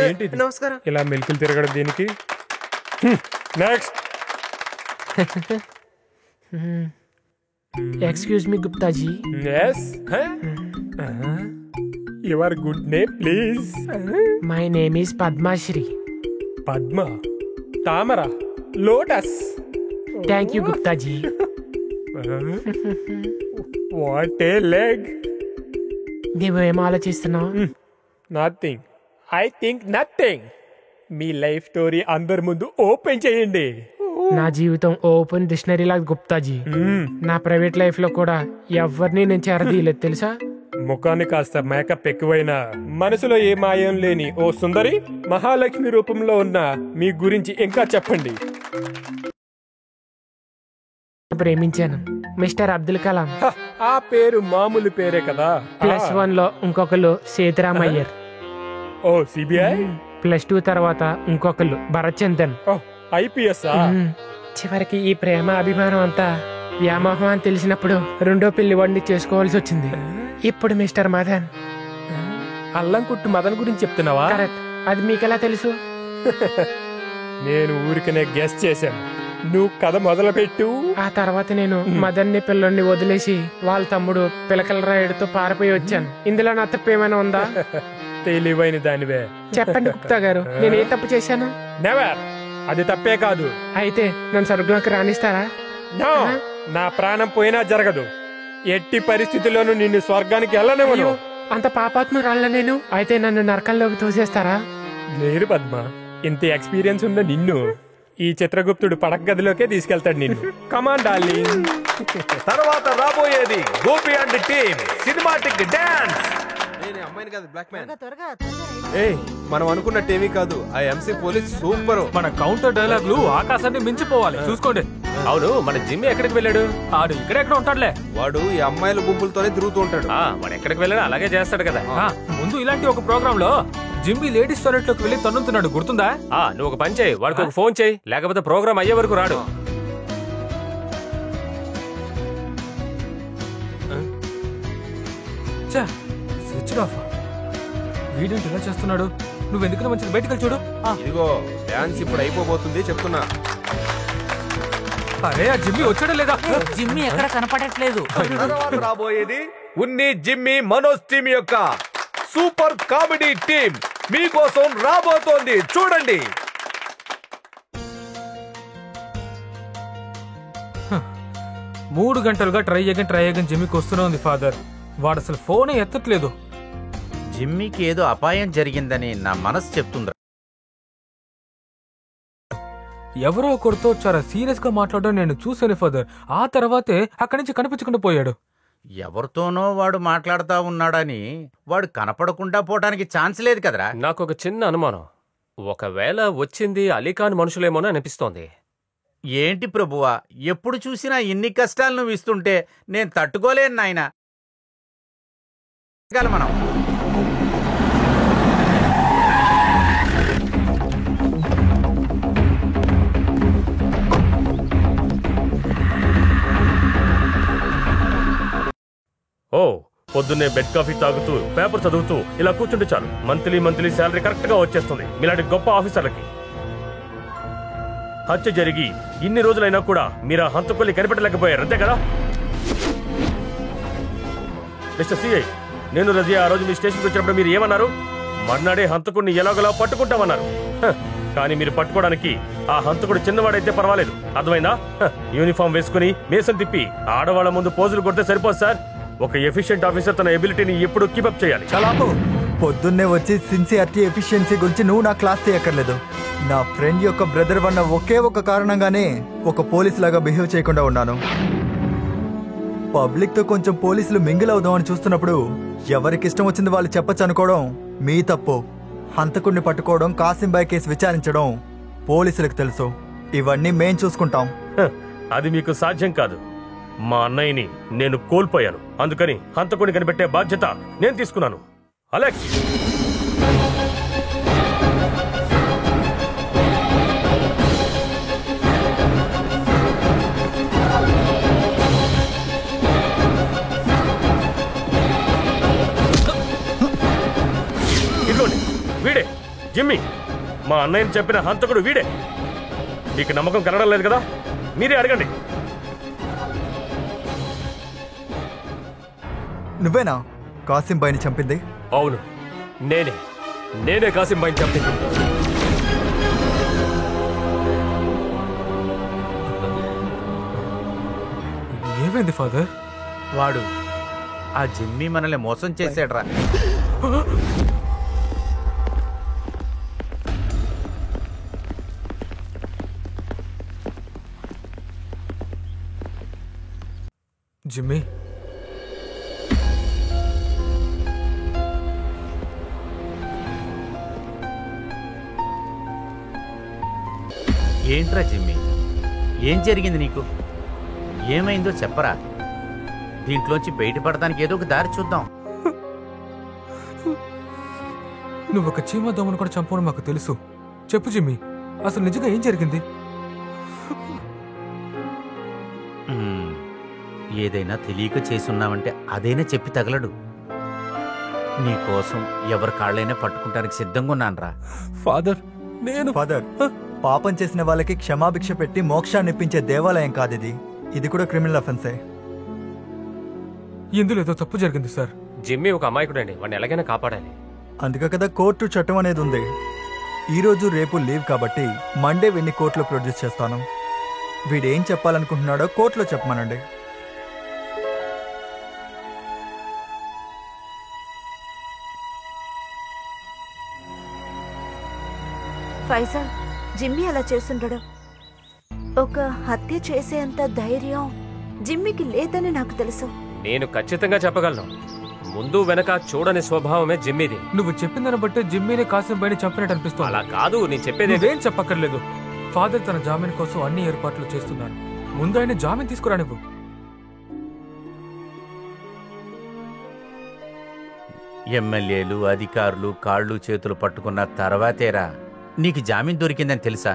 ఏంటి నమస్కారం. ఇలా మెలికలు తిరగడం దేనికి? Next. Excuse me Guptaji. yes your good name please? My name is Padmashri. Padma, తామర, lotus. Thank you Guptaji. What a leg. నువ్వేం ఆలోచిస్తున్నావు? నథింగ్. I think nothing. మీ లైఫ్ స్టోరీ అందరి ముందు ఓపెన్ చేయండి. నా జీవితం ఓపెన్ డిక్షనరీ లాగా గుప్తాజీ. నా ప్రైవేట్ లైఫ్ లో కూడా ఎవరిని నేను చేరదీయలేదు తెలుసా? ముఖాన్ని కాస్త మేకప్ ఎక్కువైనా మనసులో ఏ మాయం లేని ఓ సుందరి మహాలక్ష్మి రూపంలో ఉన్న మీ గురించి ఇంకా చెప్పండి. ప్రేమించాను, మిస్టర్ అబ్దుల్ కలాం. ఆ పేరు మామూలు పేరే కదా. +1 లో ఇంకొకరు సీతారామయ్యర్. ఓ, సిబిఐ. +2 తర్వాత ఇంకొకరు భరత్ చందన్. IPS. చివరికి ఈ ప్రేమ అభిమానం అంతా వ్యామోహం అని తెలిసినప్పుడు రెండో పెళ్లి వాడిని చేసుకోవాల్సి వచ్చింది. ఇప్పుడు మిస్టర్ మదన్. అల్లం కుట్టు మదన్ గురించి చెప్తున్నావా? కరెక్ట్. అది మీకెలా తెలుసు? నేను ఊరికనే గెస్ట్ చేశాను. నువ్వు కథ మొదలుపెట్టు. ఆ తర్వాత నేను మదన్ని పిల్లల్ని వదిలేసి వాళ్ళ తమ్ముడు పిలకల రాయుడుతో పారిపోయి వచ్చాను. ఇందులో నా తప్పు ఏమైనా ఉందా? తెలివైన దానివే. చెప్పండి గుప్తా గారు, నేను ఏ తప్పు చేశాను? నెవర్. అది తప్పే కాదు. అయితే నన్ను స్వర్గంలోకి రాణిస్తారా? నో, నా ప్రాణం పోయినా జరగదు. ఎట్టి పరిస్థితుల్లోనూ నిన్ను స్వర్గానికి వెళ్ళనివ్వను. అంత పాపాత్మురాళ్ళ నేను. అయితే నన్ను నరకంలోకి తోసేస్తారా? లేదు పద్మ, ఇంత ఎక్స్పీరియన్స్ ఉన్న నిన్ను ఈ చిత్రగుప్తుడు పడక గదిలోకే తీసుకెళ్తాడు నిన్ను. Come on darling. తర్వాత రాబోయేది Gopi and team cinematic dance. అమ్మాయిని కాదు, బ్లాక్ మ్యాన్. త్వరగా మనం అనుకున్నట్టేమీ కాదు. ఆ ఎంసీ పోలీస్ సూపర్. మన కౌంటర్ డైలాగులు ఆకాశాన్ని మించిపోవాలి. చూసుకోండి. అవును, మన జిమ్మి ఎక్కడికి వెళ్ళాడు? ఆడు ఇక్కడెక్కడ ఉంటాడులే. వాడు ఈ అమ్మాయిల గుంపులతోనే తిరుగుతూ ఉంటాడు. వాడు ఎక్కడికి వెళ్ళాడు అలాగే చేస్తాడు కదా. ముందు ఇలాంటి ఒక ప్రోగ్రామ్ లో జిమ్మి లేడీస్ టాయిలెట్ లోకి వెళ్ళి తన్నుతున్నాడు, గుర్తుందా? నువ్వు ఒక పని చేయి, వాడికి ఒక ఫోన్ చేయి, లేకపోతే ప్రోగ్రామ్ అయ్యే వరకు రాడు. Switch off. వీడేంటి ఇలా చేస్తున్నాడు? నువ్వు ఎందుకు మంచిది బయటకు వెళ్ళి చూడు. ఇదిగో డాన్స్ ఇప్పుడు అయిపోబోతుంది చెప్తున్నా. అరే, ఆ జిమ్మి వచ్చాడా లేదా? జిమ్మి ఎక్కడ కనపడట్లేదు. తర్వాత రాబోయేది ఉన్ని జిమ్మి మనోజ్ టీమ్ యొక్క సూపర్ కామెడీ టీమ్ మీకోసం రాబోతోంది, చూడండి. మూడు గంటలుగా ట్రై అయ్యాక జిమ్మికి వస్తూనే ఉంది ఫాదర్. వాడు అసలు ఫోనే ఎత్తట్లేదు. జిమ్మికి ఏదో అపాయం జరిగిందని నా మనసు చెప్తుందా? ఎవరో ఒకరితో చాలా సీరియస్ గా మాట్లాడడం నేను చూశాను ఫాదర్. ఆ తర్వాతే అక్కడి నుంచి కనిపించకుండా పోయాడు. ఎవరితోనో వాడు మాట్లాడుతా ఉన్నాడని వాడు కనపడకుండా పోవడానికి ఛాన్స్ లేదు కదరా. నాకు ఒక చిన్న అనుమానం. ఒకవేళ వచ్చింది అలీఖాన్ మనుషులేమోనో అనిపిస్తోంది. ఏంటి ప్రభువా, ఎప్పుడు చూసినా ఇన్ని కష్టాలు నువ్వు ఇస్తుంటే నేను తట్టుకోలేను నాయనా. మనం ఓ, పొద్దున్నే బెడ్ కాఫీ తాగుతూ పేపర్ చదువుతూ ఇలా కూర్చుంటే చాలు, మంత్లీ శాలరీ కరెక్ట్ గా వచ్చేస్తుంది. మీలాంటి గొప్ప ఆఫీసర్లకి. హత్య జరిగి ఇన్ని రోజులైనా కూడా మీరు ఆ హంతకుల్ని కనిపెట్టలేకపోయారు, అంతే కదా? మిస్టర్ సిఐ, నేను రజియా ఆ రోజు మీ స్టేషన్కి వచ్చినప్పుడు మీరు ఏమన్నారు? మర్నాడే హంతకుడిని ఎలాగోలా పట్టుకుంటామన్నారు. కానీ మీరు పట్టుకోవడానికి ఆ హంతకుడు చిన్నవాడైతే పర్వాలేదు, అర్థమైందా? యూనిఫామ్ వేసుకుని మీసం తిప్పి ఆడవాళ్ల ముందు పోజులు కొడితే సరిపోదు సార్. ఒక ఎఫిషియెంట్ ఆఫీసర్ తన ఎబిలిటీని ఎప్పుడు కీపప్ చేయాలి. పొద్దున్నే వచ్చి సిన్సియారిటీ ఎఫిషియన్సీ గురించి నువ్వు నా క్లాస్ తీయక్కర్లేదు. నా ఫ్రెండ్ యొక్క బ్రదర్ వన్న ఒకే ఒక కారణంగానే ఒక పోలీస్ లాగా బిహేవ్ చేయకుండా ఉన్నాను. పబ్లిక్ తో కొంచెం పోలీసులు మింగిల్ అవుదామని చూస్తున్నప్పుడు ఎవరికి ఇష్టం వచ్చింది వాళ్ళు చెప్పచ్చు అనుకోవడం మీ తప్పు. హంతకుడిని పట్టుకోవడం, కాసింబాయ్ కేసు విచారించడం పోలీసులకు తెలుసు. ఇవన్నీ మేం చూసుకుంటాం. అది మీకు సాధ్యం కాదు. మా అన్నయ్యని నేను కోల్పోయాను, అందుకని హంతకుడిని కనిపెట్టే బాధ్యత నేను తీసుకున్నాను. అలెక్స్, ఇదిగోండి, వీడే జిమ్మి. మా అన్నయ్యని చెప్పిన హంతకుడు వీడే. మీకు నమ్మకం కలగడం లేదు కదా? మీరే అడగండి. నువ్వేనా కాసింబాయిని చంపింది? అవును, నేనే కాసింబాయిని చంపింది. ఏమైంది ఫాదర్? వాడు ఆ జిమ్మి మనల్ని మోసం చేశాడ్రా. జిమ్మి, ఏంట్రా జిమ్మి, ఏం జరిగింది నీకు? ఏమైందో చెప్పరా. దీంట్లోంచి బయటపడడానికి ఏదో ఒక దారి చూద్దాం. నువ్వు ఒక చీమ దోమను కూడా చంపడం మాకు తెలుసు. చెప్పు జిమ్మి, అసలు నిజంగా ఏం జరిగింది? ఏదైనా తెలియక చేసున్నావంటే అదైనా చెప్పి తగలడు. నీకోసం ఎవరి కాళ్ళైనా పట్టుకుంటానికి సిద్ధంగా ఉన్నానురా. ఫాదర్, నేను ఫాదర్, పాపం చేసిన వాళ్ళకి క్షమాభిక్ష పెట్టి మోక్షాన్ని ఇప్పించే దేవాలయం కాదిది. ఇది కూడా క్రిమినల్ అఫెన్సే. ఇందులో ఏదో తప్పు జరిగింది సార్. జిమ్మీ ఒక అమాయకుడండి, వాడిని ఎలాగైనా కాపాడాలి. అందుకే కదా కోర్టు చట్టం అనేది ఉంది. ఈ రోజు రేపు లీవ్ కాబట్టి మండే వీడిని కోర్టులో ప్రొడ్యూస్ చేస్తాను. వీడేం చెప్పాలనుకుంటున్నాడో కోర్టులో చెప్పమనండి. ఫైజల్, జిమ్మీ అలా చేస్తుండడు. ఒక హత్య చేసేంత ధైర్యం జిమ్మీకి లేదని నాకు తెలుసు. నేను ఖచ్చితంగా చెప్పగలను. ముందు వెనక చూడని స్వభావమే జిమ్మీది. నువ్వు చెప్పిన బట్టి జిమ్మీని కాసిం బైని చంపినట్టు అనిపిస్తుంది. అలా కాదు, నేను చెప్పేది. నువ్వేం చెప్పక్కర్లేదు. ఫాదర్ తన జామీన్ కోసం అన్ని ఏర్పాట్లు చేస్తున్నాడు. ముందు ఆయన జామీన్ తీసుకురా. నువ్వు ఎమ్మెల్యేలు అధికారులు కాళ్ళు చేతులు పట్టుకున్న తర్వాతేరా నీకు జామీన్ దొరికిందని తెలుసా?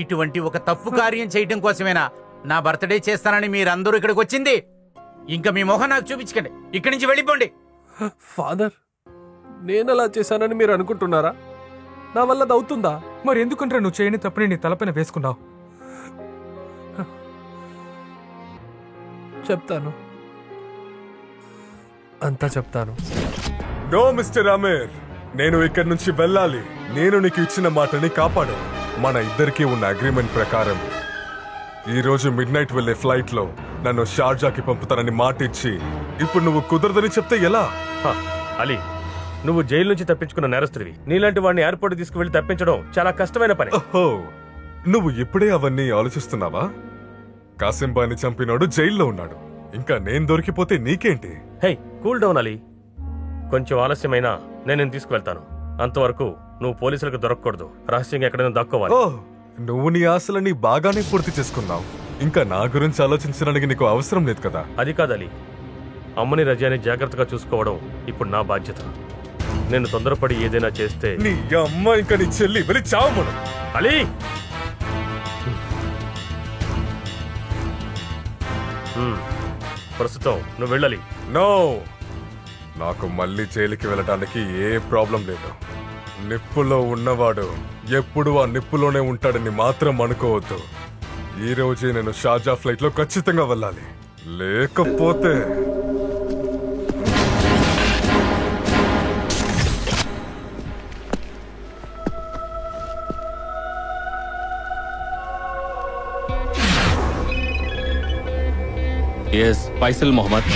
ఇటువంటి ఒక తప్పు కార్యం చేయడం కోసమేనా నా బర్త్డే చేస్తానని మీరందరూ ఇక్కడికి వచ్చింది? ఇంకా మీ మొహం నాకు చూపించకండి, ఇక్కడి నుంచి వెళ్ళిపోండి. ఫాదర్, నేను అలా చేశానని మీరు అనుకుంటున్నారా? నా వల్ల అది అవుతుందా? మరి ఎందుకంటే నువ్వు చేయని తప్పని నీ తలపైన వేసుకున్నావు? చెప్తాను, అంతా చెప్తాను. నో మిస్టర్ అమీర్, నేను ఇక్కడి నుంచి వెళ్ళాలి. నేను నీకు ఇచ్చిన మాటని కాపాడు. మన ఇద్దరికీ ఉన్న అగ్రిమెంట్ ప్రకారం ఈ రోజు మిడ్ నైట్ వెళ్లే ఫ్లైట్ లో నన్ను షార్జాకి పంపుతానని మాట ఇచ్చి ఇప్పుడు నువ్వు కుదరదని చెప్తే ఎలా? అలీ, నువ్వు జైలు నుంచి తప్పించుకున్న నేరస్తుడివి. నీలాంటి వాడిని ఎయిర్పోర్ట్ తీసుకువెళ్లి తప్పించడం చాలా కష్టమైన పని. ఓహో, నువ్వు ఇప్పుడే అవన్నీ ఆలోచిస్తున్నావా? కాసిం బాయ్ని చంపినోడు జైల్లో ఉన్నాడు. ఇంకా నేను దొరికిపోతే నీకేంటి? హే, కూల్ డౌన్ అలీ. కొంచెం ఆలస్యమైనా నేను తీసుకువెళ్తాను. అంతవరకు నువ్వు పోలీసులకు దొరకకూడదు. రహస్యంగా ఎక్కడైనా దాక్కోవాలి. ఓ, నువ్వు నీ ఆశలని బాగానే పూర్తి చేసుకున్నావు. ఇంకా నా గురించి ఆలోచించడానికి నీకు అవసరం లేదు కదా. అది కాదలీ, అమ్మని రజాని జాగ్రత్తగా చూసుకోవడం ఇప్పుడు నా బాధ్యత. నేను తొందరపడి ఏదైనా చేస్తే నీ అమ్మ ఇంకా నీ చెల్లి వెళ్ళి చావమను. అలీ, ప్రస్తుతం నువ్వు వెళ్ళాలి. నో, నాకు మళ్ళీ జైలుకి వెళ్ళడానికి ఏ ప్రాబ్లం లేదు. నిప్పులో ఉన్నవాడు ఎప్పుడు ఆ నిప్పులోనే ఉంటాడని మాత్రం అనుకోవద్దు. ఈ రోజే నేను షార్జా ఫ్లైట్ లో ఖచ్చితంగా వెళ్ళాలి. లేకపోతే Yes, Faisal Mohammed.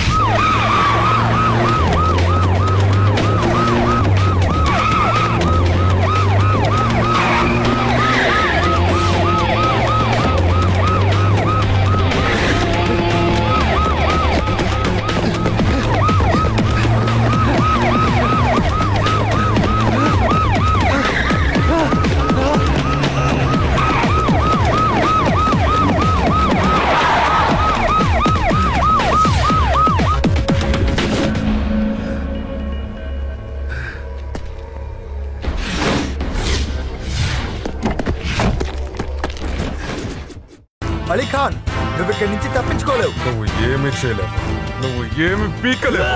Ali Khan, నువ్వు ఇక్కడి నుంచి తప్పించుకోలేవు. నువ్వు ఏమి చేయలేవు, నువ్వు ఏమి పీకలేవు.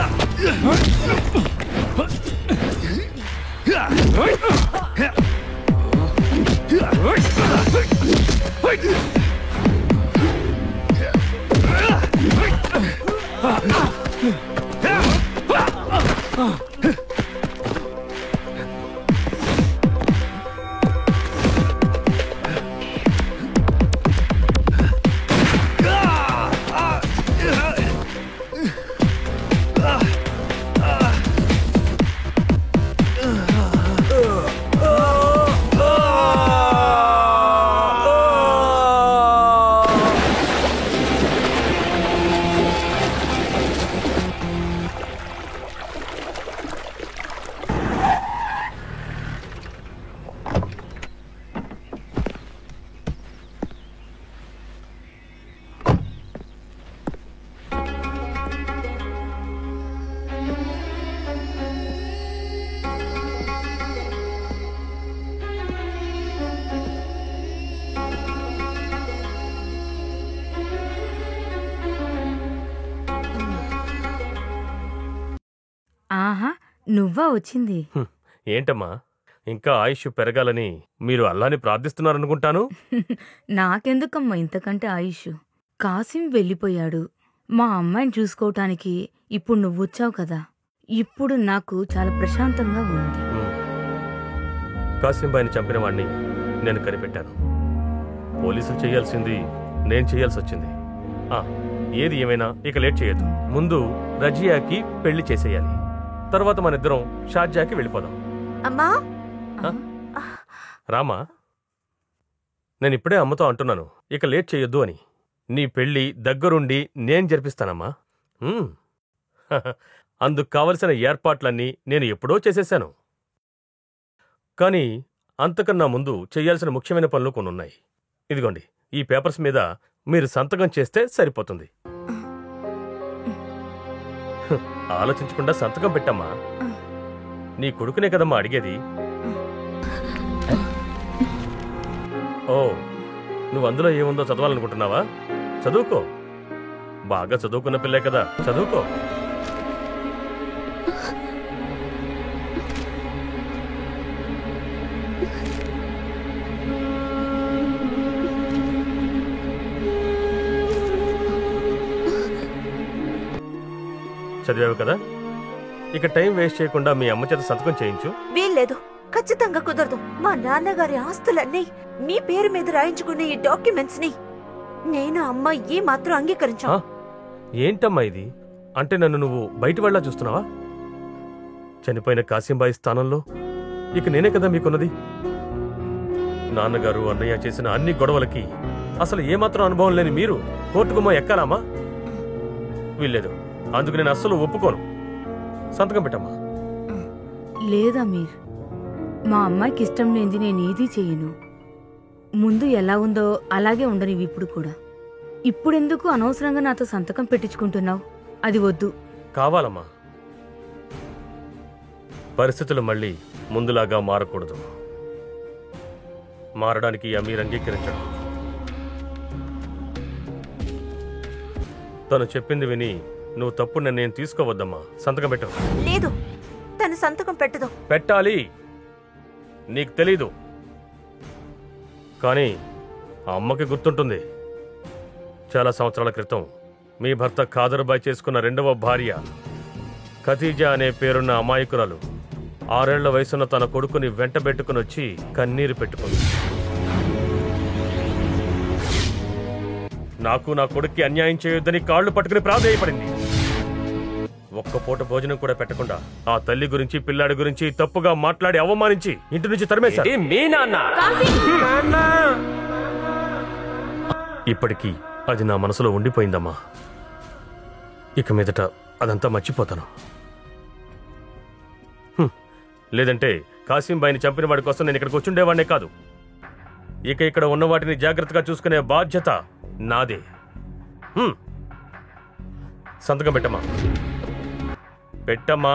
నువ్వా వచ్చింది? ఏంటమ్మా ఇంకా ఆయుష్ పెరగాలని మీరు అల్లాని ప్రార్థిస్తున్నారనుకుంటాను. నాకెందుకమ్మా ఇంతకంటే ఆయుష్? కాసిం వెళ్ళిపోయాడు. మా అమ్మాయిని చూసుకోవటానికి ఇప్పుడు నువ్వొచ్చావు కదా, ఇప్పుడు నాకు చాలా ప్రశాంతంగా ఉన్నది. కాసింబాయిని చంపిన వాణ్ణి నేను కనిపెట్టాను. పోలీసులు చేయాల్సింది నేను చేయాల్సి వచ్చింది. ఏది ఏమైనా ఇక లేట్ చేయొద్దు. ముందు రజియాకి పెళ్లి చేసేయాలి. తర్వాత మన ఇద్దరం షార్జాకి వెళ్ళిపోదాం. అమ్మా రామా, నేను ఇప్పుడే అమ్మతో అంటున్నాను ఇక లేట్ చేయొద్దు అని. నీ పెళ్లి దగ్గరుండి నేను జరిపిస్తానమ్మా. అందుకు కావలసిన ఏర్పాట్లన్నీ నేను ఎప్పుడో చేసేశాను. కానీ అంతకన్నా ముందు చేయాల్సిన ముఖ్యమైన పనులు కొన్ని ఉన్నాయి. ఇదిగోండి, ఈ పేపర్స్ మీద మీరు సంతకం చేస్తే సరిపోతుంది. ఆలోచించకుండా సంతకం పెట్టమ్మా. నీ కొడుకునే కదమ్మా అడిగేది. ఓ, నువ్వు అందులో ఏముందో చదవాలనుకుంటున్నావా? చదువుకో. బాగా చదువుకున్న పిల్లే కదా, చదువుకో. చదివావు కదా, ఇక టైం వేస్ట్ చేయకుండా మీ అమ్మ చేత సంతకం చేయించు. వీల్లేదు, ఖచ్చితంగా కుదరదు. మా నాన్నగారి ఆస్తులన్నీ మీ పేరు మీద రాయించుకునే ఈ డాక్యుమెంట్స్ ని నేను అమ్మ ఈ మాత్రం అంగీకరించా. ఏంటమ్మా ఇది? అంటే నన్ను నువ్వు బయట వాళ్ళ చూస్తున్నావా? చనిపోయిన కాసింబాయి స్థానంలో ఇక నేనే కదా మీకున్నది. నాన్నగారు అన్నయ్య చేసిన అన్ని గొడవలకి అసలు ఏమాత్రం అనుభవం లేని మీరు కోర్టుకుమ్మా ఎక్కాలామా? వీల్లేదు, అందుకు నేను అస్సలు ఒప్పుకోను. సంతకం పెట్టమ్మా. లేదా మీర్, మా అమ్మాయికి ఇష్టం లేనిది నేనేదీ చెయ్యను. ముందు ఎలా ఉందో అలాగే ఉండనివి ఇప్పుడు కూడా. ఇప్పుడెందుకు అనవసరంగా నాతో సంతకం పెట్టించుకుంటున్నావు? అది వద్దు. కావాలమ్మా. పరిస్థితులు మళ్ళీ ముందులాగా మారకూడదు. మారడానికి అమీర్ అంగీకరించడు. తను చెప్పింది విని నువ్వు తప్పు నిర్ణయం తీసుకోవద్దమ్మా. సంతకం పెట్టు. లేదు, తను సంతకం పెట్టదు. పెట్టాలి. నీకు తెలీదు, కానీ ఆ అమ్మకి గుర్తుంటుంది. చాలా సంవత్సరాల క్రితం మీ భర్త ఖాదర్బాయ్ చేసుకున్న రెండవ భార్య ఖతీజా అనే పేరున్న అమాయకురాలు 6 ఏళ్ల వయసున్న తన కొడుకుని వెంటబెట్టుకుని వచ్చి కన్నీరు పెట్టుకుంది. నాకు నా కొడుక్కి అన్యాయం చేయొద్దని కాళ్లు పట్టుకుని ప్రాధేయపడింది. ఒక్క పూట భోజనం కూడా పెట్టకుండా ఆ తల్లి గురించి పిల్లాడి గురించి తప్పుగా మాట్లాడి అవమానించి ఇంటి నుంచి తరిమేశారు. ఇప్పటికీ అది నా మనసులో ఉండిపోయిందమ్మా. ఇక మీదట అదంతా మర్చిపోతాను. లేదంటే కాసింబాయిని చంపిన వాడి కోసం నేను ఇక్కడికి వచ్చుండేవాడినే కాదు. ఇక ఇక్కడ ఉన్న వాటిని జాగ్రత్తగా చూసుకునే బాధ్యత నాదే. సంతకం పెట్టమ్మా. పెట్టమ్మా.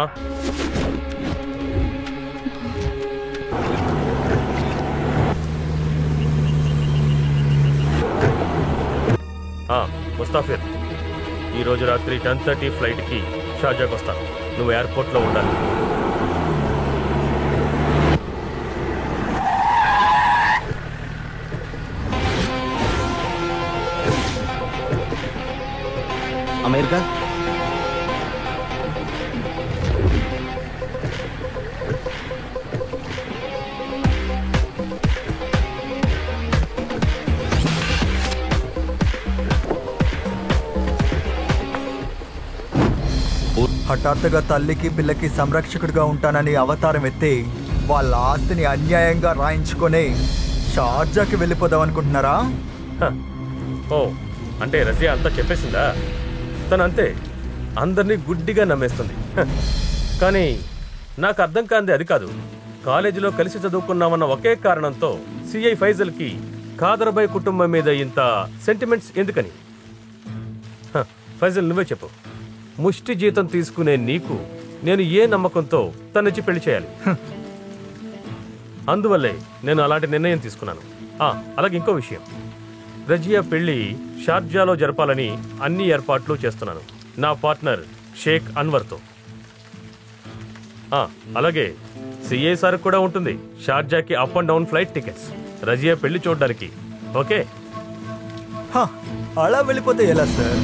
ముస్తాఫిర్, ఈరోజు రాత్రి 10:30 ఫ్లైట్కి షార్జాకు వస్తాను. నువ్వు ఎయిర్పోర్ట్లో ఉండాలి. అమెరికా హఠాత్తుగా తల్లికి పిల్లకి సంరక్షకుడిగా ఉంటానని అవతారం ఎత్తి వాళ్ళ ఆస్తిని అన్యాయంగా రాయించుకొని షార్జాకి వెళ్ళిపోదాం అనుకుంటున్నారా? ఓ, అంటే రజియా అంతా చెప్పేసిందా? తను అంతే, అందరినీ గుడ్డిగా నమ్మేస్తుంది. కానీ నాకు అర్థం కాంది అది కాదు. కాలేజీలో కలిసి చదువుకున్నామన్న ఒకే కారణంతో సిఐ ఫైజల్కి ఖాదర్బాయ్ కుటుంబం మీద ఇంత సెంటిమెంట్స్ ఎందుకని? ఫైజల్, నువ్వే చెప్పు. ముష్టి జీతం తీసుకునే నీకు నేను ఏ నమ్మకంతో తనొచ్చి పెళ్లి చేయాలి? అందువల్లే నేను అలాంటి నిర్ణయం తీసుకున్నాను. అలాగే ఇంకో విషయం, రజియా పెళ్లి షార్జాలో జరపాలని అన్ని ఏర్పాట్లు చేస్తున్నాను నా పార్ట్నర్ షేక్ అన్వర్తో. అలాగే సిఐ సార్ కూడా ఉంటుంది షార్జాకి up and down flight tickets Razia పెళ్లి చూడడానికి. ఓకే, అలా వెళ్ళిపోతే ఎలా సార్?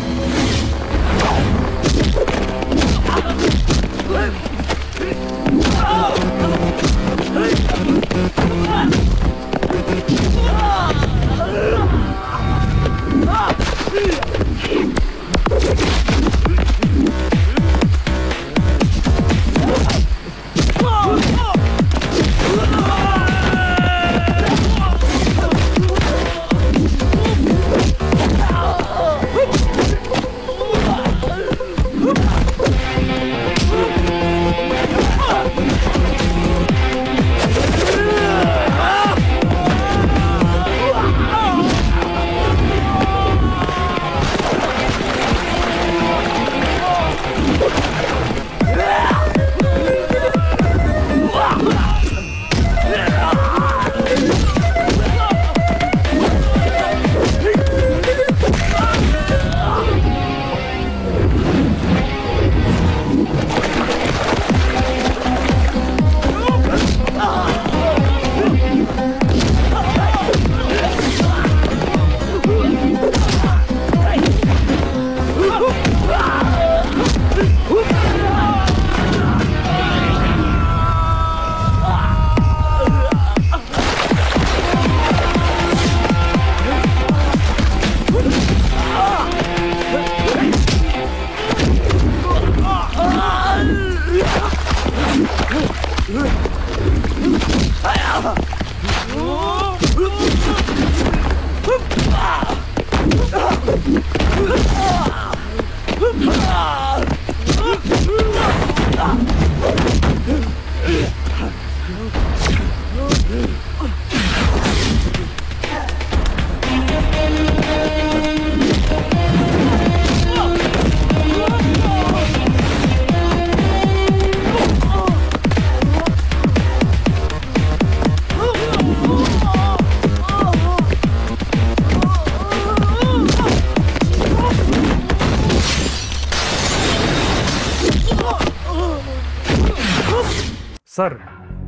సార్,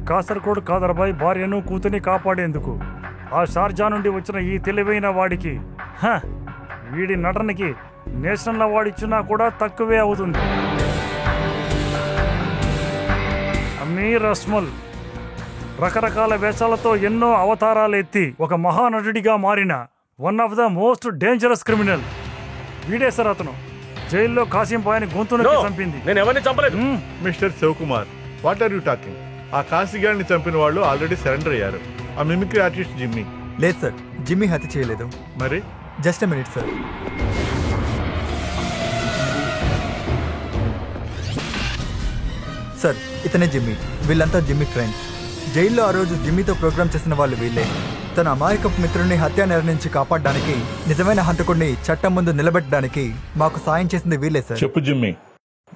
కాసర్కోడ్ కాదర్బాయ్ భార్యను కూతుని కాపాడేందుకు ఆ షార్జా నుండి వచ్చిన ఈ తెలివైన వాడికి వీడి నటనకి నేషనల్ అవార్డు ఇచ్చినా కూడా తక్కువే అవుతుంది. అమీర్ అస్మల్ రకరకాల వేషాలతో ఎన్నో అవతారాలు ఎత్తి ఒక మహానటుడిగా మారిన one of the most dangerous criminal వీడే సార్. అతను జైల్లో కాసిం బాయ్ని గొంతును చంపింది. నేను ఎవరిని చంపలేదు. Mister Shivakumar, what are you talking? ఆ కాశీగాడిని చంపిన వాళ్ళు ఆల్రెడీ సరెండర్ అయ్యారు. ఆ మిమిక్రీ ఆర్టిస్ట్ జిమ్మీ. లేదు సార్, జిమ్మీ హత్య చేయలేదు. మరి just a minute sir. Sir, ఇతనే జిమ్మీ. వీళ్ళంతా జిమ్మీ ఫ్రెండ్స్. జైల్లో ఆ రోజు జిమ్మీతో ప్రోగ్రామ్ చేసిన వాళ్ళు వీళ్ళే. తన అమాయకపు మిత్రుడిని హత్యా నేర నుంచి కాపాడడానికి, నిజమైన హంతకుడిని చట్టం ముందు నిలబెట్టడానికి మాకు సాయం చేసింది వీళ్ళే సార్. చెప్పు జిమ్మీ,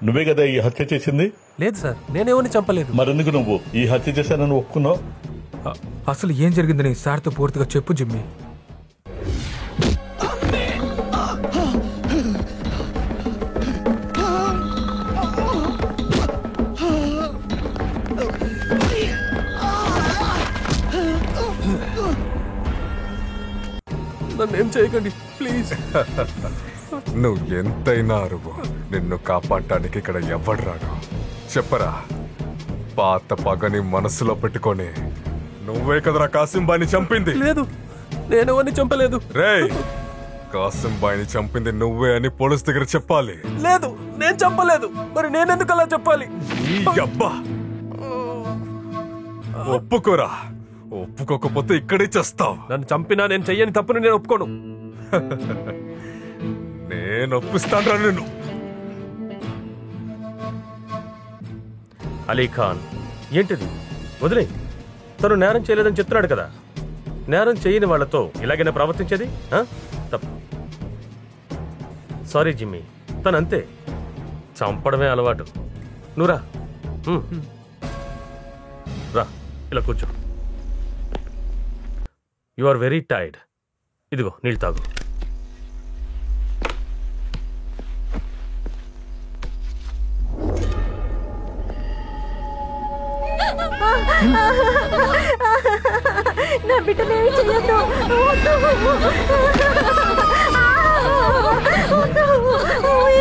నువ్వే కదా ఈ హత్య చేసింది? లేదు సార్, నేనేమని చంపలేదు. మరెందుకు నువ్వు ఈ హత్య చేశానని ఒప్పుకున్నావు? అసలు ఏం జరిగిందని సార్తో పూర్తిగా చెప్పు జిమ్మీ. నన్నేం చేయకండి ప్లీజ్. నువ్వు ఎంతైనా అరువు, నిన్ను కాపాడటానికి ఇక్కడ ఎవడు రాడు. చెప్పరా, పాత పగని మనసులో పెట్టుకొని నువ్వే కదరా కాసింబాయిని చంపింది? లేదు, నేనెవరిని చంపలేదు. రేయ్, కాసింబాయిని చంపింది నువ్వే అని పోలీస్ దగ్గర చెప్పాలి. లేదు, నేను చంపలేదు. మరి నేనెందుకు అలా చెప్పాలి? ఈ అబ్బా, ఒప్పుకోరా. ఒప్పుకోకపోతే ఇక్కడే చేస్తావు. నన్ను చంపినా నేను చెయ్యని తప్పుని నేను ఒప్పుకోను. నేను ఒప్పిస్తాను నిన్ను. అలీఖాన్, ఏంటిది? వదిలే. తను నేరం చేయలేదని చెప్తున్నాడు కదా. నేరం చేయని వాళ్లతో ఇలాగైనా ప్రవర్తించేది తప్పు. Sorry Jimmy, తనంతే. చంపడమే అలవాటు. నువ్వు రా, రా, ఇలా కూర్చో. You are very tired. ఇదిగో నీళ్ళు తాగు. నా బిడ్డనేమి చెయ్యొద్దు.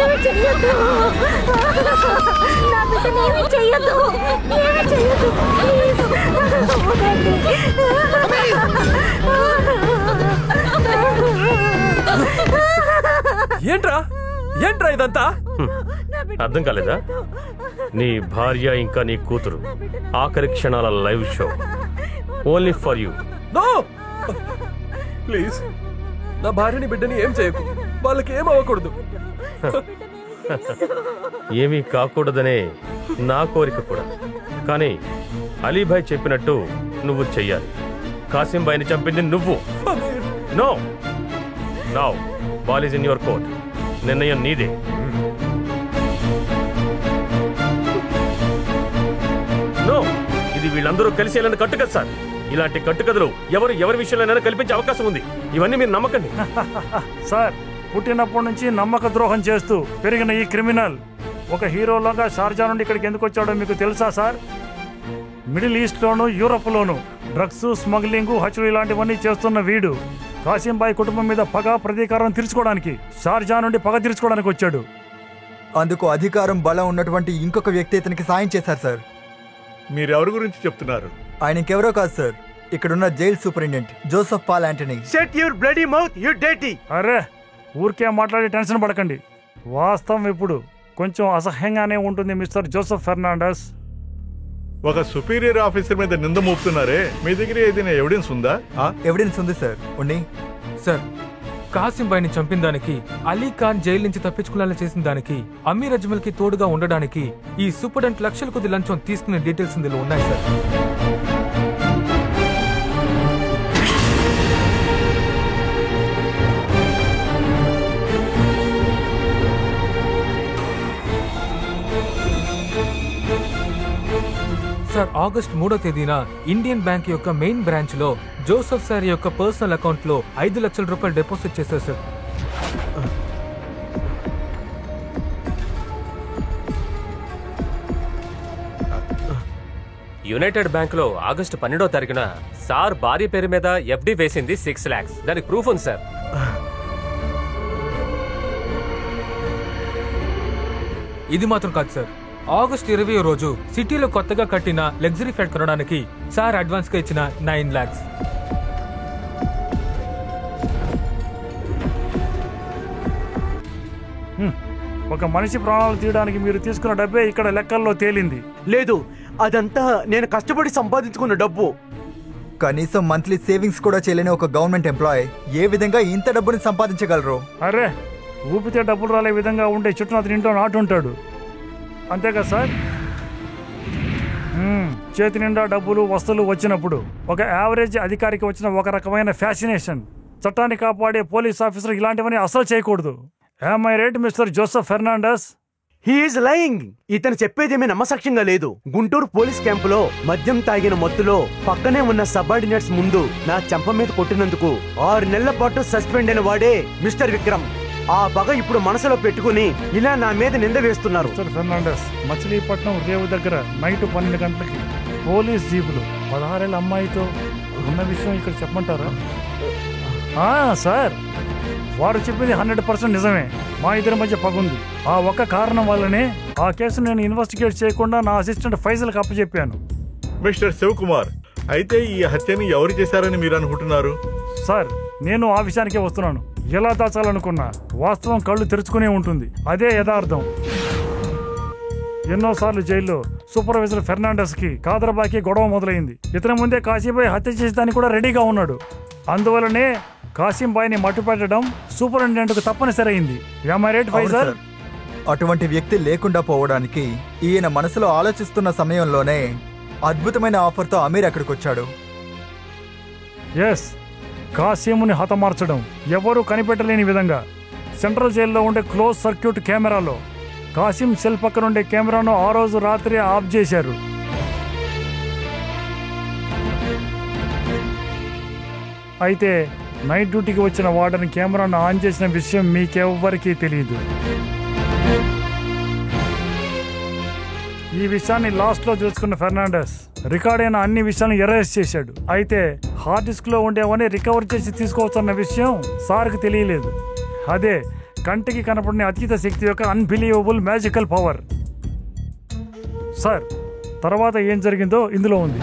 ఏమి చెయ్యొద్దు. నా బిడ్డనేమి చెయ్యొద్దు. ఏమి చెయ్యొద్దు. ప్లీజ్ వదలండి. ఏంట్రా ఏంట్రా ఇదంతా? అర్థం కాలేదా? నీ భార్య ఇంకా నీ కూతురు ఆఖరి క్షణాల live show only for you. No please, నా భార్యని బిడ్డని ఏం చేయకు. వాళ్ళకి ఏం అవ్వకూడదు. ఏమీ కాకూడదనే నా కోరిక కూడా. కానీ అలీభాయ్ చెప్పినట్టు నువ్వు చెయ్యాలి. కాసింబాయిని చంపింది నువ్వు. No now ball is in your court. నిర్ణయం నీదే. నో, ఇది వీళ్ళందరూ కలిసి వెళ్ళిన కట్టుకథ సార్. ఇలాంటి కట్టుకథలు ఎవరి విషయంలోనైనా కల్పించే అవకాశం ఉంది. ఇవన్నీ మీరు నమ్మకండి. సార్, పుట్టినప్పటి నుంచి నమ్మక ద్రోహం చేస్తూ పెరిగిన ఈ క్రిమినల్ ఒక హీరోలాగా షార్జా నుండి ఇక్కడికి ఎందుకు వచ్చాడో మీకు తెలుసా సార్? మిడిల్ ఈస్ట్లోను యూరోప్లోను డ్రగ్స్ స్మగ్లింగ్, హత్యలు ఇలాంటివన్నీ చేస్తున్న వీడు కాసింబాయి కుటుంబం మీద పగ ప్రతీకారం తీర్చుకోవడానికి, షార్జా నుండి పగ తీర్చుకోవడానికి వచ్చాడు. అందుకు అధికారం బలం ఉన్నటువంటి ఇంకొక వ్యక్తి ఇతనికి సాయం చేశారు సార్. మీరెవరి గురించి చెప్తున్నారు? ఆయన ఇంకెవరో కాదు సార్, ఇక్కడున్న jail superintendent Joseph Paul Antony. Shut your bloody mouth, you dirty. అరే, ఊరికే మాట్లాడి టెన్షన్ పడకండి. వాస్తవం ఇప్పుడు కొంచెం అసహ్యంగానే ఉంటుంది మిస్టర్ జోసెఫ్ ఫెర్నాండస్. ఒక సుపీరియర్ ఆఫీసర్ మీద నింద మోపుతున్నారే, మీ దగ్గర ఏదైనా ఎవిడెన్స్ ఉందా? ఎవిడెన్స్ ఉంది సార్. ఉండి సార్, కాసింబాయిని చంపిన దానికి, అలీ ఖాన్ జైలు నుంచి తప్పించుకునేలా చేసిన దానికి, అమీర్ అజ్మల్ కి తోడుగా ఉండడానికి ఈ సూపరింటెండెంట్ లక్షల కొద్ది లంచం తీసుకునే డీటెయిల్స్ ఇందులో ఉన్నాయి సార్. సార్, ఆగస్ట్ 3వ తేదీన ఇండియన్ బ్యాంక్ యొక్క మెయిన్ బ్రాంచ్ లో జోసెఫ్ సార్ యొక్క పర్సనల్ అకౌంట్ లో 5 లక్షల రూపాయలు డిపాజిట్ చేశారు సార్. యునైటెడ్ బ్యాంక్ లో ఆగస్టు 12వ తారీఖున సార్ భార్య పేరు మీద ఎఫ్డి వేసింది 6 lakhs. దానికి ప్రూఫ్ ఉంది సార్. ఇది మాత్రం కాదు సార్, ఆగస్ట్ 20వ రోజు సిటీలో కొత్తగా కట్టిన లగ్జరీ ఫ్లాట్ కొనడానికి సార్ అడ్వాన్స్ గా ఇచ్చిన 9 lakhs. ఒక మనిషి ప్రాణాలు తీయడానికి మీరు తీసుకున్న డబ్బే ఇక్కడ లెక్కల్లో తేలింది. లేదు, అదంతా నేను కష్టపడి సంపాదించుకున్న డబ్బు. కనీసం మంత్లీ సేవింగ్స్ కూడా చేయలేని ఒక గవర్నమెంట్ ఎంప్లాయ్ ఏ విధంగా ఇంత డబ్బుని సంపాదించగలరు? అరే, ఊపితే డబ్బులు రాలే విధంగా ఉండే చుట్టూ అతని ఇంట్లో నాటుంటాడు. అంతేగా సార్? చేతి నిండా డబ్బులు వస్తువులు వచ్చినప్పుడు ఒక యావరేజ్ అధికారికి వచ్చిన ఒక రకమైన ఫ్యాసినేషన్. చట్టాన్ని కాపాడే పోలీస్ ఆఫీసర్ ఇలాంటివన్నీ అసలు చేయకూడదు. Am I right, mister Joseph Fernandes? He is lying. ఇతను చెప్పేదేమీ నమ్మసక్యంగా లేదు. గుంటూరు పోలీస్ క్యాంపులో మద్యం తాగిన మత్తులో పక్కనే ఉన్న సబార్డినేట్స్ ముందు నా చెంప మీద కొట్టినందుకు 6 నెలల పాటు సస్పెండ్ అయిన వాడే మిస్టర్ విక్రమ్. ఆ పగ ఇప్పుడు మనసులో పెట్టుకుని ఇలా నా మీద నింద వేస్తున్నారు. మిస్టర్ ఫెర్నాండస్, మచిలీపట్నం రేవు దగ్గర నైట్ 12 గంటలకి పోలీస్ జీపులు 16 ఏళ్ల అమ్మాయితో ఉన్న విషయం ఇక్కడ చెప్పమంటారా? సార్, వారు చెప్పింది 100% నిజమే. మా ఇద్దరి మధ్య పగుంది. ఆ ఒక్క కారణం వల్లనే ఆ కేసు నేను ఇన్వెస్టిగేట్ చేయకుండా నా అసిస్టెంట్ ఫైజల్కి అప్పచెప్పాను. మిస్టర్ శివకుమార్, అయితే ఈ హత్యని ఎవరు చేశారని మీరు అనుకుంటున్నారు? సార్, నేను ఆ విషయానికే వస్తున్నాను. ఎలా దాచాలనుకున్నా వాస్తవం కళ్ళు తెరుచుకునే ఉంటుంది. అదే యథార్థం. ఎన్నోసార్లు జైల్లో సూపర్వైజర్ ఫెర్నాండస్ కి కాదర్బాకి గొడవ మొదలైంది. ఇతని ముందే కాశీబాయ్ హత్య చేసేదానికి కూడా రెడీగా ఉన్నాడు. అందువల్లనే కాసింబాయిని మట్టుపెట్టడం సూపరింటెండెంట్ కు తప్పనిసరి అయింది. అటువంటి వ్యక్తి లేకుండా పోవడానికి ఈయన మనసులో ఆలోచిస్తున్న సమయంలోనే అద్భుతమైన ఆఫర్తో అమీర్ అక్కడికి వచ్చాడు. ఎస్, కాసిముని హతమార్చడం ఎవరూ కనిపెట్టలేని విధంగా సెంట్రల్ జైల్లో ఉండే క్లోజ్ సర్క్యూట్ కెమెరాలో కాసిం సెల్ పక్కన ఉండే కెమెరాను ఆ రోజు రాత్రి ఆఫ్ చేశారు. అయితే నైట్ డ్యూటీకి వచ్చిన వార్డెన్ కెమెరాను ఆన్ చేసిన విషయం మీకెవ్వరికీ తెలియదు. ఈ విషయాన్ని లాస్ట్ లో తెలుసుకున్న ఫెర్నాండెస్ రికార్డ్ అయిన అన్ని విషయాలను ఎరేజ్ చేశాడు. అయితే హార్డ్ డిస్క్ లో ఉండేవన్నీ రికవర్ చేసి తీసుకోవచ్చన్న విషయం సార్కి తెలియలేదు. అదే కంటికి కనపడిన అతీత శక్తి యొక్క అన్బిలీవబుల్ మ్యాజికల్ పవర్. సార్ తర్వాత ఏం జరిగిందో ఇందులో ఉంది.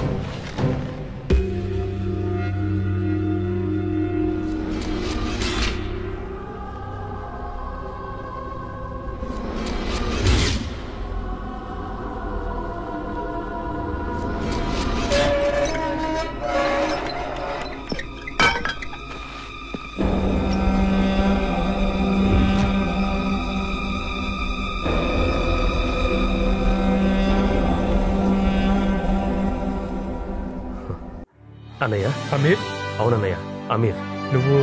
అన్నయ్య. అమీర్. అవునన్నయ్య, అమీర్. నువ్వు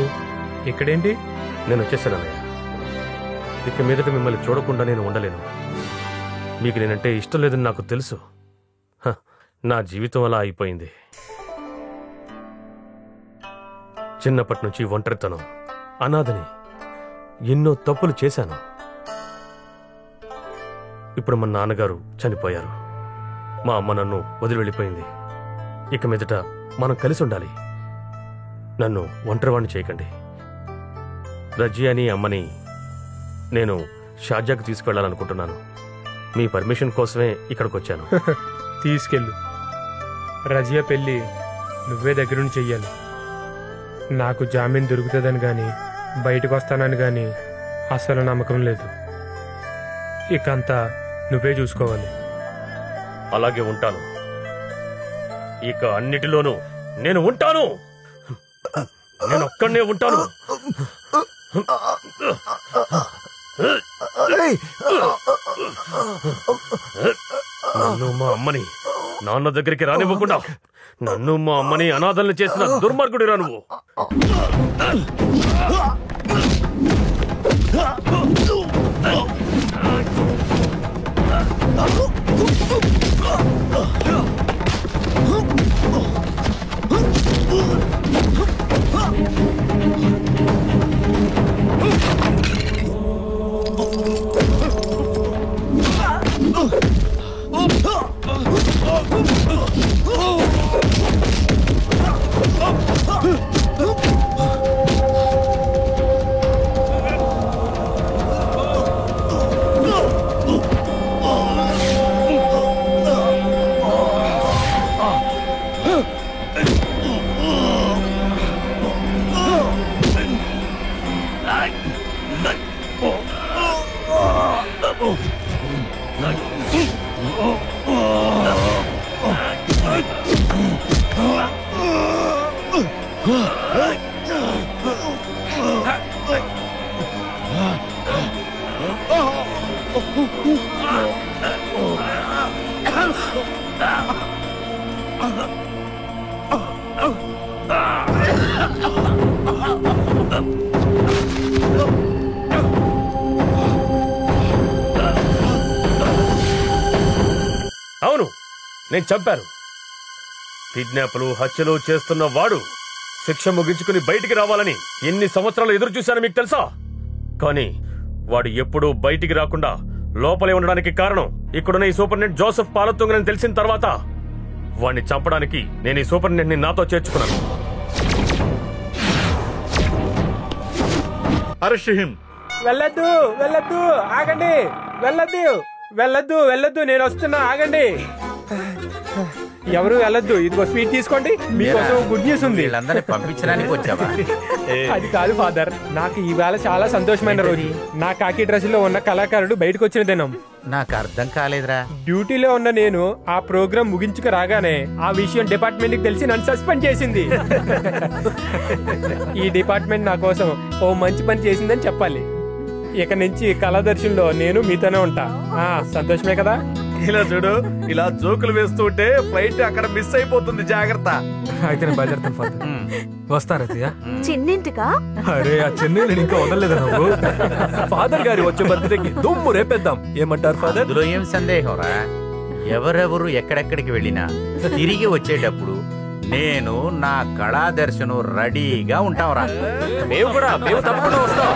ఇక్కడేంటి? నేను వచ్చేసాను అన్నయ్య. ఇక మీదట మిమ్మల్ని చూడకుండా నేను ఉండలేను. మీకు నేనంటే ఇష్టం లేదని నాకు తెలుసు. నా జీవితం అలా అయిపోయింది. చిన్నప్పటి నుంచి ఒంటరితనం, అనాథని, ఎన్నో తప్పులు చేశాను. ఇప్పుడు మా నాన్నగారు చనిపోయారు. మా అమ్మ నన్ను వదిలి వెళ్ళిపోయింది. ఇక మీదట మనం కలిసి ఉండాలి. నన్ను ఒంటరివాణ్ణి చేయకండి. రజియాని అమ్మని నేను షార్జాకు తీసుకువెళ్ళాలనుకుంటున్నాను. మీ పర్మిషన్ కోసమే ఇక్కడికి వచ్చాను. తీసుకెళ్ళు. రజియా పెళ్ళి నువ్వే దగ్గరుండి చెయ్యాలి. నాకు జామీన్ దొరుకుతుందని కానీ బయటకు వస్తానని కానీ అస్సలు నమ్మకం లేదు. ఇకంతా నువ్వే చూసుకోవాలి. అలాగే ఉంటాను. ఇక అన్నిటిలోనూ నేను ఉంటాను. నేను ఒక్కడే ఉంటాను. నన్ను మా అమ్మని నాన్న దగ్గరికి రానివ్వకుండా నన్ను మా అమ్మని అనాథల్ని చేసిన దుర్మార్గుడిరా నువ్వు. అవును, నేను చంపాను. కిడ్నాప్లు, హత్యలు చేస్తున్న వాడు శిక్ష ముగించుకుని బయటికి రావాలని ఎన్ని సంవత్సరాలు ఎదురు చూశాను మీకు తెలుసా? కానీ వాడు ఎప్పుడూ బయటికి రాకుండా లోపలే ఉండడానికి కారణం ఇక్కడున్న ఈ సూపరింటెండెంట్ జోసెఫ్ పాలతుంగని తెలిసిన తర్వాత వాడిని చంపడానికి నేను ఈ సూపరింటెండెంట్ని నాతో చేర్చుకున్నాను. వెళ్ళొద్దు, వెళ్ళొద్దు, ఆగండి. వెళ్ళొద్దు, వెళ్ళొద్దు, వెళ్ళొద్దు, నేను వస్తున్నా, ఆగండి. ఎవరు వెళ్ళొద్దు. ఇదిగో స్వీట్ తీసుకోండి, మీకోసం గుడ్ న్యూస్ ఉంది. పంపించడానికి వచ్చావా? అది కాదు ఫాదర్, నాకు ఈవేళ చాలా సంతోషమైన రోజు. నా కాకి డ్రెస్ లో ఉన్న కళాకారుడు బయటకు వచ్చిన దినం. నాకు అర్థం కాలేదురా. డ్యూటీలో ఉన్న నేను ఆ ప్రోగ్రాం ముగించుకు రాగానే ఆ విషయం డిపార్ట్మెంట్ కి తెలిసి నన్ను సస్పెండ్ చేసింది. ఈ డిపార్ట్మెంట్ నా కోసం ఓ మంచి పని చేసిందని చెప్పాలి. ఇక నుంచి కళాదర్శన్లో నేను మీతోనే ఉంటా. సంతోషమే కదా? ఇలా చూడు, ఇలా జోకులు వేస్తూ ఉంటే ఫ్లైట్ అక్కడ మిస్ అయిపోతుంది, జాగ్రత్త. అయితే నేను బయలుదేరుతాను ఫాదర్. వస్తా రజియా. చిన్నింటికా? అరే ఆ చెన్నై నేను ఇంకా వదలలేదు నువ్వు. ఫాదర్ గారి వచ్చే బర్త్డేకి దుమ్ము రేపేద్దాం. ఏమంటారు ఫాదర్? అందులో ఏం సందేహంరా? ఎవరెవరు ఎక్కడెక్కడికి వెళ్ళినా తిరిగి వచ్చేటప్పుడు నేను నా కళాదర్శను రెడీగా ఉంటాంరా. మేము తప్పకుండా వస్తాం.